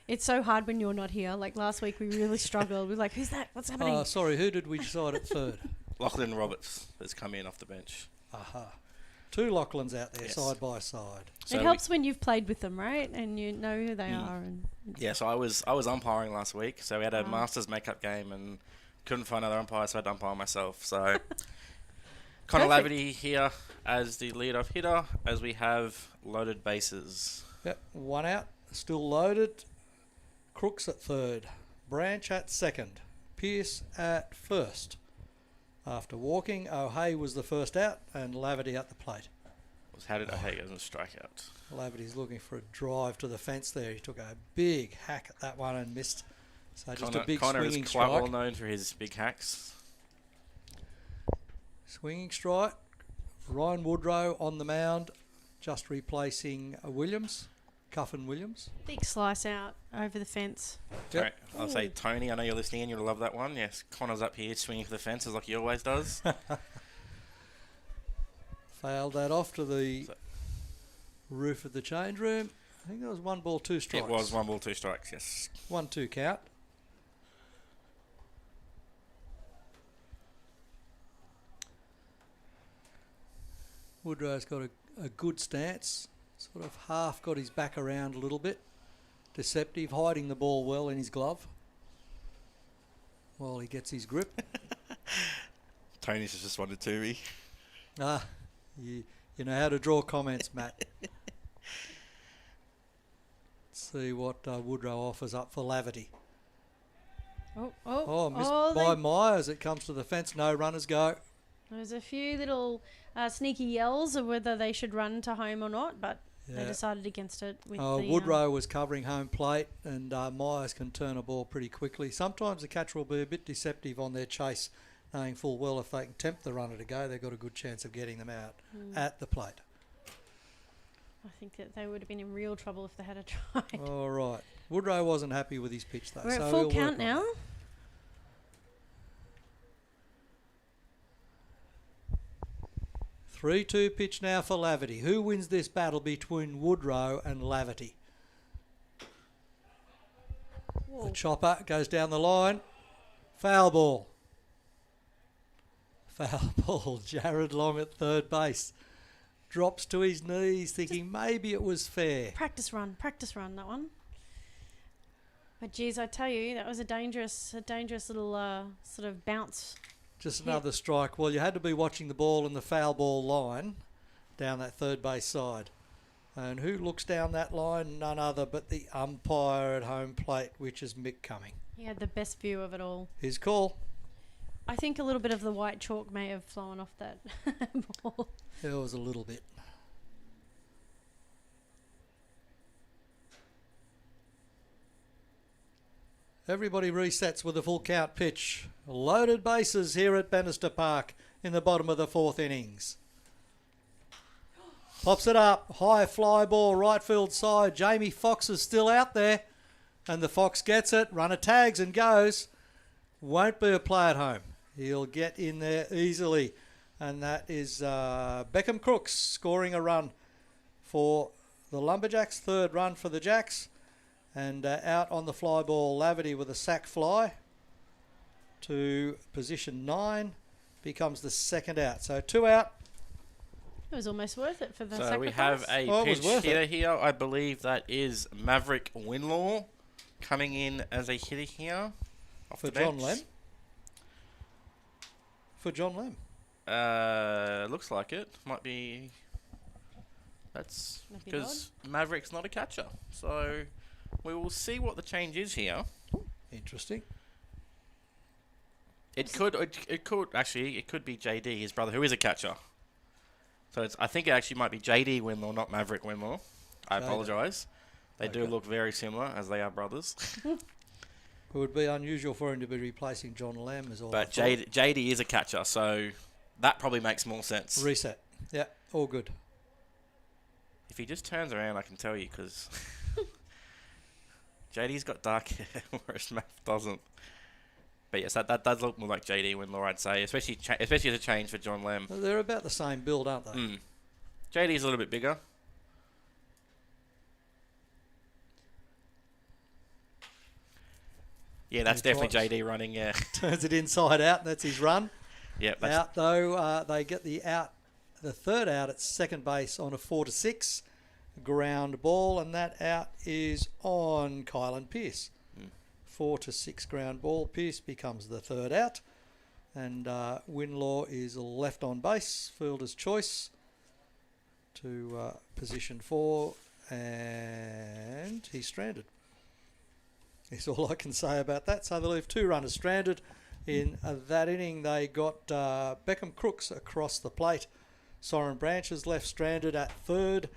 It's so hard when you're not here. Like last week, we really struggled. We were like, who's that? What's happening? Sorry, who did we decide at third? Lachlan Roberts has come in off the bench. Aha. 2 Lachlans out there, Yes. side by side. So it helps when you've played with them, right? And you know who they are. And so I was umpiring last week. So we had a Masters makeup game and couldn't find another umpire, so I had to umpire myself. So Connor Laverty here as the leadoff hitter, as we have loaded bases. Yep, 1 out, still loaded. Crooks at third, Branch at second, Pearce at first. After walking, O'Hay was the first out and Laverty at the plate. How did O'Hay go in the strikeout? Laverty's looking for a drive to the fence there. He took a big hack at that one and missed. So just a big Connor swinging is strike. quite well known for his big hacks. Swinging strike. Ryan Woodrow on the mound, just replacing Williams, Cuffin Williams. big slice out over the fence. Yep. Right, I'll say, Tony, I know you're listening and you'll love that one. Yes, Connor's up here swinging for the fences like he always does. Failed that off to the roof of the change room. I think that was 1 ball, 2 strikes. It was 1 ball, 2 strikes, yes. 1-2 count. Woodrow's got a good stance. Sort of half got his back around a little bit. Deceptive, hiding the ball well in his glove while he gets his grip. Tony's just responded to me. You know how to draw comments, Matt. Let's see what Woodrow offers up for Laverty. Missed by Myers. It comes to the fence. No runners go. There's a few little sneaky yells of whether they should run to home or not, but they decided against it. Woodrow was covering home plate, and Myers can turn a ball pretty quickly. Sometimes the catcher will be a bit deceptive on their chase, knowing full well if they can tempt the runner to go, they've got a good chance of getting them out at the plate. I think that they would have been in real trouble if they had a try. All right. Woodrow wasn't happy with his pitch, though. We're so at full he'll count work on now. it. 3-2 pitch now for Laverty. Who wins this battle between Woodrow and Laverty? Whoa. The chopper goes down the line. Foul ball. Foul ball. Jared Long at third base. Drops to his knees thinking maybe it was fair. Practice run, that one. But geez, I tell you, that was a dangerous little sort of bounce. Just another strike. Well, you had to be watching the ball in the foul ball line down that third base side. And who looks down that line? None other but the umpire at home plate, which is Mick Cumming. He had the best view of it all. His call. I think a little bit of the white chalk may have flown off that ball. There was a little bit. Everybody resets with a full count pitch. Loaded bases here at Bannister Park in the bottom of the 4th innings. Pops it up. High fly ball, right field side. Jamie Fox is still out there. And the Fox gets it. Runner tags and goes. Won't be a play at home. He'll get in there easily. And that is Beckham Crooks scoring a run for the Lumberjacks. 3rd run for the Jacks. And out on the fly ball, Laverty with a sack fly to position 9. Becomes the 2nd out. So 2 out. It was almost worth it for the So sacrifice. we have a pinch hitter here. I believe that is Maverick Winlaw coming in as a hitter here. Off For the John bench. Lem. For John Lem. Looks like it. Might be... That's Might be because Maverick's not a catcher. So we will see what the change is here. Interesting. It could be JD, his brother, who is a catcher. So I think it actually might be JD Winlaw, not Maverick Winlaw. I apologise. They do look very similar, as they are brothers. It would be unusual for him to be replacing John Lamb as all. But JD is a catcher, so that probably makes more sense. Reset. Yeah, all good. If he just turns around, I can tell you, because JD's got dark hair, whereas Mav doesn't. But yes, that does look more like JD Winlaw, I'd say, especially as a change for John Lem. They're about the same build, aren't they? JD's a little bit bigger. Yeah, that's definitely JD running, yeah. Turns it inside out, that's his run. Yep. Out, though, they get the 3rd out at second base on a 4-6 ground ball, and that out is on Kylan Pearce. 4-6 ground ball. Pearce becomes the 3rd out, and Winlaw is left on base, fielder's choice to position 4, and he's stranded. That's all I can say about that. So they leave 2 runners stranded. In that inning, they got Beckham Crooks across the plate. Soren Branch is left stranded at 3rd.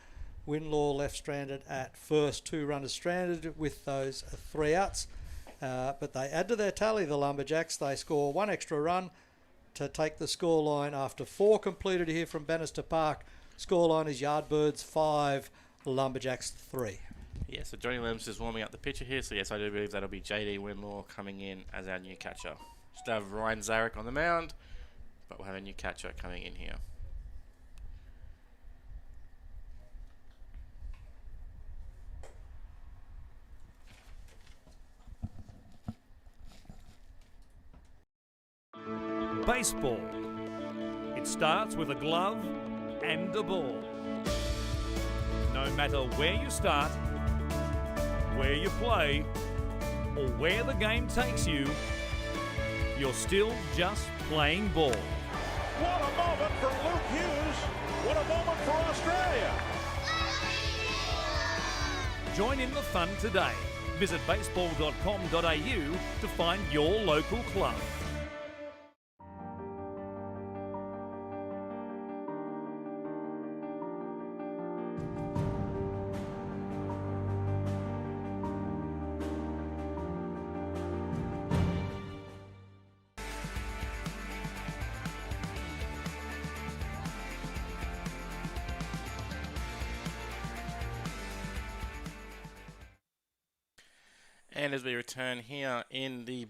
Winlaw left stranded at 1st. 2 runners stranded with those 3 outs. But they add to their tally, the Lumberjacks. They score 1 extra run to take the scoreline after 4 completed here from Bannister Park. Scoreline is Yardbirds 5, Lumberjacks 3. Yeah, so Johnny Lem's just warming up the pitcher here. So yes, I do believe that'll be JD Winlaw coming in as our new catcher. Still have Ryan Zarek on the mound, but we'll have a new catcher coming in here. Baseball. It starts with a glove and a ball. No matter where you start, where you play, or where the game takes you, you're still just playing ball. What a moment for Luke Hughes. What a moment for Australia. Join in the fun today. Visit baseball.com.au to find your local club. And as we return here in the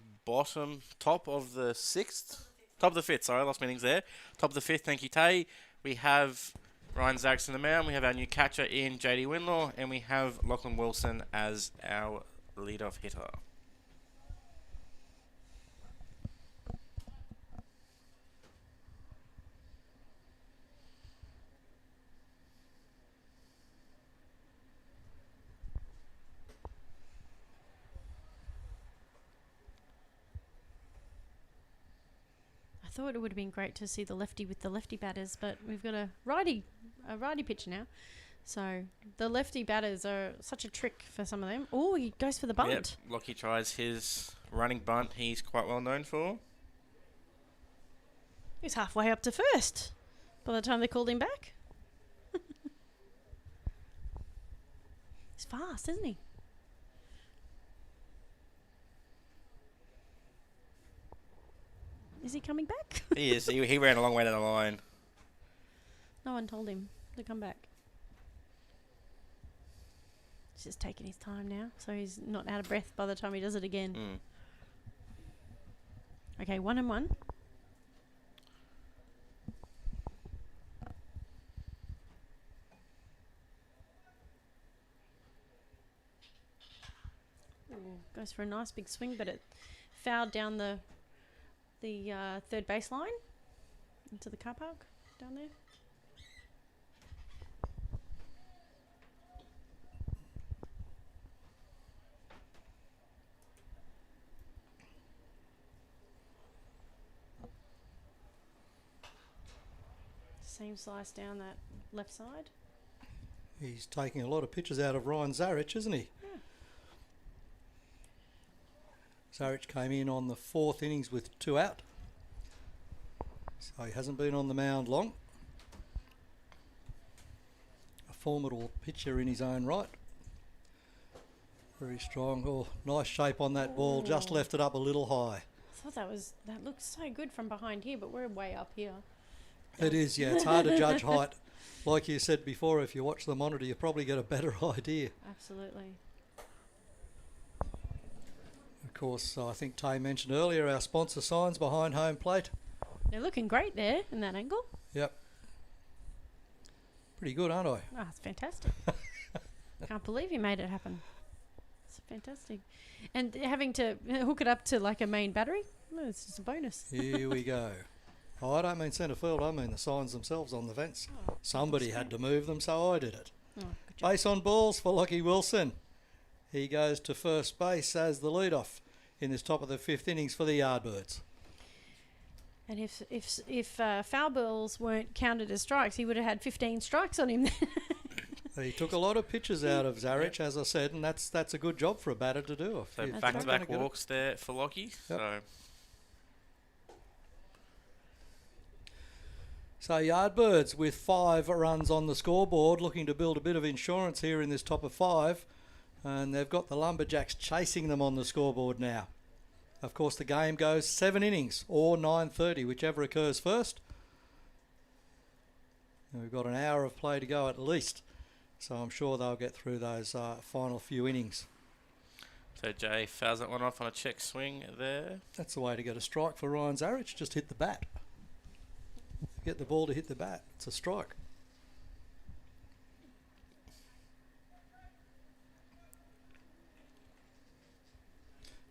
top of the 5th, sorry, lost meanings there. Top of the 5th, thank you, Tay. We have Ryan Zarek in the mound, we have our new catcher in JD Winlaw, and we have Lachlan Wilson as our leadoff hitter. I thought it would have been great to see the lefty with the lefty batters, but we've got a righty pitcher now. So the lefty batters are such a trick for some of them. Oh, he goes for the bunt. Yep, Lockie tries his running bunt he's quite well known for. He's halfway up to 1st by the time they called him back. He's fast, isn't he? Is he coming back? He is. He ran a long way down the line. No one told him to come back. He's just taking his time now, so he's not out of breath by the time he does it again. Okay, 1 and 1. Ooh, goes for a nice big swing, but it fouled down the third baseline into the car park down there. Same slice down that left side. He's taking a lot of pitches out of Ryan Zarich, isn't he? Yeah. Zarich came in on the 4th innings with 2 out. So he hasn't been on the mound long. A formidable pitcher in his own right. Very strong. Oh, nice shape on that ball. Just left it up a little high. I thought that looked so good from behind here, but we're way up here. It is, yeah. It's hard to judge height. Like you said before, if you watch the monitor, you probably get a better idea. Absolutely. Of course, I think Tay mentioned earlier our sponsor signs behind home plate. They're looking great there in that angle. Yep. Pretty good, aren't I? Ah, it's fantastic. Can't believe you made it happen. It's fantastic. And having to hook it up to like a main battery, well, it's just a bonus. Here we go. Oh, I don't mean centre field, I mean the signs themselves on the fence. Oh, Somebody had to move them, so I did it. Oh, good job. Base on balls for Lockie Wilson. He goes to first base as the leadoff in this top of the 5th innings for the Yardbirds. And if foul balls weren't counted as strikes, he would have had 15 strikes on him. He took a lot of pitches out of Zarich, as I said, and that's a good job for a batter to do. So back-to-back walks there for Lockie. Yep. So Yardbirds with 5 runs on the scoreboard, looking to build a bit of insurance here in this top of 5. And they've got the Lumberjacks chasing them on the scoreboard now. Of course, the game goes 7 innings or 9:30, whichever occurs first. And we've got an hour of play to go at least. So I'm sure they'll get through those final few innings. So Jay fouls that one off on a check swing there. That's the way to get a strike for Ryan Zarich. Just hit the bat. Get the ball to hit the bat. It's a strike.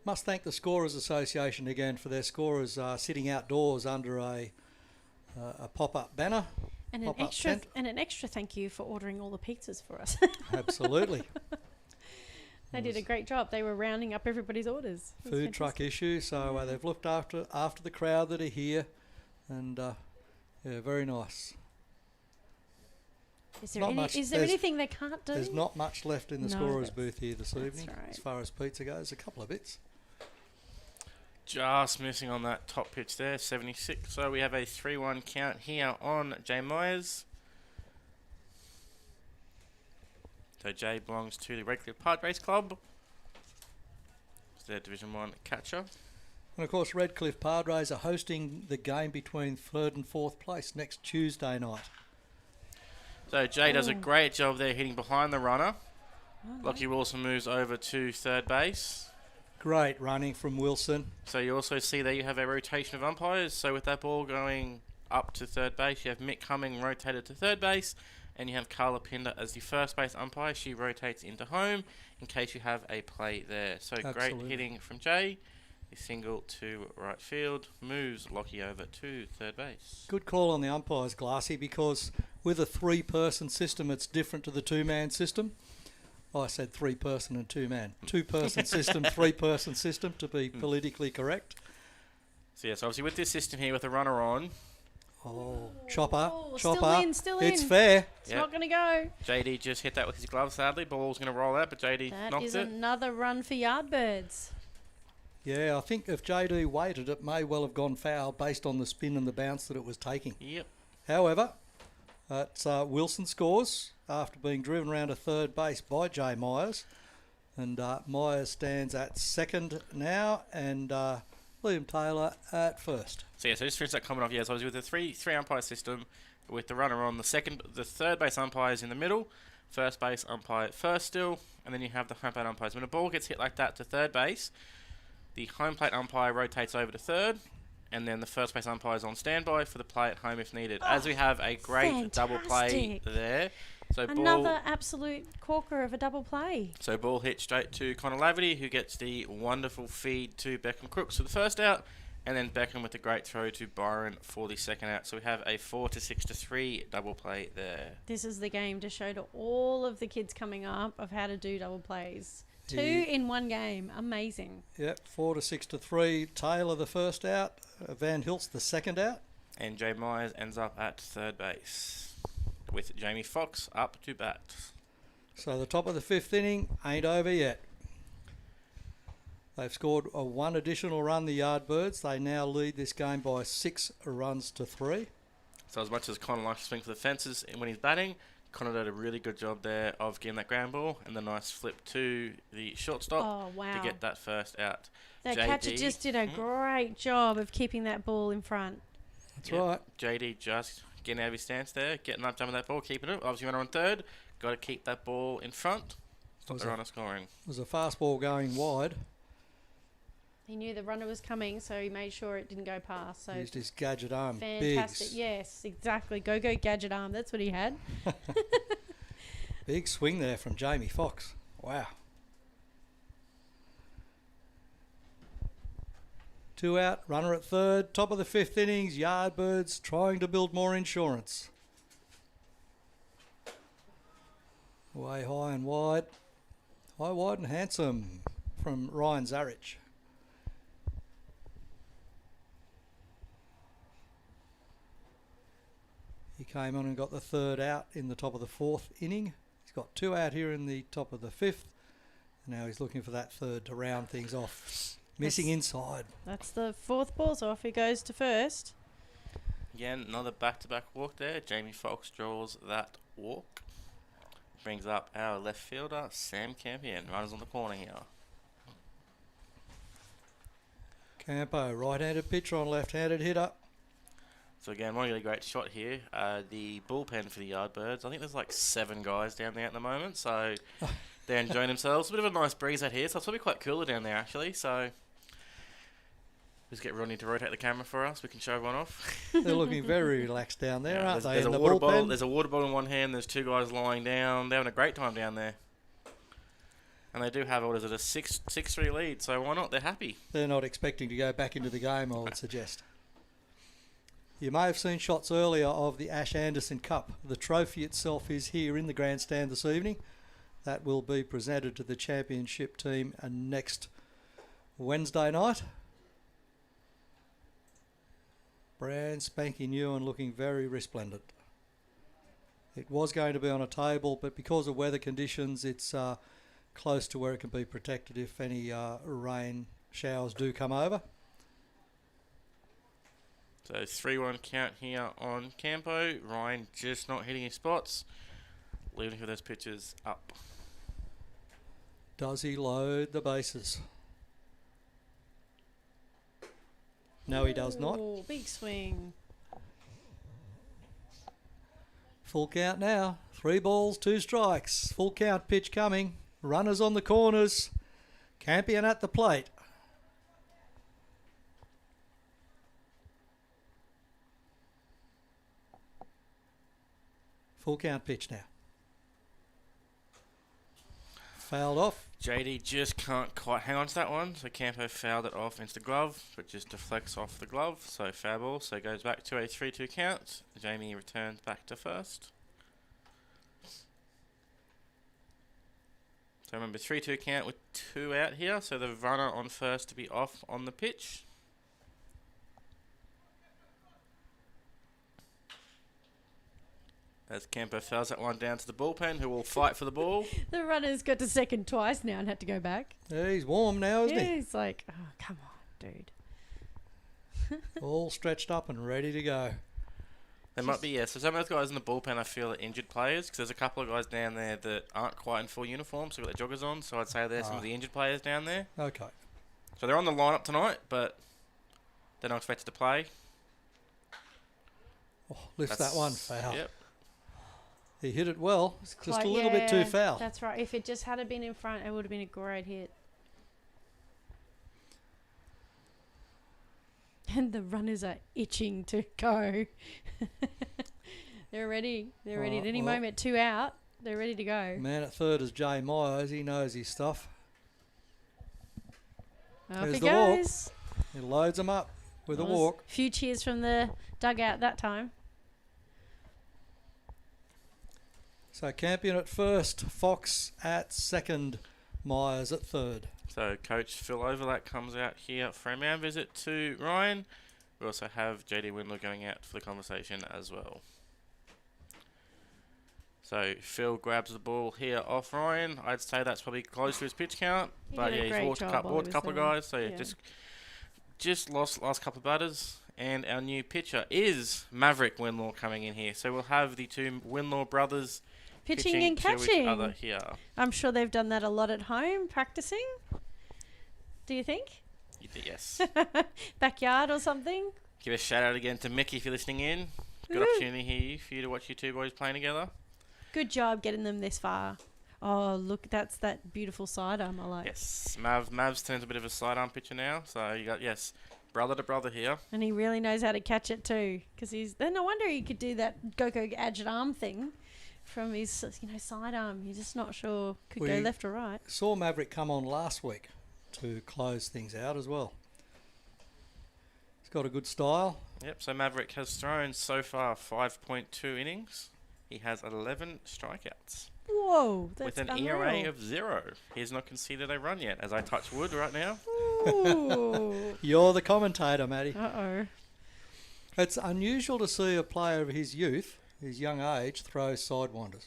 Must thank the Scorers Association again for their scorers sitting outdoors under a pop-up banner. And an extra thank you for ordering all the pizzas for us. Absolutely. They did a great job. They were rounding up everybody's orders. Food truck issue, so they've looked after the crowd that are here, and yeah, very nice. Is there anything they can't do? There's not much left in the scorers booth here this evening, right. as far as pizza goes. A couple of bits. Just missing on that top pitch there, 76. So we have a 3-1 count here on Jay Myers. So Jay belongs to the Redcliffe Padres Club. It's their Division 1 catcher. And of course, Redcliffe Padres are hosting the game between 3rd and 4th place next Tuesday night. So Jay does a great job there hitting behind the runner. Lockie Wilson moves over to third base. Great running from Wilson. So you also see there you have a rotation of umpires. So with that ball going up to third base, you have Mick Cumming rotated to third base, and you have Carla Pinder as the first base umpire. She rotates into home in case you have a play there. So Absolutely. Great hitting from Jay. A single to right field, moves Lockie over to third base. Good call on the umpires, Glassy, because with a 3-person system, it's different to the 2-man system. I said 3-person and 2-man. 2-person system, 3-person system, to be politically correct. So yes, obviously with this system here with the runner on. Oh, chopper. Still in. It's fair. It's not going to go. JD just hit that with his glove, sadly. Ball's going to roll out, but JD knocked it. That is another run for Yardbirds. Yeah, I think if JD waited, it may well have gone foul based on the spin and the bounce that it was taking. Yep. However, it's Wilson scores after being driven around to third base by Jay Myers. And Myers stands at second now, and Liam Taylor at first. So just finish that comment off. So I was with the three umpire system, with the runner on the third base umpires in the middle, first base umpire first still, and then you have the home plate umpires. When a ball gets hit like that to third base, the home plate umpire rotates over to third, and then the first base umpire is on standby for the play at home if needed. As we have a great double play there. So another absolute corker of a double play. So ball hit straight to Connor Laverty, who gets the wonderful feed to Beckham Crooks for the first out, and then Beckham with the great throw to Byron for the second out. So we have a 4-6-3 double play there. This is the game to show to all of the kids coming up of how to do double plays. 2 in one game. Amazing. Yep, 4-6-3. Taylor the first out. Van Hiltz the second out. And Jay Myers ends up at third base with Jamie Foxx up to bat. So the top of the fifth inning ain't over yet. They've scored one additional run, the Yardbirds. They now lead this game by 6 runs to 3. So as much as Connor likes to swing for the fences when he's batting, Connor did a really good job there of getting that ground ball and the nice flip to the shortstop to get that first out. That catcher just did a great job of keeping that ball in front. That's right. JD just getting out of his stance there, getting up, jumping that ball, keeping it. Obviously, runner on third. Got to keep that ball in front. Stop the runner scoring. It was a fastball going wide. He knew the runner was coming, so he made sure it didn't go past. So used his gadget arm. fantastic. Bigs. Yes, exactly. Go gadget arm. That's what he had. Big swing there from Jamie Foxx. Wow. 2 out, runner at third. Top of the fifth innings, Yardbirds trying to build more insurance. Way high and wide. High, wide and handsome from Ryan Zarich. He came on and got the third out in the top of the fourth inning. He's got 2 out here in the top of the fifth. Now he's looking for that third to round things off. Missing inside. That's the fourth ball, so off he goes to first. Again, another back-to-back walk there. Jamie Foxx draws that walk. Brings up our left fielder, Sam Campion. Runners on the corner here. Campo, right-handed pitcher on left-handed hitter. So again, one really great shot here. The bullpen for the Yardbirds. I think there's like 7 guys down there at the moment, so they're enjoying themselves. A bit of a nice breeze out here, so it's probably quite cooler down there actually. So just get Rodney to rotate the camera for us. We can show everyone off. They're looking very relaxed down there, aren't they? There's a water bottle. There's a water bottle in one hand. There's 2 guys lying down. They're having a great time down there. And they do have, what is it, a 6-3 lead, so why not? They're happy. They're not expecting to go back into the game, I would suggest. You may have seen shots earlier of the Ash Anderson Cup. The trophy itself is here in the grandstand this evening. That will be presented to the championship team next Wednesday night. Brand spanking new and looking very resplendent. It was going to be on a table, but because of weather conditions, it's close to where it can be protected if any rain showers do come over. So 3-1 count here on Campo. Ryan just not hitting his spots. Leaving for those pitches up. Does he load the bases? No, he does not. Oh, big swing. Full count now. 3 balls, 2 strikes. Full count pitch coming. Runners on the corners. Campion at the plate. Full count pitch now. Fouled off. JD just can't quite hang on to that one, so Campo fouled it off into the glove, but just deflects off the glove, so foul ball, so it goes back to a 3-2 count. Jamie returns back to first. So remember, 3-2 count with 2 out here, so the runner on first to be off on the pitch. As Campo fouls that one down to the bullpen, who will fight for the ball. The runner's got to second twice now and had to go back. Yeah, he's warm now, isn't he? He's like, oh, come on, dude. All stretched up and ready to go. There might be, yeah. So some of those guys in the bullpen, I feel, are injured players, because there's a couple of guys down there that aren't quite in full uniform, so they've got their joggers on. So I'd say they're some of the injured players down there. Okay. So they're on the lineup tonight, but They're not expected to play. Oh, lifts that one foul. Yep. He hit it well, just Quite- a little bit too foul. That's right. If it just had been in front, it would have been a great hit. And the runners are itching to go. They're ready. They're ready. At any moment, 2 out, they're ready to go. Man at third is Jay Myers. He knows his stuff. Off There's he the walk. goes. He loads them up with a Well, walk. Few cheers from the dugout that time. So Campion at first, Fox at second, Myers at third. So Coach Phil Overlap comes out here for a man visit to Ryan. We also have JD Windler going out for the conversation as well. So Phil grabs the ball here off Ryan. I'd say that's probably close to his pitch count. He But did a yeah, he's great walked a job couple, while he was of there. guys. So Yeah. just lost last couple of batters. And our new pitcher is Maverick Winlaw coming in here. So we'll have the two Winlaw brothers Pitching and to each catching. other here. I'm sure they've done that a lot at home, practicing. Do you think? Yes. Backyard or something? Give a shout out again to Mickey if you're listening in. Good Woo. opportunity here for you to watch you two boys playing together. Good job getting them this far. Oh, look, that's that beautiful sidearm I like. Yes, Mav's turned a bit of a sidearm pitcher now. So you got, yes, brother to brother here. And he really knows how to catch it too. Because then no wonder he could do that go-go gadget arm thing from his sidearm. You're just not sure could go We- left or right. Saw Maverick come on last week to close things out as well. He's got a good style. Yep, so Maverick has thrown so far 5.2 innings. He has 11 strikeouts Whoa, that's with an unreal. ERA of 0. He has not conceded a run yet, as I touch wood right now. Ooh. You're the commentator, Matty. Uh-oh. It's unusual to see a player of his youth, his young age, throw sidewinders.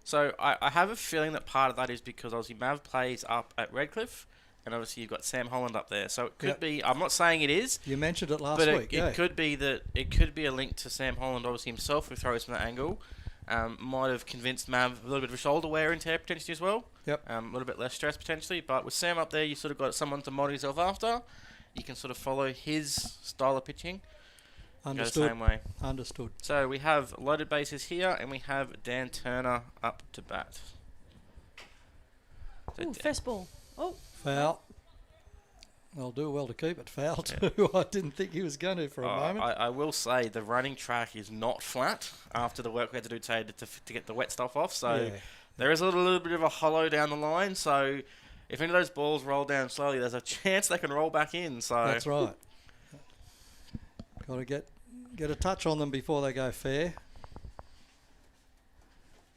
So I have a feeling that part of that is because obviously Mav plays up at Redcliffe, and obviously you've got Sam Holland up there. So it could Yep. be, I'm not saying it is, You mentioned it last but week. it could be that it could be a link to Sam Holland, obviously himself, who throws from that angle. Might have convinced Mav a little bit of a shoulder wear and tear potentially as well. Yep. A little bit less stress potentially. But with Sam up there, you sort of got someone to model yourself after. You can sort of follow his style of pitching. Go the Understood. same way. Understood. So we have loaded bases here, and we have Dan Turner up to bat. So Ooh, first ball. Oh, Foul. They'll do well to keep it foul too. I didn't think he was going to for a moment. I will say the running track is not flat after the work we had to do today to get the wet stuff off. So Yeah. there is a little bit of a hollow down the line. So if any of those balls roll down slowly, there's a chance they can roll back in. So That's right. Got to get a touch on them before they go fair.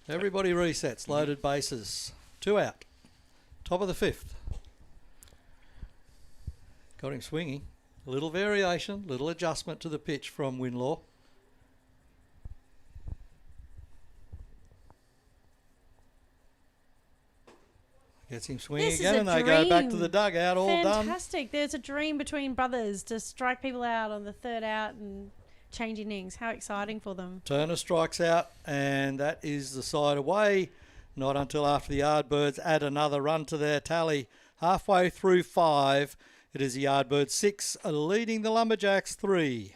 Everybody resets. Loaded bases. 2 out. Top of the 5th. Got him swinging. A little variation, little adjustment to the pitch from Winlaw. Gets him swinging This is again, a and they go back to dream. the dugout, all done. fantastic. There's a dream between brothers to strike people out on the third out and change innings. How exciting for them. Turner strikes out, and that is the side away. Not until after the Yardbirds add another run to their tally. Halfway through 5, it is the Yardbirds 6 leading the Lumberjacks 3.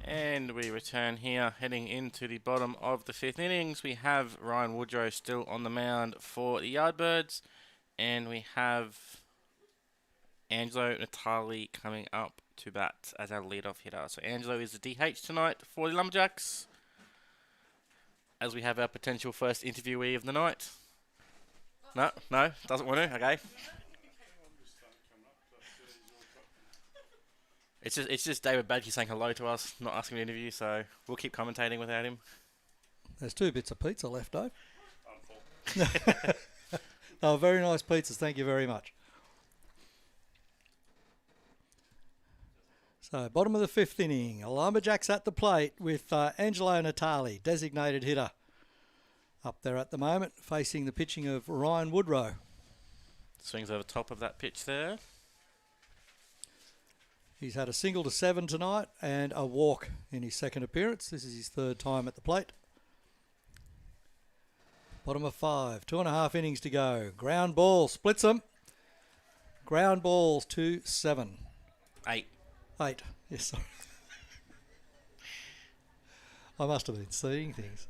And we return here, heading into the bottom of the 5th innings. We have Ryan Woodrow still on the mound for the Yardbirds. And we have Angelo Natali coming up to bat as our leadoff hitter. So Angelo is the DH tonight for the Lumberjacks, as we have our potential first interviewee of the night. No, doesn't want to. Okay. It's just David Badke saying hello to us, not asking me to interview, so we'll keep commentating without him. There's 2 bits of pizza left, Dave. Oh, very nice pizzas. Thank you very much. So, bottom of the 5th inning. Lumberjacks at the plate with Angelo Natali, designated hitter, up there at the moment, facing the pitching of Ryan Woodrow. Swings over top of that pitch there. He's had a single to 7 tonight and a walk in his 2nd appearance. This is his 3rd time at the plate. Bottom of 5, 2.5 innings to go. Ground ball, splits them. Ground balls to 7. 8. 8, yes, sorry. I must have been seeing things.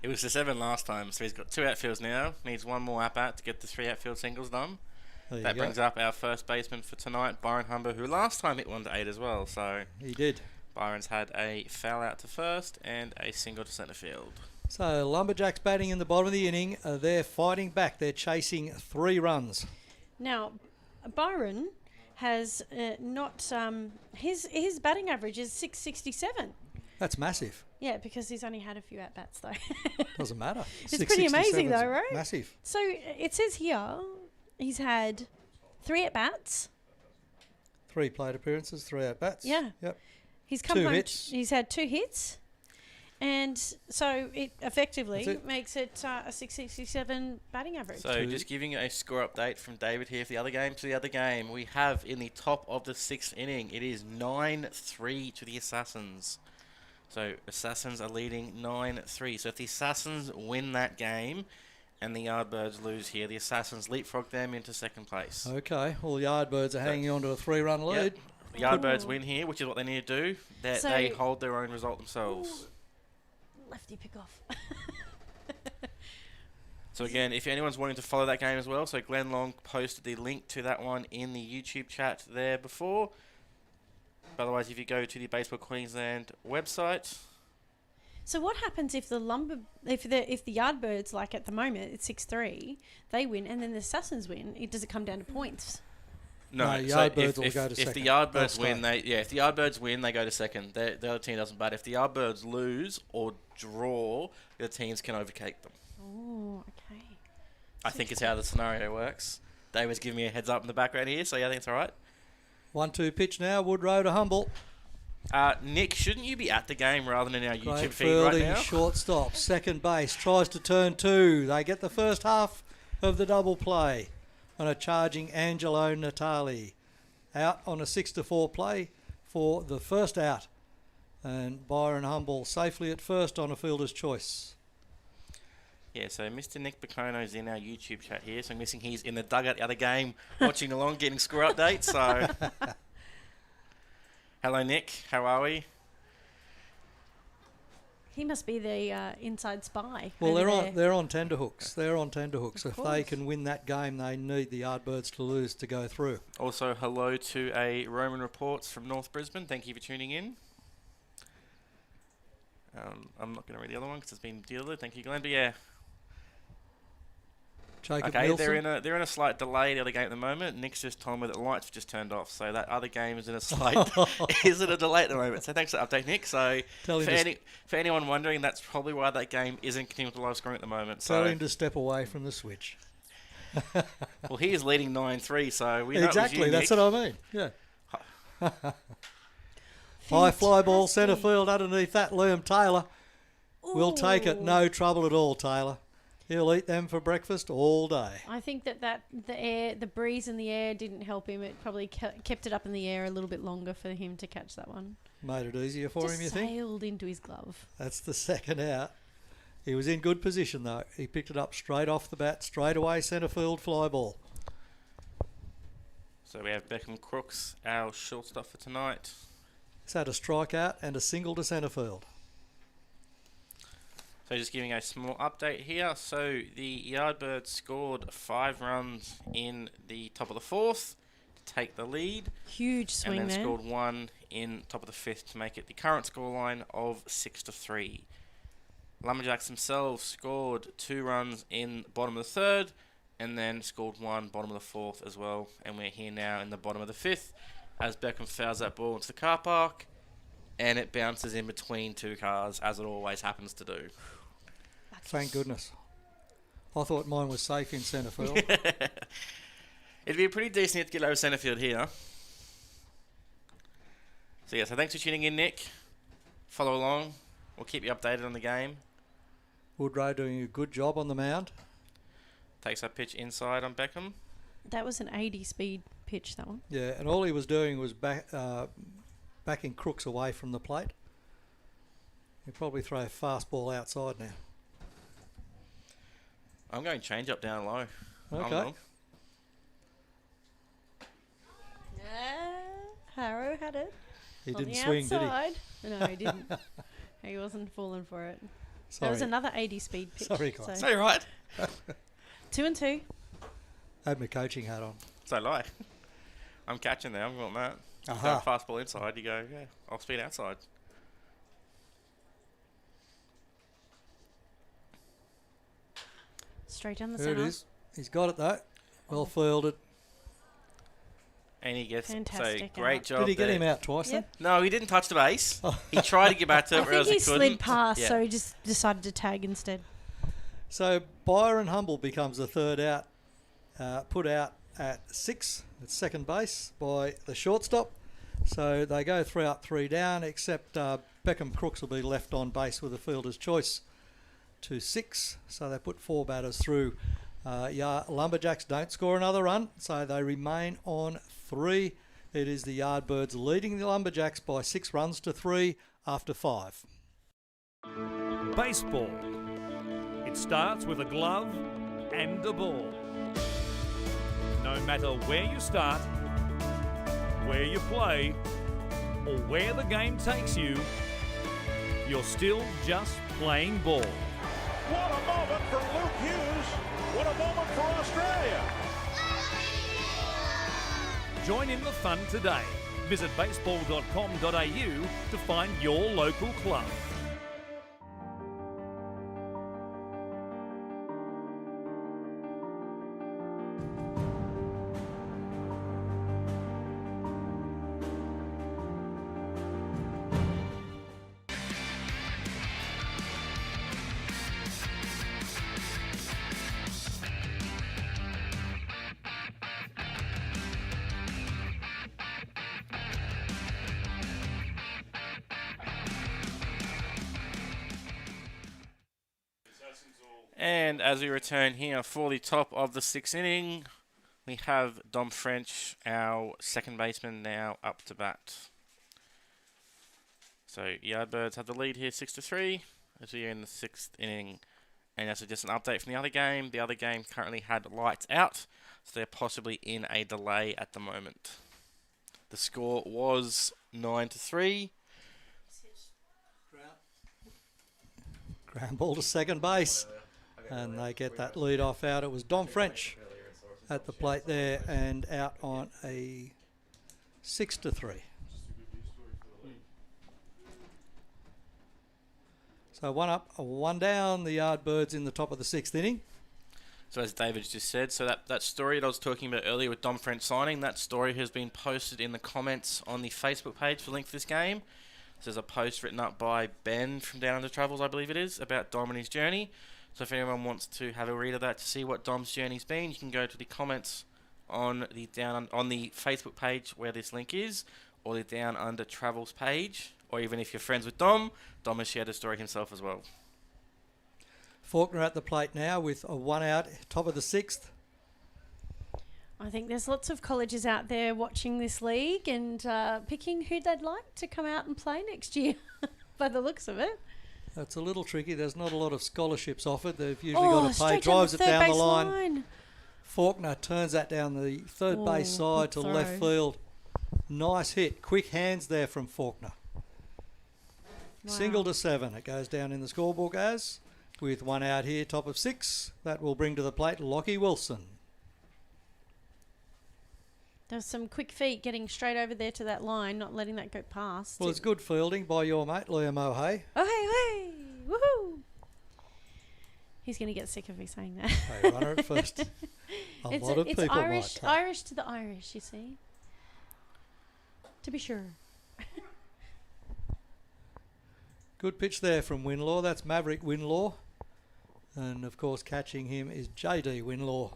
It was the 7 last time, so he's got 2 outfields now. Needs 1 more at-bat to get the 3 outfield singles done. That brings up our first baseman for tonight, Byron Humber, who last time hit 1 to 8 as well. So he did. Byron's had a foul out to first and a single to centre field. So Lumberjacks batting in the bottom of the inning. They're fighting back. They're chasing 3 runs. Now, Byron has not... his batting average is .667. That's massive. Yeah, because he's only had a few at-bats, though. Doesn't matter. It's pretty amazing, though, right? Massive. So it says here he's had 3 at-bats. 3 plate appearances, 3 at-bats. Yeah. Yep. He's come 2 home. hits. He's had 2 hits. And so it effectively makes it a .667 batting average. So just giving you a score update from David here for the other game to the other game. We have in the top of the 6th inning, it is 9-3 to the Assassins. So Assassins are leading 9-3. So if the Assassins win that game and the Yardbirds lose here, the Assassins leapfrog them into 2nd place. Okay. All Yardbirds are hanging on to a 3-run lead. Yep. The Yardbirds win here, which is what they need to do. They hold their own result themselves. Ooh. Lefty pick off. So again, if anyone's wanting to follow that game as well, so Glenn Long posted the link to that one in the YouTube chat there before. Otherwise, if you go to the Baseball Queensland website. So what happens if the Yardbirds, like at the moment, it's 6-3, they win, and then the Assassins win? Does it come down to points? No, Yardbirds will if go to second. If the Yardbirds win, if the Yardbirds win, they go to second. The other team doesn't bat. If the Yardbirds lose or draw, the teams can overtake them. Oh, okay. I think it's how the scenario works. David's giving me a heads up in the background here, so yeah, I think it's all right. 1-2 pitch now. Woodrow to Humble. Nick, shouldn't you be at the game rather than in our YouTube feed fielding, right now? Shortstop, second base, tries to turn 2. They get the first half of the double play on a charging Angelo Natali. Out on a 6-4 play for the first out. And Byron Humble safely at first on a fielder's choice. Yeah, so Mr. Nick Bacono's in our YouTube chat here, so I'm guessing he's in the dugout the other game, watching along, getting score updates. So, hello, Nick. How are we? He must be the inside spy. Well, they're on tenterhooks. They're on tenterhooks. If they can win that game, they need the Yardbirds to lose to go through. Also, hello to a Roman Reports from North Brisbane. Thank you for tuning in. I'm not going to read the other one because it's been dealt with. Thank you, Glenn. But yeah. Jacob okay, Nielsen. they're in a slight delay the other game at the moment. Nick's just told me that the lights have just turned off, so that other game is in a slight is in a delay at the moment. So thanks for the update, Nick. So for anyone wondering, that's probably why that game isn't continuing with the live scoring at the moment. Tell him to step away from the switch. Well, he is leading 9-3, so we know exactly. It was you, That's Nick. what I mean. Yeah. High fly ball, centre field underneath that. Liam Taylor will take it. No trouble at all, Taylor. He'll eat them for breakfast all day. I think the breeze in the air didn't help him. It probably kept it up in the air a little bit longer for him to catch that one. Made it easier for him, you think? Sailed into his glove. That's the second out. He was in good position, though. He picked it up straight off the bat, straight away centre field fly ball. So we have Beckham Crooks, our shortstop for tonight. He's had a strikeout and a single to centre field. So just giving a small update here. So the Yardbirds scored 5 runs in the top of the 4th to take the lead. Huge swing and then there. scored 1 in top of the 5th to make it the current scoreline of 6-3. Lumberjacks themselves scored 2 runs in the bottom of the 3rd and then scored 1 bottom of the 4th as well. And we're here now in the bottom of the 5th as Beckham fouls that ball into the car park and it bounces in between 2 cars as it always happens to do. Thank goodness. I thought mine was safe in centre field. It'd be a pretty decent hit to get over centre field here. So yeah, so thanks for tuning in, Nick. Follow along. We'll keep you updated on the game. Woodrow doing a good job on the mound. Takes that pitch inside on Beckham. That was an 80 speed pitch, that one. Yeah, and all he was doing was backing Crooks away from the plate. He'll probably throw a fastball outside now. I'm going change up down low. Okay. Harrow had it. He on didn't the swing, did he? outside. No, he didn't. He wasn't falling for it. Sorry. That was another 80 speed pitch. Sorry, guys. So you're right. 2-2. I had my coaching hat on. So lie. I'm catching there. I'm going that. Aha. That fastball inside. You go, yeah, off speed outside. Straight down the There it centre. is. He's got it though. Well fielded. And he gets Fantastic so great out. job. Did he get there. him out twice Yep. No, he didn't touch the base. Oh. He tried to get back to it, I think whereas he he couldn't. slid past, Yeah. so he just decided to tag instead. then? So Byron Humble becomes the third out, put out at 6 at second base by the shortstop. So they go 3 up, 3 down, except Beckham Crooks will be left on base with a fielder's choice to 6. So they put 4 batters through. Lumberjacks don't score another run, so they remain on 3. It is the Yardbirds leading the Lumberjacks by 6 runs to 3 after 5. Baseball. It starts with a glove and a ball. No matter where you start, where you play, or where the game takes you, you're still just playing ball. What a moment for Luke Hughes. What a moment for Australia. Join in the fun today. Visit baseball.com.au to find your local club. And as we return here for the top of the 6th inning, we have Dom French, our second baseman, now up to bat. So Yardbirds have the lead here 6-3 as we are in the 6th inning. And that's just an update from the other game. The other game currently had lights out, so they're possibly in a delay at the moment. The score was 9-3. Ground ball to second base. And they get that lead off out. It was Dom French at the plate there and out on a 6-3. So 1 up, 1 down. The Yardbirds in the top of the 6th inning. So as David just said, so that story that I was talking about earlier with Dom French signing, that story has been posted in the comments on the Facebook page for link to this game. So there's a post written up by Ben from Down Under Travels, I believe it is, about Dom and his journey. So if anyone wants to have a read of that to see what Dom's journey's been, you can go to the comments on the Facebook page where this link is, or the Down Under Travels page, or even if you're friends with Dom has shared a story himself as well. Faulkner at the plate now with a 1 out, top of the 6th. I think there's lots of colleges out there watching this league and picking who they'd like to come out and play next year, by the looks of it. That's a little tricky. There's not a lot of scholarships offered. They've usually got to pay. Drives it third down the base line. Faulkner turns that down the third base side to good left throw. field. Nice hit. Quick hands there from Faulkner. Wow. Single to 7. It goes down in the scorebook as, with one out here, top of 6. That will bring to the plate Lockie Wilson. There's some quick feet getting straight over there to that line, not letting that go past. Well, it's good fielding by your mate, Liam O'Hay. Oh, hey, hey! Woohoo! He's going to get sick of me saying that. Hey, runner at first. A lot of it's people Irish, might take. Irish to the Irish, you see. To be sure. Good pitch there from Winlaw. That's Maverick Winlaw. And, of course, catching him is JD Winlaw.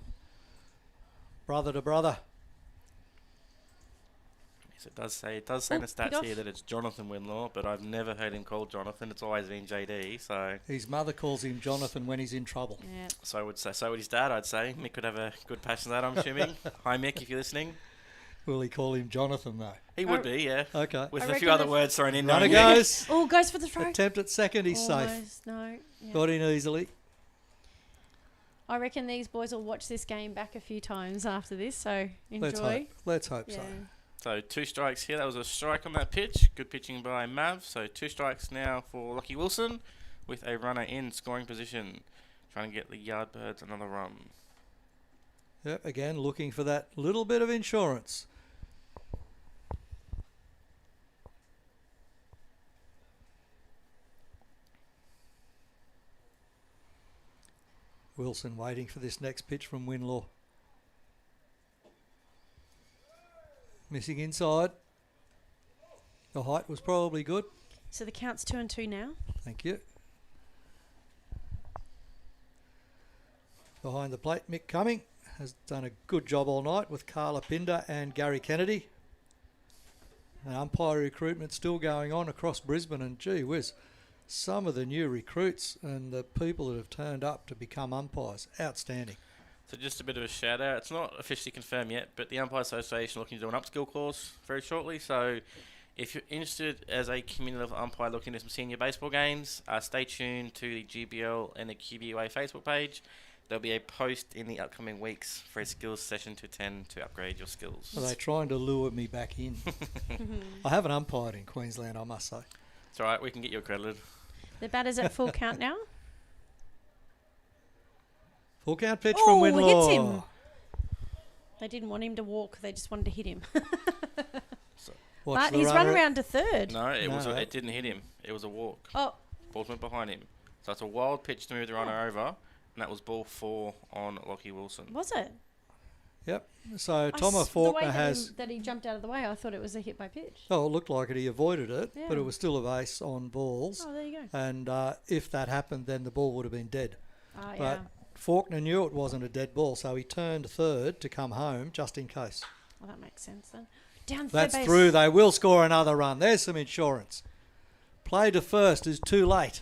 Brother to brother. Yes, it does say in the stats here that it's Jonathan Winlaw, but I've never heard him called Jonathan. It's always been JD. So His mother calls him Jonathan when he's in trouble. Yeah. so would his dad. I'd say Mick would have a good passion for that. I'm assuming. Hi Mick, if you're listening. Will he call him Jonathan, though? He would be, yeah. Okay. With I a few reckon other words thrown in. Runner knowing Mick. goes. Oh, goes for the throw. Attempt at second. He's safe. Almost, no. Yeah. Got in easily. I reckon these boys will watch this game back a few times after this, so enjoy. Let's hope so. So 2 strikes here. That was a strike on that pitch. Good pitching by Mav. So 2 strikes now for Lockie Wilson with a runner in scoring position. Trying to get the Yardbirds another run. Yep, again, looking for that little bit of insurance. Wilson waiting for this next pitch from Winlaw. Missing inside. The height was probably good. So the count's 2-2 now. Thank you. Behind the plate, Mick Cumming has done a good job all night with Carla Pinder and Gary Kennedy. And umpire recruitment still going on across Brisbane, and gee whiz, some of the new recruits and the people that have turned up to become umpires, outstanding. So just a bit of a shout out. It's not officially confirmed yet, but the Umpire Association looking to do an upskill course very shortly. So if you're interested as a community level umpire looking at some senior baseball games, stay tuned to the GBL and the QBUA Facebook page. There'll be a post in the upcoming weeks for a skills session to attend to upgrade your skills. Are they trying to lure me back in? I haven't umpired in Queensland, I must say. It's all right. We can get you accredited. The batter's at full count now. Full count pitch from Winlaw. Hits him. They didn't want him to walk. They just wanted to hit him. But he's run around to third. No, it didn't hit him. It was a walk. Oh. Ball went behind him. So it's a wild pitch to move the runner over, and that was ball 4 on Lockie Wilson. Was it? Yep. So Thomas Faulkner that he jumped out of the way, I thought it was a hit by pitch. Oh, it looked like it. He avoided it, Yeah. but it was still a base on balls. Oh, there you go. And if that happened, then the ball would have been dead. Oh, But yeah. Faulkner knew it wasn't a dead ball, so he turned third to come home just in case. Well, that makes sense then. Down third That's base. through. They will score another run. There's some insurance. Play to first is too late.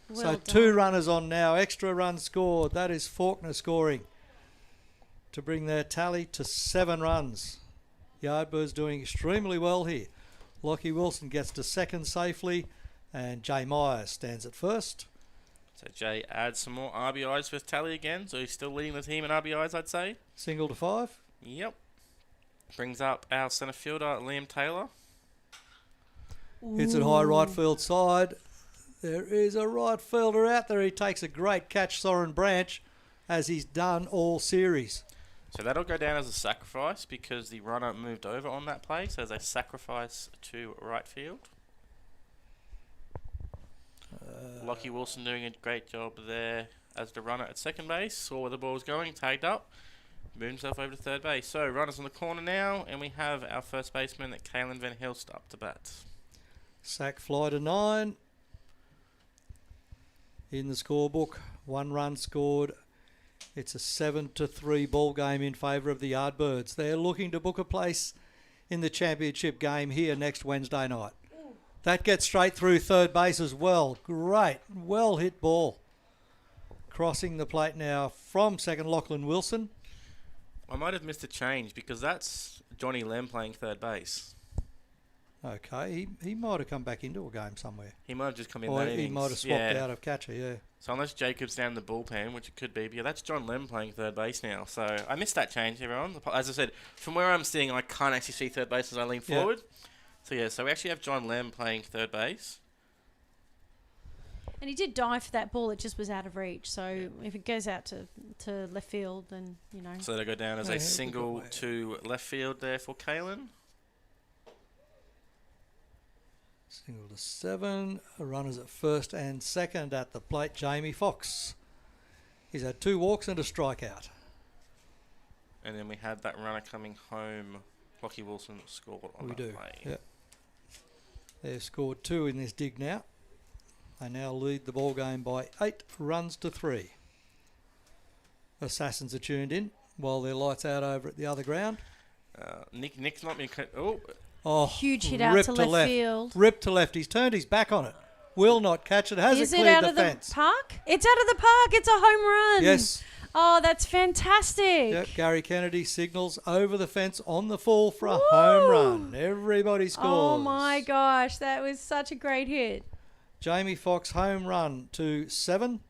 Well So done. 2 runners on now. Extra run scored. That is Faulkner scoring to bring their tally to 7 runs. Yardbirds doing extremely well here. Lockie Wilson gets to second safely, and Jay Myers stands at first. So Jay adds some more RBIs for his tally again. So he's still leading the team in RBIs, I'd say. Single to 5. Yep. Brings up our centre fielder, Liam Taylor. Hits it high right field side. There is a right fielder out there. He takes a great catch, Soren Branch, as he's done all series. So that'll go down as a sacrifice because the runner moved over on that play. So as a sacrifice to right field. Lockie Wilson doing a great job there as the runner at second base. Saw where the ball was going, tagged up, moved himself over to third base. So runners on the corner now, and we have our first baseman, Kalen Van Hilst, up to bat. Sack fly to 9. In the scorebook, 1 run scored. It's a 7-3 ball game in favour of the Yardbirds. They're looking to book a place in the championship game here next Wednesday night. That gets straight through third base as well. Great, well hit ball. Crossing the plate now from second, Lachlan Wilson. I might have missed a change because that's Johnny Lem playing third base. Okay, he might have come back into a game somewhere. He might have just come in Or that he innings. might have swapped out of catcher, yeah. So unless Jacob's down the bullpen, which it could be, but yeah, that's John Lem playing third base now. So I missed that change, everyone. As I said, from where I'm sitting, I can't actually see third base as I lean forward. So we actually have John Lem playing third base. And he did dive for that ball. It just was out of reach. So if it goes out to left field, then, you know. So they go down as a single to left field there for Kalen. Single to 7. Runners at first and second at the plate. Jamie Foxx. He's had 2 walks and a strikeout. And then we had that runner coming home. Lockie Wilson scored on that play. Yeah. They've scored 2 in this dig now. They now lead the ball game by 8 runs to 3. Assassins are tuned in while their lights out over at the other ground. Nick's not been... Huge hit out to left field. Ripped to left. He's turned his back on it. Will not catch it. Has Is it it cleared out the of fence? the park? It's out of the park. It's a home run. Yes. Oh, that's fantastic. Yep, Gary Kennedy signals over the fence on the full for a home run. Everybody scores. Oh, my gosh. That was such a great hit. Jamie Foxx home run to 7.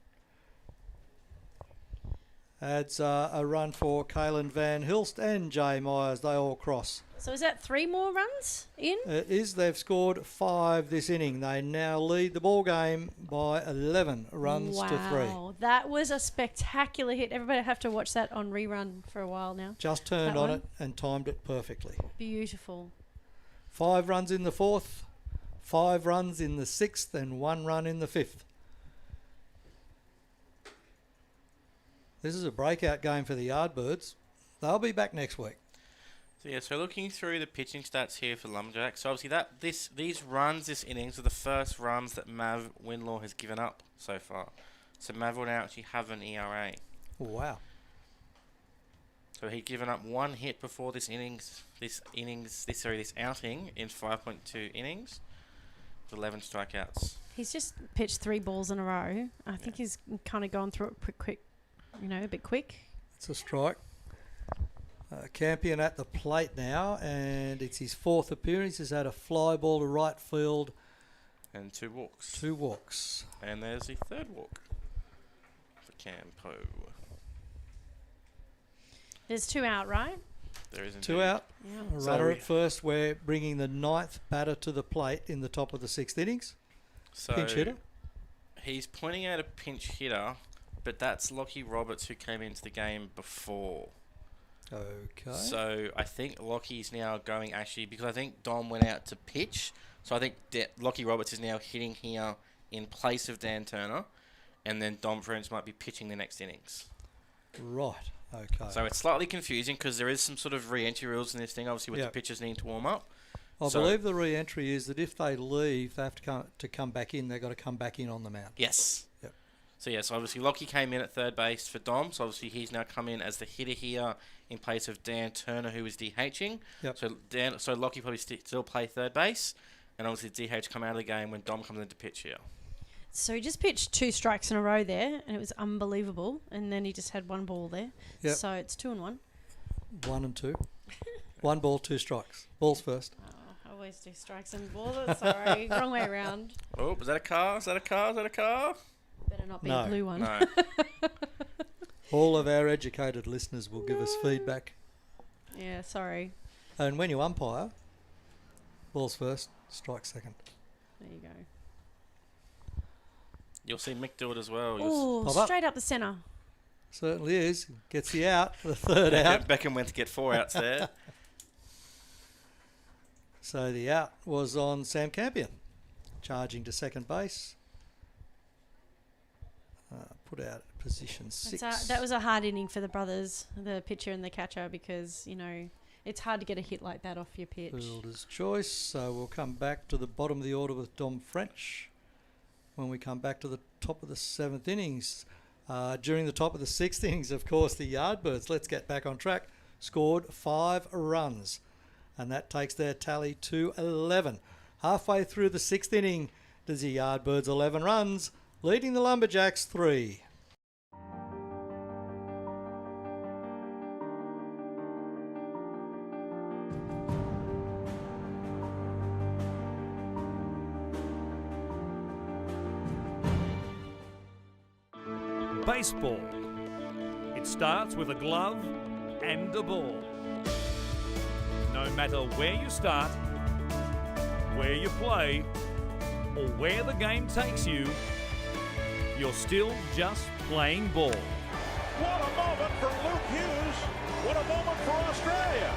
Adds a run for Kalen Van Hilst and Jay Myers. They all cross. So is that 3 more runs in? It is. They've scored 5 this inning. They now lead the ball game by 11 runs to 3. Wow, that was a spectacular hit. Everybody have to watch that on rerun for a while now. Just turned on it and timed it perfectly. Beautiful. 5 runs in the 4th, 5 runs in the 6th, and 1 run in the 5th. This is a breakout game for the Yardbirds. They'll be back next week. So looking through the pitching stats here for Lumberjacks, so obviously these runs this innings are the first runs that Mav Winlaw has given up so far. So Mav will now actually have an ERA. Wow. So he'd given up 1 hit before this outing in 5.2 innings, with 11 strikeouts. He's just pitched 3 balls in a row. I think he's kind of gone through it quick, a bit quick. It's a strike. Campion at the plate now, and it's his 4th appearance. He's had a fly ball to right field. And 2 walks. 2 walks. And there's the 3rd walk for Campo. There's 2 out, right? There is 2 out. Yeah. A runner at first. We're bringing the 9th batter to the plate in the top of the 6th innings. So pinch hitter. He's pointing out a pinch hitter, but that's Lockie Roberts who came into the game before. Okay. So I think Lockie's now going because I think Dom went out to pitch. So I think Lockie Roberts is now hitting here in place of Dan Turner, and then Dom Friends might be pitching the next innings. Right. Okay. So it's slightly confusing because there is some sort of re-entry rules in this thing, obviously with the pitchers needing to warm up. I believe the re-entry is that if they leave, they have to come back in. They've got to come back in on the mound. Yes. Yep. So yes, obviously Lockie came in at third base for Dom. So obviously he's now come in as the hitter here in place of Dan Turner, who is DHing. Yep. So Lockie probably still play third base, and obviously DH come out of the game when Dom comes into pitch here. So he just pitched 2 strikes in a row there, and it was unbelievable. And then he just had 1 ball there. Yep. So it's 2 and 1. 1 and 2. 1 ball, 2 strikes. Balls first. I always do strikes and balls. Sorry, wrong way around. Oh, was that a car? Is that a car? Is that a car? Better not be a blue one. No. All of our educated listeners will give us feedback. Yeah, sorry. And when you umpire, balls first, strike second. There you go. You'll see Mick do it as well. Oh, straight up the centre. Certainly is. Gets the out, the 3rd out. Beckham went to get 4 outs there. So the out was on Sam Campion, charging to second base. Put out at position 6. That was a hard inning for the brothers, the pitcher and the catcher, because, it's hard to get a hit like that off your pitch. Fielder's choice. So we'll come back to the bottom of the order with Dom French when we come back to the top of the 7th innings. During the top of the 6th innings, of course, the Yardbirds, let's get back on track, scored 5 runs. And that takes their tally to 11. Halfway through the 6th inning, does the Yardbirds 11 runs, leading the Lumberjacks 3. Baseball. It starts with a glove and a ball. No matter where you start, where you play, or where the game takes you, you're still just playing ball. What a moment for Luke Hughes. What a moment for Australia.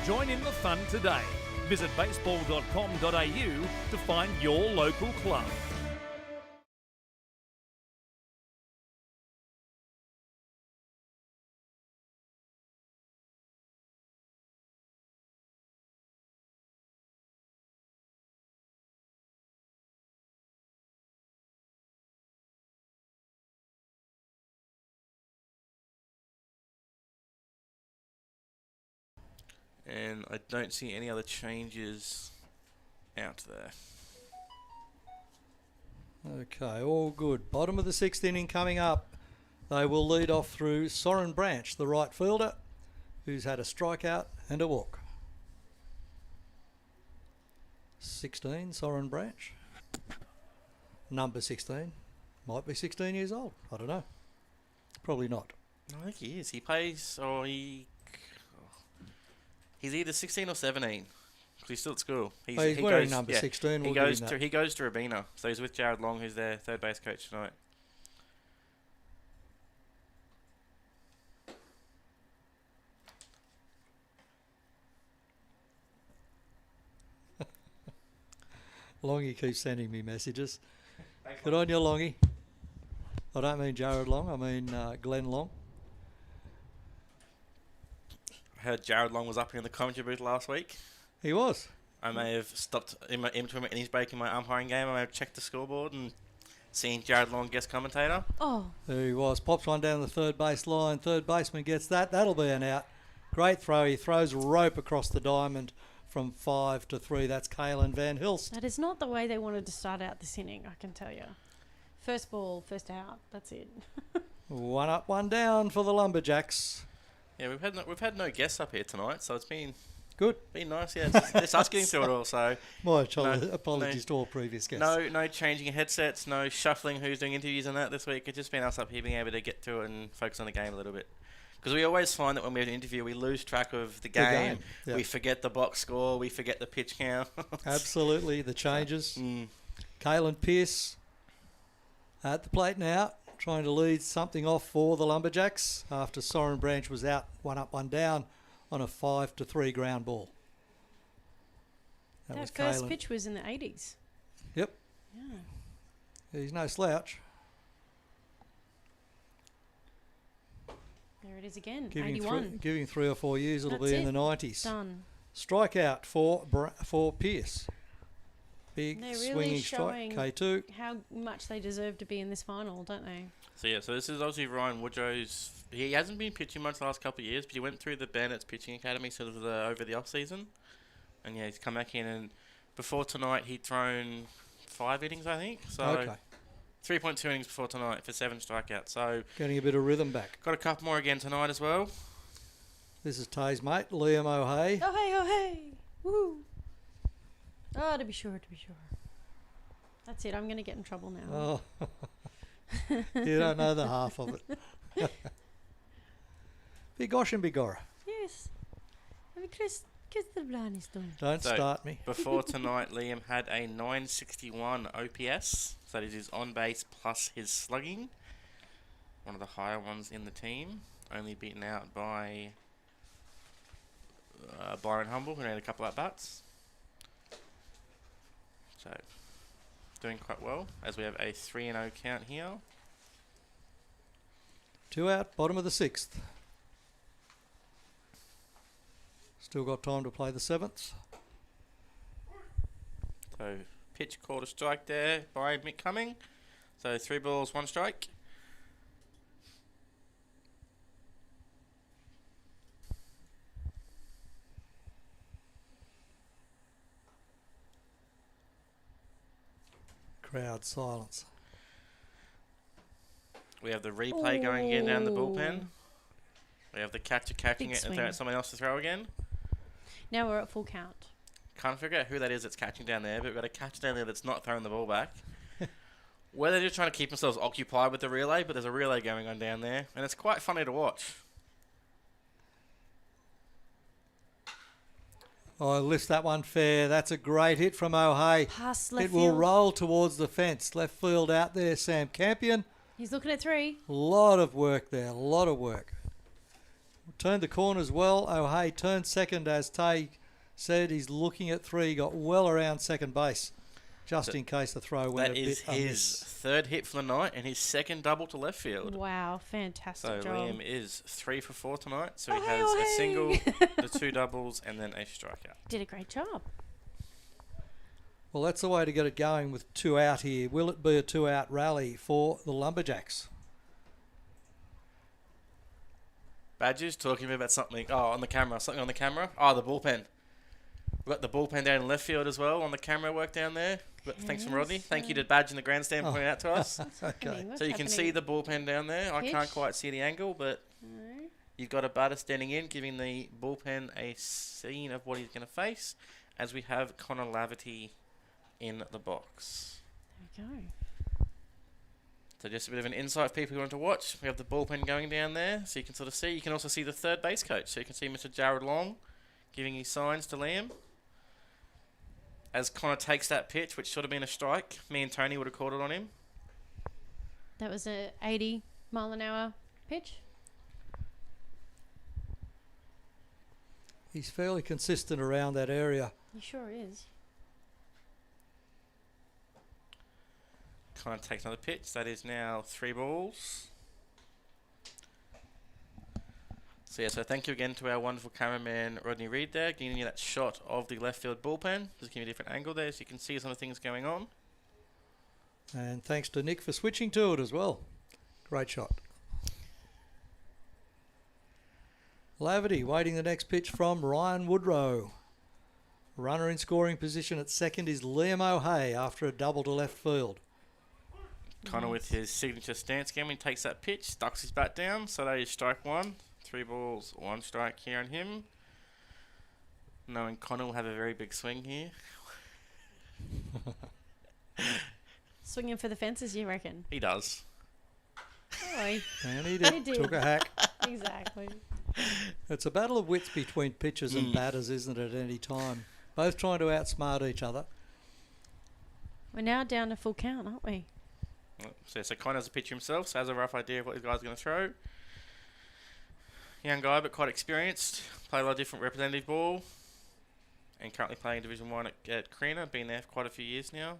Join in the fun today. Visit baseball.com.au to find your local club. And I don't see any other changes out there. Okay, all good. Bottom of the 6th inning coming up. They will lead off through Soren Branch, the right fielder, who's had a strikeout and a walk. 16, Soren Branch. Number 16. Might be 16 years old. I don't know. Probably not. I think he is. He plays, or he's either 16 or 17. Because he's still at school. He's wearing number 16. He goes to Rabina. So he's with Jared Long, who's their third base coach tonight. Longy keeps sending me messages. Good on you, Longy. I don't mean Jared Long. I mean Glenn Long. I heard Jared Long was up here in the commentary booth last week. He was. I may have stopped in his break in my umpiring game. I may have checked the scoreboard and seen Jared Long guest commentator. Oh. There he was. Pops one down the third base line. Third baseman gets that. That'll be an out. Great throw. He throws a rope across the diamond from 5 to 3. That's Kalen Van Hilst. That is not the way they wanted to start out this inning, I can tell you. First ball, first out. That's it. One up, one down for the Lumberjacks. Yeah, we've had no guests up here tonight, so it's been good. Been nice. Yeah, it's us getting through it all. So my apologies to all previous guests. No changing headsets, no shuffling who's doing interviews and that this week. It's just been us up here being able to get through it and focus on the game a little bit. Because we always find that when we have an interview, we lose track of the game. Yep. We forget the box score. We forget the pitch count. Absolutely, the changes. Kalen Pearce at the plate now, trying to lead something off for the Lumberjacks after Soren Branch was out, one up, one down on a 5 to 3 ground ball. That first pitch was in the 80s. Yep. Yeah. He's no slouch. There it is again, Give 81. Give him 3 or 4 years, it'll be in the 90s. Done. Strikeout for Pearce. Big They're really swinging strike, K2. How much they deserve to be in this final, don't they? So this is obviously Ryan Woodrow's. He hasn't been pitching much the last couple of years, but he went through the Bandits pitching academy sort of over the off season, and he's come back in. And before tonight, he'd thrown 5 innings, I think. So okay. 3.2 innings before tonight for 7 strikeouts. So getting a bit of rhythm back. Got a couple more again tonight as well. This is Tay's mate, Liam O'Hay. Oh hey! Woo! Oh, to be sure. That's it. I'm going to get in trouble now. Oh, you don't know the half of it. Bigosh and Bigora. Yes. Kiss the Blarney Stone. Don't start me. Before tonight, Liam had a 961 OPS. So that is his on base plus his slugging. One of the higher ones in the team. Only beaten out by Byron Humble, who had a couple at bats. So, doing quite well, as we have a 3-0 count here. 2 out, bottom of the 6th. Still got time to play the 7th. So, pitch called a strike there by Mick Cumming. So, 3 balls, 1 strike. Crowd silence. We have the replay going again down the bullpen. We have the catcher catching it and throwing it someone else to throw again. Now we're at full count. Can't figure out who that is that's catching down there, but we've got a catcher down there that's not throwing the ball back. Whether they're just trying to keep themselves occupied with the relay, but there's a relay going on down there, and it's quite funny to watch. Oh, lifts that one fair. That's a great hit from O'Hay. Past left It will field. roll towards the fence. Left field out there, Sam Campion. He's looking at 3. Lot of work there, a lot of work. Turned the corners well. O'Hay turned second, as Tay said. He's looking at 3, got well around second base, just in case the throw went a That bit is his third hit for the night and his second double to left field. Wow, fantastic So job. Liam is 3 for 4 tonight. So he Oh, has hey. a single, the 2 doubles, and then a strikeout. Did a great job. Well, that's the way to get it going with 2 out here. Will it be a 2-out rally for the Lumberjacks? Badgers talking about something. Oh, on the camera. Something on the camera. Oh, the bullpen. We've got the bullpen down in left field as well on the camera work down there. Thanks from Rodney. Thank you to Badge in the grandstand pointing out to us. Okay. So you can see the bullpen down there. I can't Pitch. quite see the angle, but you've got a batter standing in, giving the bullpen a scene of what he's going to face, as we have Connor Laverty in the box. There we go. So just a bit of an insight for people who want to watch. We have the bullpen going down there, so you can sort of see. You can also see the third base coach, so you can see Mr. Jared Long giving his signs to Liam. As Connor takes that pitch, which should have been a strike, me and Tony would have called it on him. That was a 80-mile-an-hour pitch. He's fairly consistent around that area. He sure is. Connor takes another pitch. That is now 3 balls. So yeah, so thank you again to our wonderful cameraman Rodney Reed there, giving you that shot of the left field bullpen. Just give you a different angle there so you can see some of the things going on. And thanks to Nick for switching to it as well. Great shot. Laverty waiting the next pitch from Ryan Woodrow. Runner in scoring position at second is Liam O'Hay after a double to left field. Connor with his signature stance game, when he takes that pitch, ducks his bat down, so that is strike 1. 3 balls, 1 strike here on him. Knowing Connor will have a very big swing here. Swinging for the fences, you reckon? He does. Oi. And he did. He did. Took a hack. Exactly. It's a battle of wits between pitchers and batters, isn't it, at any time? Both trying to outsmart each other. We're now down to full count, aren't we? So Connor's a pitcher himself, so has a rough idea of what this guy's going to throw. Young guy, but quite experienced. Played a lot of different representative ball. And currently playing Division 1 at Creena. Been there for quite a few years now.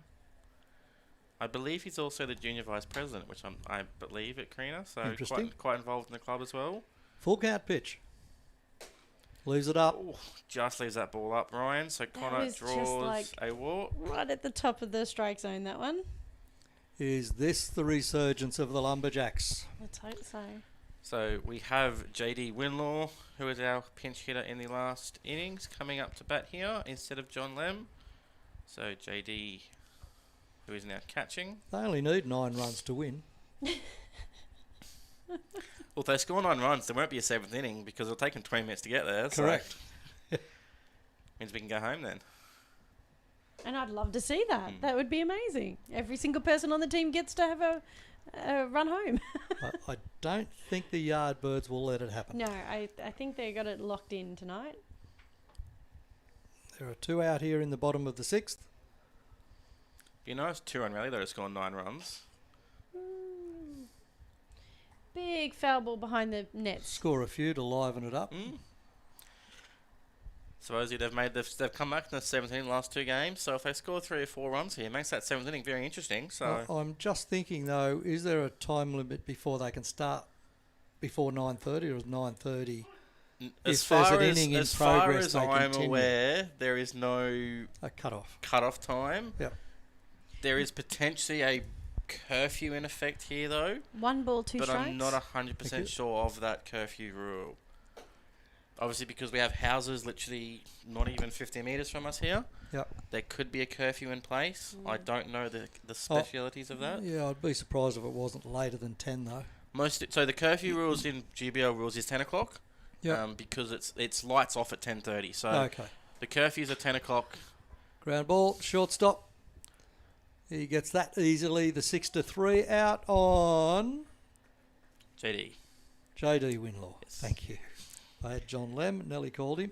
I believe he's also the junior vice president, which I believe at Creena. So Interesting. quite involved in the club as well. Full count pitch. Leaves it up. Ooh, just leaves that ball up, Ryan. So Connor was just draws like- a walk. Right at the top of the strike zone, that one. Is this the resurgence of the Lumberjacks? Let's hope so. So we have JD Winlaw, who is our pinch hitter in the last innings, coming up to bat here instead of John Lem. So JD, who is now catching. They only need 9 runs to win. Well, if they score 9 runs, there won't be a 7th inning because it'll take them 20 minutes to get there. Correct. So means we can go home then. And I'd love to see that. That would be amazing. Every single person on the team gets to have a run home. I don't think the Yardbirds will let it happen. No, I think they got it locked in tonight. There are 2 out here in the bottom of the 6th. Be a nice 2-run rally though to score 9 runs. Big foul ball behind the nets. Score a few to liven it up. Supposedly they've come back in the 7th inning last 2 games. So if they score 3 or 4 runs here, it makes that 7th inning very interesting. So I'm just thinking though, is there a time limit before they can start before 9:30, or is 9:30? as If there's far an as, inning in as far progress, as they I'm continue. aware, there is no A cut-off. cut-off time. Yep. There is potentially a curfew in effect here though, 1 ball, 2 but strikes. I'm not Thank you. 100% sure of that curfew rule. Obviously, because we have houses literally not even 50 metres from us here, Yep. there could be a curfew in place. I don't know the specialities of that. Yeah, I'd be surprised if it wasn't later than 10 though. So the curfew rules in GBL rules is 10 o'clock. Yep. Because it's lights off at 10:30. So Okay. the curfews are 10 o'clock. Ground ball, shortstop. He gets that easily. The 6-3 out on JD. JD Winlaw. Yes. Thank you. I had John Lem. Nelly called him.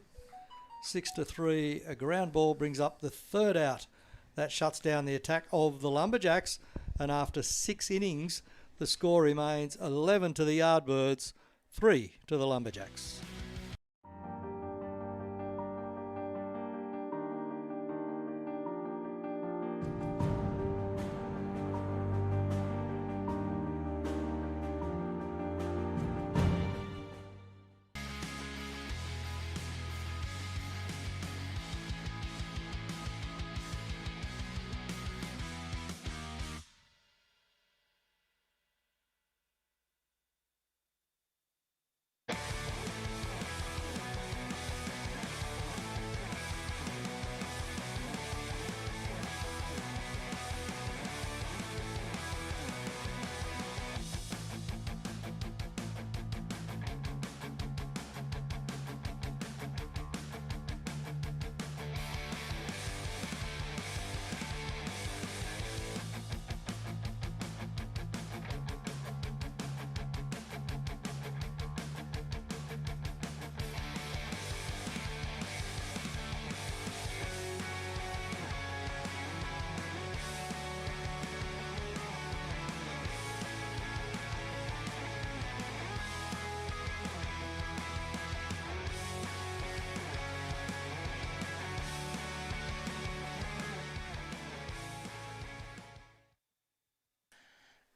6-3. A ground ball brings up the third out. That shuts down the attack of the Lumberjacks. And after 6 innings, the score remains 11 to the Yardbirds, 3 to the Lumberjacks.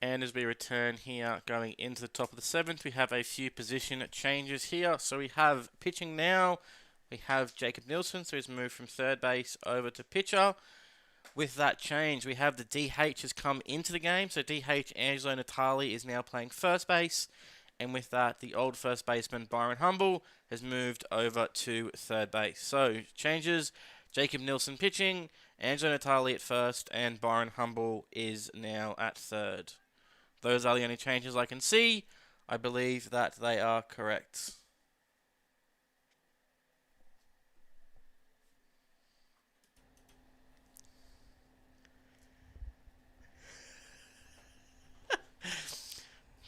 And as we return here, going into the top of the 7th, we have a few position changes here. So we have pitching now. We have Jacob Nielsen, so he's moved from third base over to pitcher. With that change, we have the DH has come into the game. So DH Angelo Natali is now playing first base. And with that, the old first baseman Byron Humble has moved over to third base. So changes, Jacob Nielsen pitching, Angelo Natali at first, and Byron Humble is now at third. Those are the only changes I can see. I believe that they are correct.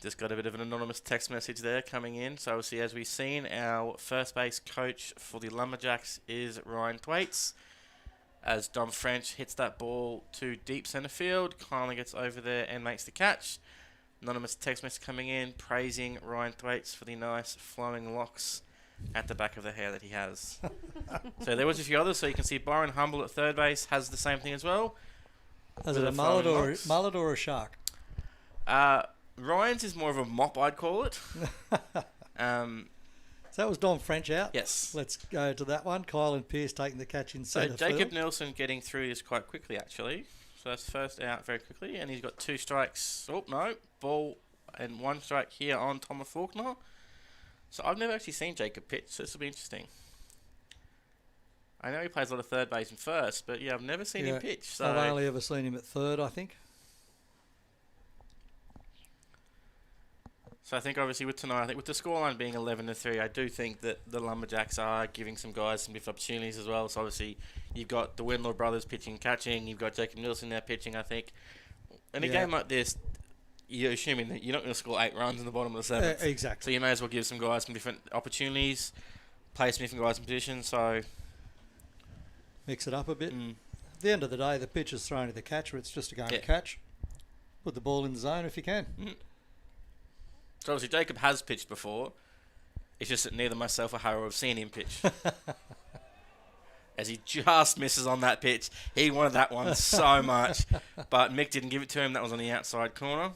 Just got a bit of an anonymous text message there coming in. So obviously, as we've seen, our first base coach for the Lumberjacks is Ryan Thwaites. As Dom French hits that ball to deep centre field, Kylan gets over there and makes the catch. Anonymous text message coming in praising Ryan Thwaites for the nice flowing locks at the back of the hair that he has. So there was a few others. So you can see Byron Humble at third base has the same thing as well. Is it a mullet or a shark? Ryan's is more of a mop, I'd call it. So that was Dom French out. Yes. Let's go to that one. Kyle and Pearce taking the catch in So centre Jacob field. Nielsen getting through this quite quickly, actually. So that's first out very quickly, and he's got 2 strikes. Oh, no. Ball and 1 strike here on Thomas Faulkner. So I've never actually seen Jacob pitch, so this will be interesting. I know he plays a lot of third base and first, but yeah, I've never seen him pitch. So I've only ever seen him at third, I think. So I think obviously with tonight, I think with the scoreline being 11-3, I do think that the Lumberjacks are giving some guys some different opportunities as well. So obviously you've got the Winlaw brothers pitching, catching. You've got Jacob Nielsen there pitching, I think. In a game like this, you're assuming that you're not going to score 8 runs in the bottom of the 7th. Exactly. So you may as well give some guys some different opportunities, play some different guys in position. So Mix it up a bit. At the end of the day, the pitch is thrown to the catcher. It's just a game of catch. Put the ball in the zone if you can. So obviously Jacob has pitched before. It's just that neither myself or Harrow have seen him pitch. As he just misses on that pitch. He wanted that one so much. But Mick didn't give it to him. That was on the outside corner.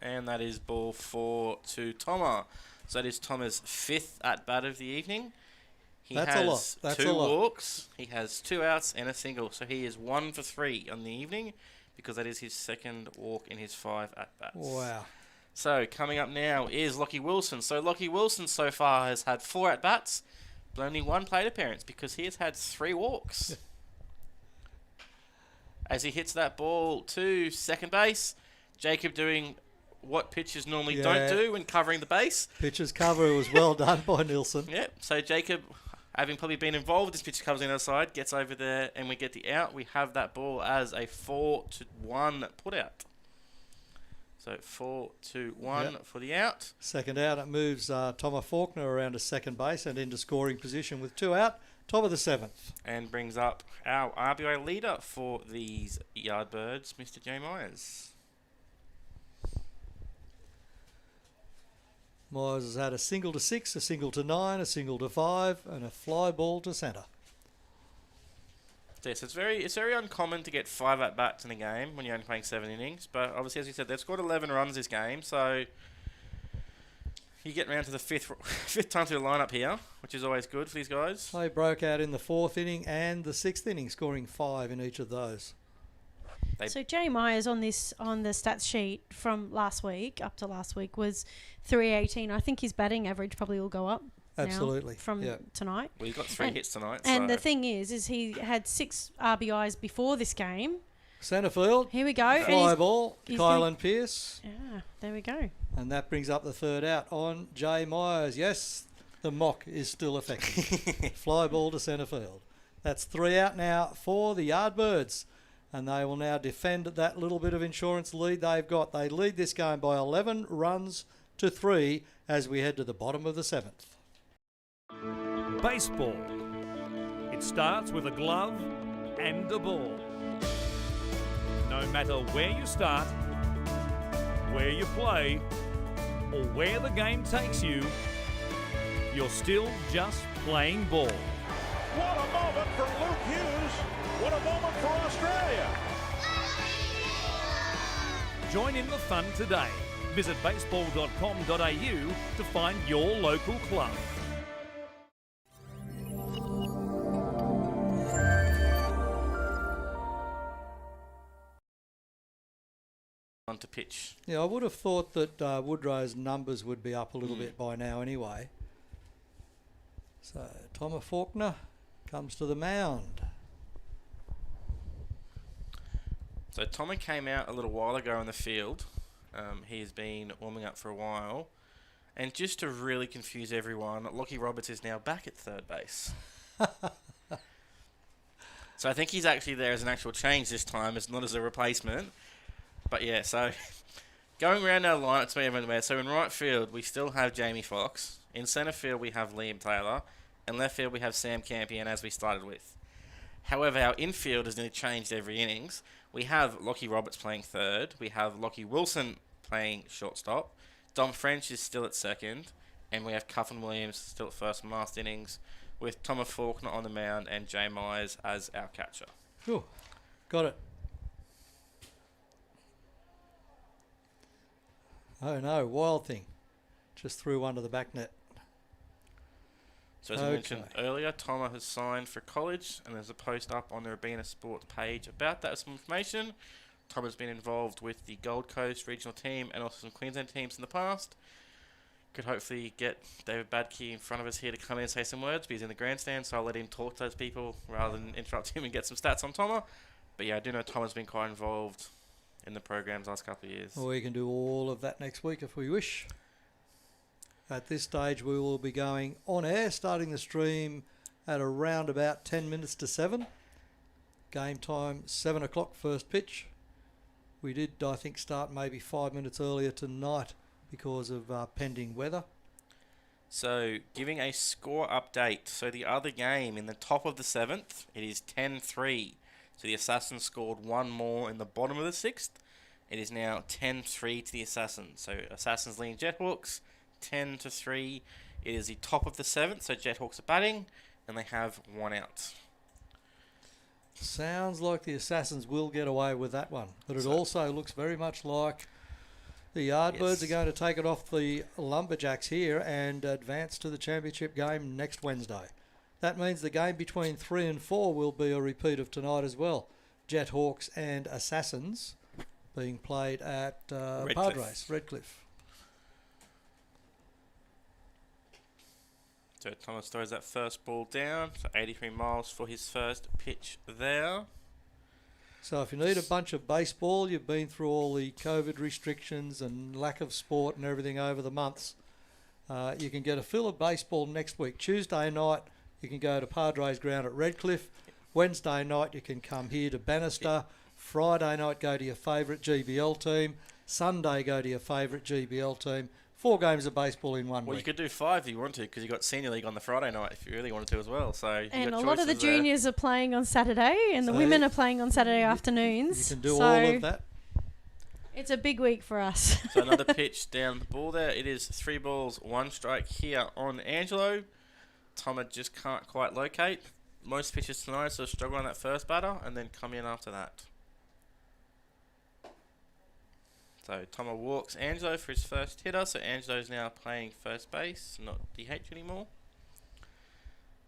And that is ball 4 to Toma. So that is Toma's 5th at-bat of the evening. He That's has a lot. That's 2 a lot. walks. He has 2 outs and a single. So he is 1 for 3 on the evening, because that is his 2nd walk in his 5 at-bats. Wow. So coming up now is Lockie Wilson. So Lockie Wilson so far has had 4 at-bats, but only 1 plate appearance because he has had 3 walks. As he hits that ball to second base, Jacob doing what pitchers normally don't do when covering the base. Pitcher's cover was well done by Nielsen. Yep. So Jacob having probably been involved with this pitch, comes on the other side, gets over there, and we get the out. We have that ball as a 4-1 put out. So 4-1 for the out. Second out, it moves Thomas Faulkner around to second base and into scoring position with 2 out, top of the 7th. And brings up our RBI leader for these Yardbirds, Mr. Jay Myers. Myers has had a single to 6, a single to 9, a single to 5, and a fly ball to centre. Yes, it's very uncommon to get 5 at-bats in a game when you're only playing 7 innings. But obviously, as you said, they've scored 11 runs this game. So you get round to the fifth time through the lineup here, which is always good for these guys. They broke out in the 4th inning and the 6th inning, scoring 5 in each of those. So Jay Myers on the stats sheet from last week up to last week was 318. I think his batting average probably will go up. Absolutely. From tonight. Well, he's got 3 hits tonight. And the thing is he had 6 RBIs before this game. Centre field. Here we go. Fly ball. Kylan Pearce. Yeah, there we go. And that brings up the 3rd out on Jay Myers. Yes, the mock is still effective. Fly ball to centre field. That's 3 out now for the Yardbirds. And they will now defend that little bit of insurance lead they've got. They lead this game by 11 runs to 3 as we head to the bottom of the 7th. Baseball. It starts with a glove and a ball. No matter where you start, where you play, or where the game takes you, you're still just playing ball. What a moment for Luke Hughes. What a moment for Australia. Join in the fun today. Visit baseball.com.au to find your local club. On to pitch. Yeah, I would have thought that Woodrow's numbers would be up a little bit by now anyway. So Thomas Faulkner comes to the mound. So Tommy came out a little while ago in the field. He's been warming up for a while. And just to really confuse everyone, Lockie Roberts is now back at third base. So I think he's actually there as an actual change this time, as not as a replacement. But yeah, so going around our line, it's me everywhere. So in right field, we still have Jamie Foxx. In centre field, we have Liam Taylor. In left field, we have Sam Campion, as we started with. However, our infield has nearly changed every innings. We have Lockie Roberts playing third. We have Lockie Wilson playing shortstop. Dom French is still at second. And we have Cuffin Williams still at first and last innings, with Thomas Faulkner on the mound and Jay Myers as our catcher. Ooh, got it. Oh no, Wild Thing. Just threw one to the back net. So as I mentioned earlier, Thomas has signed for college, and there's a post up on the Robina Sports page about that with some information. Thomas has been involved with the Gold Coast regional team and also some Queensland teams in the past. Could hopefully get David Badke in front of us here to come in and say some words, but he's in the grandstand, so I'll let him talk to those people rather than interrupt him and get some stats on Thomas. But yeah, I do know Thomas has been quite involved in the programs last couple of years. Well, we can do all of that next week if we wish. At this stage, we will be going on air, starting the stream at around about 10 minutes to 7. Game time, 7 o'clock, first pitch. We did, I think, start maybe 5 minutes earlier tonight because of pending weather. So, giving a score update. So, the other game in the top of the 7th, it is 10-3. So, the Assassins scored one more in the bottom of the 6th. It is now 10-3 to the Assassins. So, Assassins leading Jethawks 10-3. It is the top of the 7th, so Jethawks are batting, and they have one out. Sounds like the Assassins will get away with that one, but it also looks very much like the Yardbirds are going to take it off the Lumberjacks here and advance to the championship game next Wednesday. That means the game between 3 and 4 will be a repeat of tonight as well. Jethawks and Assassins being played at Redcliffe. So Thomas throws that first ball down for 83 miles for his first pitch there. So if you need a bunch of baseball, you've been through all the COVID restrictions and lack of sport and everything over the months, you can get a fill of baseball next week. Tuesday night you can go to Padres Ground at Redcliffe. Wednesday night, you can come here to Bannister. Friday night, go to your favourite GBL team. Sunday, go to your favourite GBL team. 4 games of baseball in 1 Well, week. you could do 5 if you want to, because you got Senior League on the Friday night if you really wanted to as well. So And a lot of the juniors are playing on Saturday, and the So women are playing on Saturday afternoons. You can do so all of that. It's a big week for us. So another pitch down the ball there. It is 3 balls, 1 strike here on Angelo. Thomas just can't quite locate. Most pitches tonight, so struggle on that first batter and then come in after that. So Thomas walks Angelo for his first hitter, so Angelo's now playing first base, not DH anymore.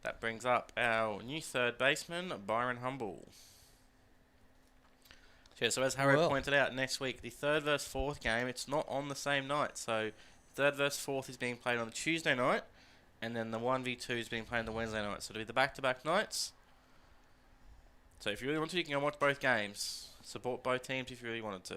That brings up our new third baseman, Byron Humble. Yeah, so as Harry pointed out, next week, the 3rd versus 4th game, it's not on the same night. So 3rd versus 4th is being played on the Tuesday night, and then the 1v2 is being played on the Wednesday night. So it'll be the back-to-back nights. So if you really want to, you can go watch both games. Support both teams if you really wanted to.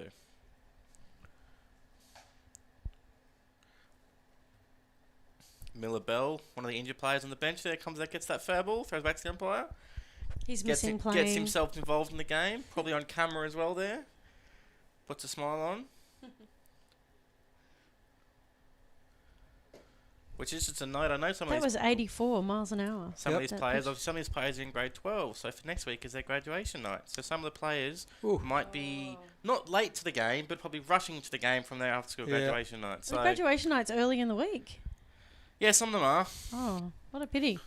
Miller Bell, one of the injured players on the bench there, comes out, gets that fair ball, throws back to the umpire. He's missing Gets playing. himself involved in the game, probably on camera as well there. Puts a smile on. Which is just a note. I know some of That these was 84 miles an hour. some of these That players, pitch. obviously some of these players are in grade 12, so for next week is their graduation night. So some of the players Ooh. might be not late to the game, but probably rushing to the game from their after school Yeah. graduation night. The So graduation night's early in the week. yeah, some of them are. Oh, what a pity.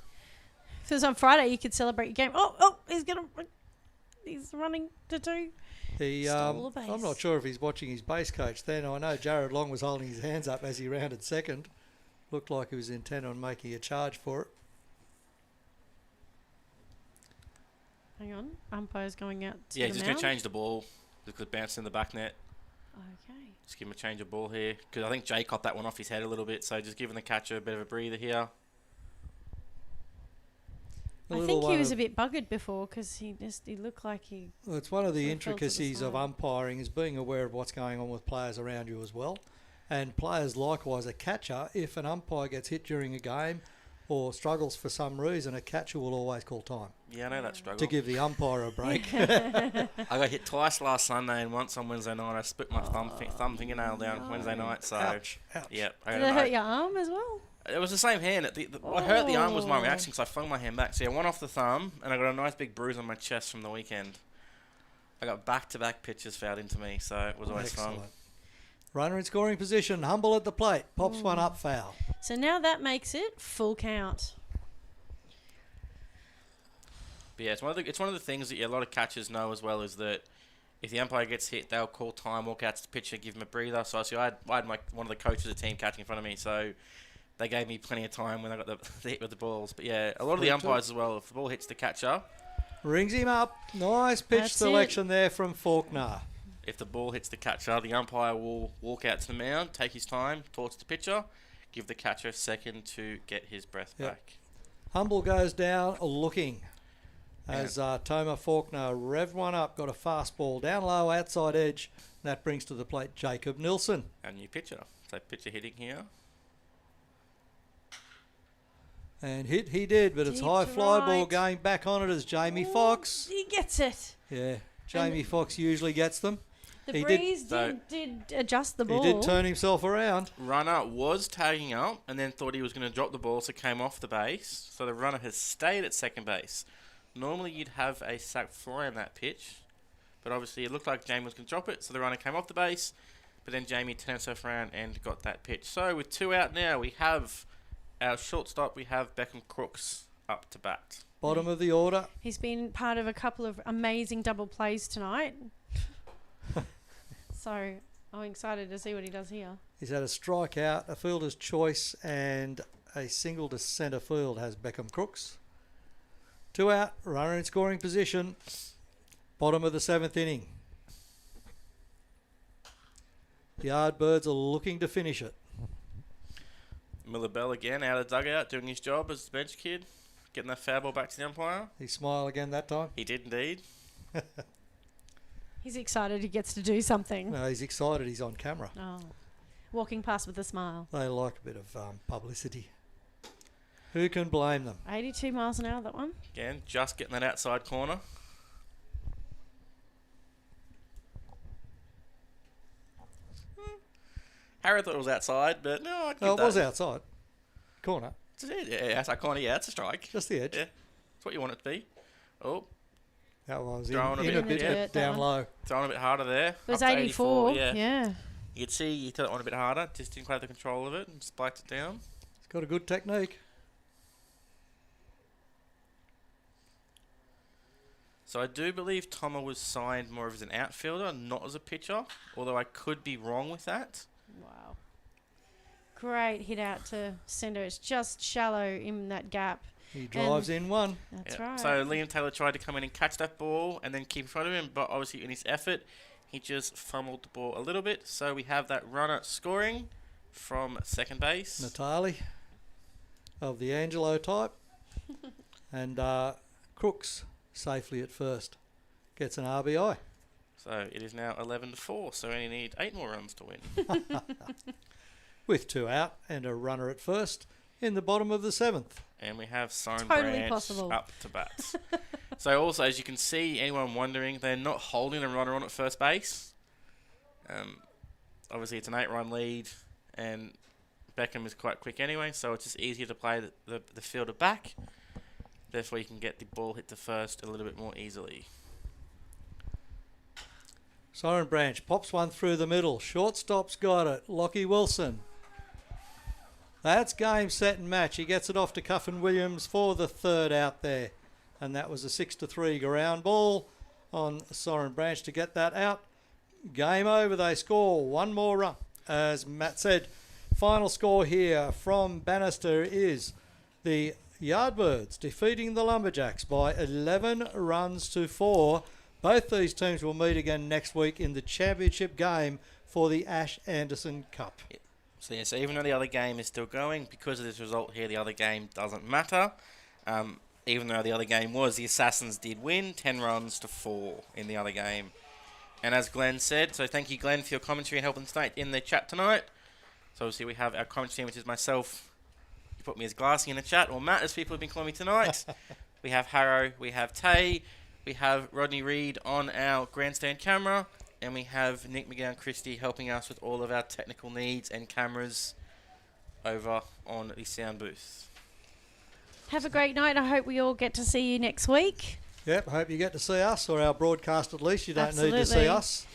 If it was on Friday, you could celebrate your game. He's running to 2. Stole a base. I'm not sure if he's watching his base coach then. I know Jared Long was holding his hands up as he rounded second. Looked like he was intent on making a charge for it. Hang on. Umpire's going out to Yeah, the just going mound. to change the ball because it bounced in the back net. Okay. Just give him a change of ball here because I think Jay caught that one off his head a little bit, so just giving the catcher a bit of a breather here. I think he was a bit buggered before because he looked like he... Well, it's one of the sort of fell to the intricacies of side. umpiring is being aware of what's going on with players around you as well. And players likewise, a catcher, if an umpire gets hit during a game or struggles for some reason, a catcher will always call time Yeah, I know that struggle. to give the umpire a break. I got hit twice last Sunday and once on Wednesday night. I split my thumb fingernail down Wednesday night. So, Ouch, ouch. yep. Did it hurt your arm as well? It was the same hand. What hurt the arm was my reaction, so I flung my hand back. So yeah, one off the thumb, and I got a nice big bruise on my chest from the weekend. I got back-to-back pitches fouled into me, so it was always fun. Excellent. Runner in scoring position, Humble at the plate, pops one up, foul. So now that makes it full count. But yeah, it's one of the things that a lot of catchers know as well is that if the umpire gets hit, they'll call time, walk out to the pitcher, give him a breather. So I had one of the coaches of the team catching in front of me, so they gave me plenty of time when I got the hit with the balls. But yeah, a lot of the umpires as well, if the ball hits the catcher, Rings him up. Nice pitch That's selection there from Faulkner. if the ball hits the catcher, the umpire will walk out to the mound, take his time, talk to the pitcher, give the catcher a second to get his breath Yep. back. Humble goes down looking as Toma Faulkner revved one up, got a fastball down low, outside edge. That brings to the plate Jacob Nilsson. Our new pitcher. So pitcher hitting here. And hit he did, but it's Deep high to fly ball right. going back on it as Jamie Ooh, Fox. He gets it. Yeah, Jamie Fox usually gets them. The He breeze did- did adjust the ball. He did turn himself around. Runner was tagging up and then thought he was going to drop the ball, so came off the base. So the runner has stayed at second base. Normally you'd have a sack fly on that pitch, but obviously it looked like Jamie was going to drop it, so the runner came off the base, but then Jamie turned himself around and got that pitch. So with 2 out now, we have our shortstop, we have Beckham Crooks up to bat. Bottom of the order. He's been part of a couple of amazing double plays tonight. So I'm excited to see what he does here. He's had a strikeout, a fielder's choice, and a single to centre field has Beckham Crooks. 2 out, runner in scoring position. Bottom of the 7th inning. The Yardbirds are looking to finish it. Miller Bell again out of the dugout, doing his job as the bench kid, getting that foul ball back to the umpire. He smiled again that time. He did indeed. He's excited he gets to do something. No, he's excited he's on camera. Oh, walking past with a smile. They like a bit of publicity. Who can blame them? 82 miles an hour, that one. Again, just getting that outside corner. Harry thought it was outside, but no, I'd give Oh, it that. was outside. Corner. Yeah, outside corner, yeah, it's a strike. Just the edge. Yeah, it's what you want it to be. Oh, That was Throwing a in bit- a bit yeah. down low. throwing a bit harder there. It was Up to 84. yeah. Yeah. You could see he threw it on a bit harder, just didn't quite have the control of it and spiked it down. He's got a good technique. So I do believe Tomo was signed more as an outfielder, not as a pitcher, although I could be wrong with that. Wow. Great hit out to centre. It's just shallow in that gap. He drives in one. That's Yeah. right. So Liam Taylor tried to come in and catch that ball and then keep in front of him, but obviously in his effort, he just fumbled the ball a little bit. So we have that runner scoring from second base. Natali of the Angelo type. And Crooks safely at first. Gets an RBI. So it is now 11-4, so we only need 8 more runs to win. With 2 out and a runner at first in the bottom of the 7th. And we have Siren Totally Branch possible. up to bat. So also, as you can see, anyone wondering, they're not holding a runner on at first base. Obviously, it's an 8-run lead, and Beckham is quite quick anyway, so it's just easier to play the fielder back. Therefore, you can get the ball hit to first a little bit more easily. Siren Branch pops one through the middle. Shortstop's got it. Lockie Wilson. That's game, set and match. He gets it off to Cuffin Williams for the 3rd out there. And that was a 6-3 ground ball on Siren Branch to get that out. Game over. They score one more run. As Matt said, final score here from Bannister is the Yardbirds defeating the Lumberjacks by 11 runs to 4. Both these teams will meet again next week in the championship game for the Ash Anderson Cup. So yeah, so even though the other game is still going, because of this result here, the other game doesn't matter. Even though the other game was, the Assassins did win 10 runs to 4 in the other game. And as Glenn said, so thank you, Glenn, for your commentary and helping tonight in the chat tonight. So obviously we have our commentary team, which is myself. You put me as Glassy in the chat, or Matt, as people have been calling me tonight. We have Harrow, we have Tay, we have Rodney Reed on our grandstand camera, and we have Nick McGowan Christie helping us with all of our technical needs and cameras over on the sound booth. Have a great night. I hope we all get to see you next week. Yep, hope you get to see us, or our broadcast at least. You don't need to Absolutely. see us.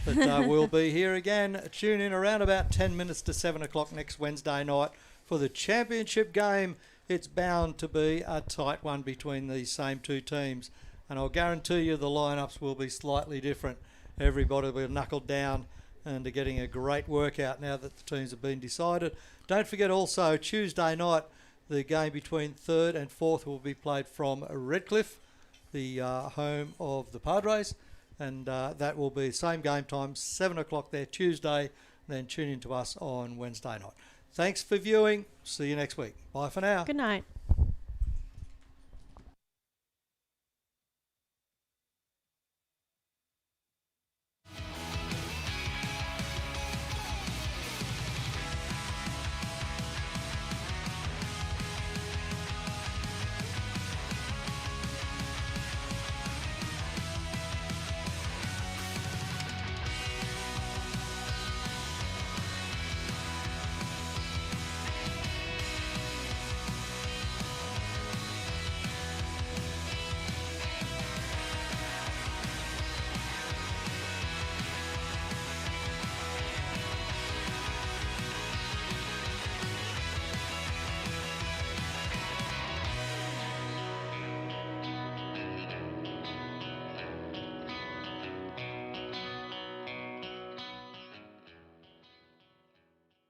But we'll be here again. Tune in around about 10 minutes to 7 o'clock next Wednesday night for the championship game. It's bound to be a tight one between these same two teams. And I'll guarantee you the lineups will be slightly different. Everybody will be knuckled down and are getting a great workout now that the teams have been decided. Don't forget also, Tuesday night, the game between 3rd and 4th will be played from Redcliffe, the home of the Padres. And that will be same game time, 7 o'clock there Tuesday. Then tune in to us on Wednesday night. Thanks for viewing. See you next week. Bye for now. Good night.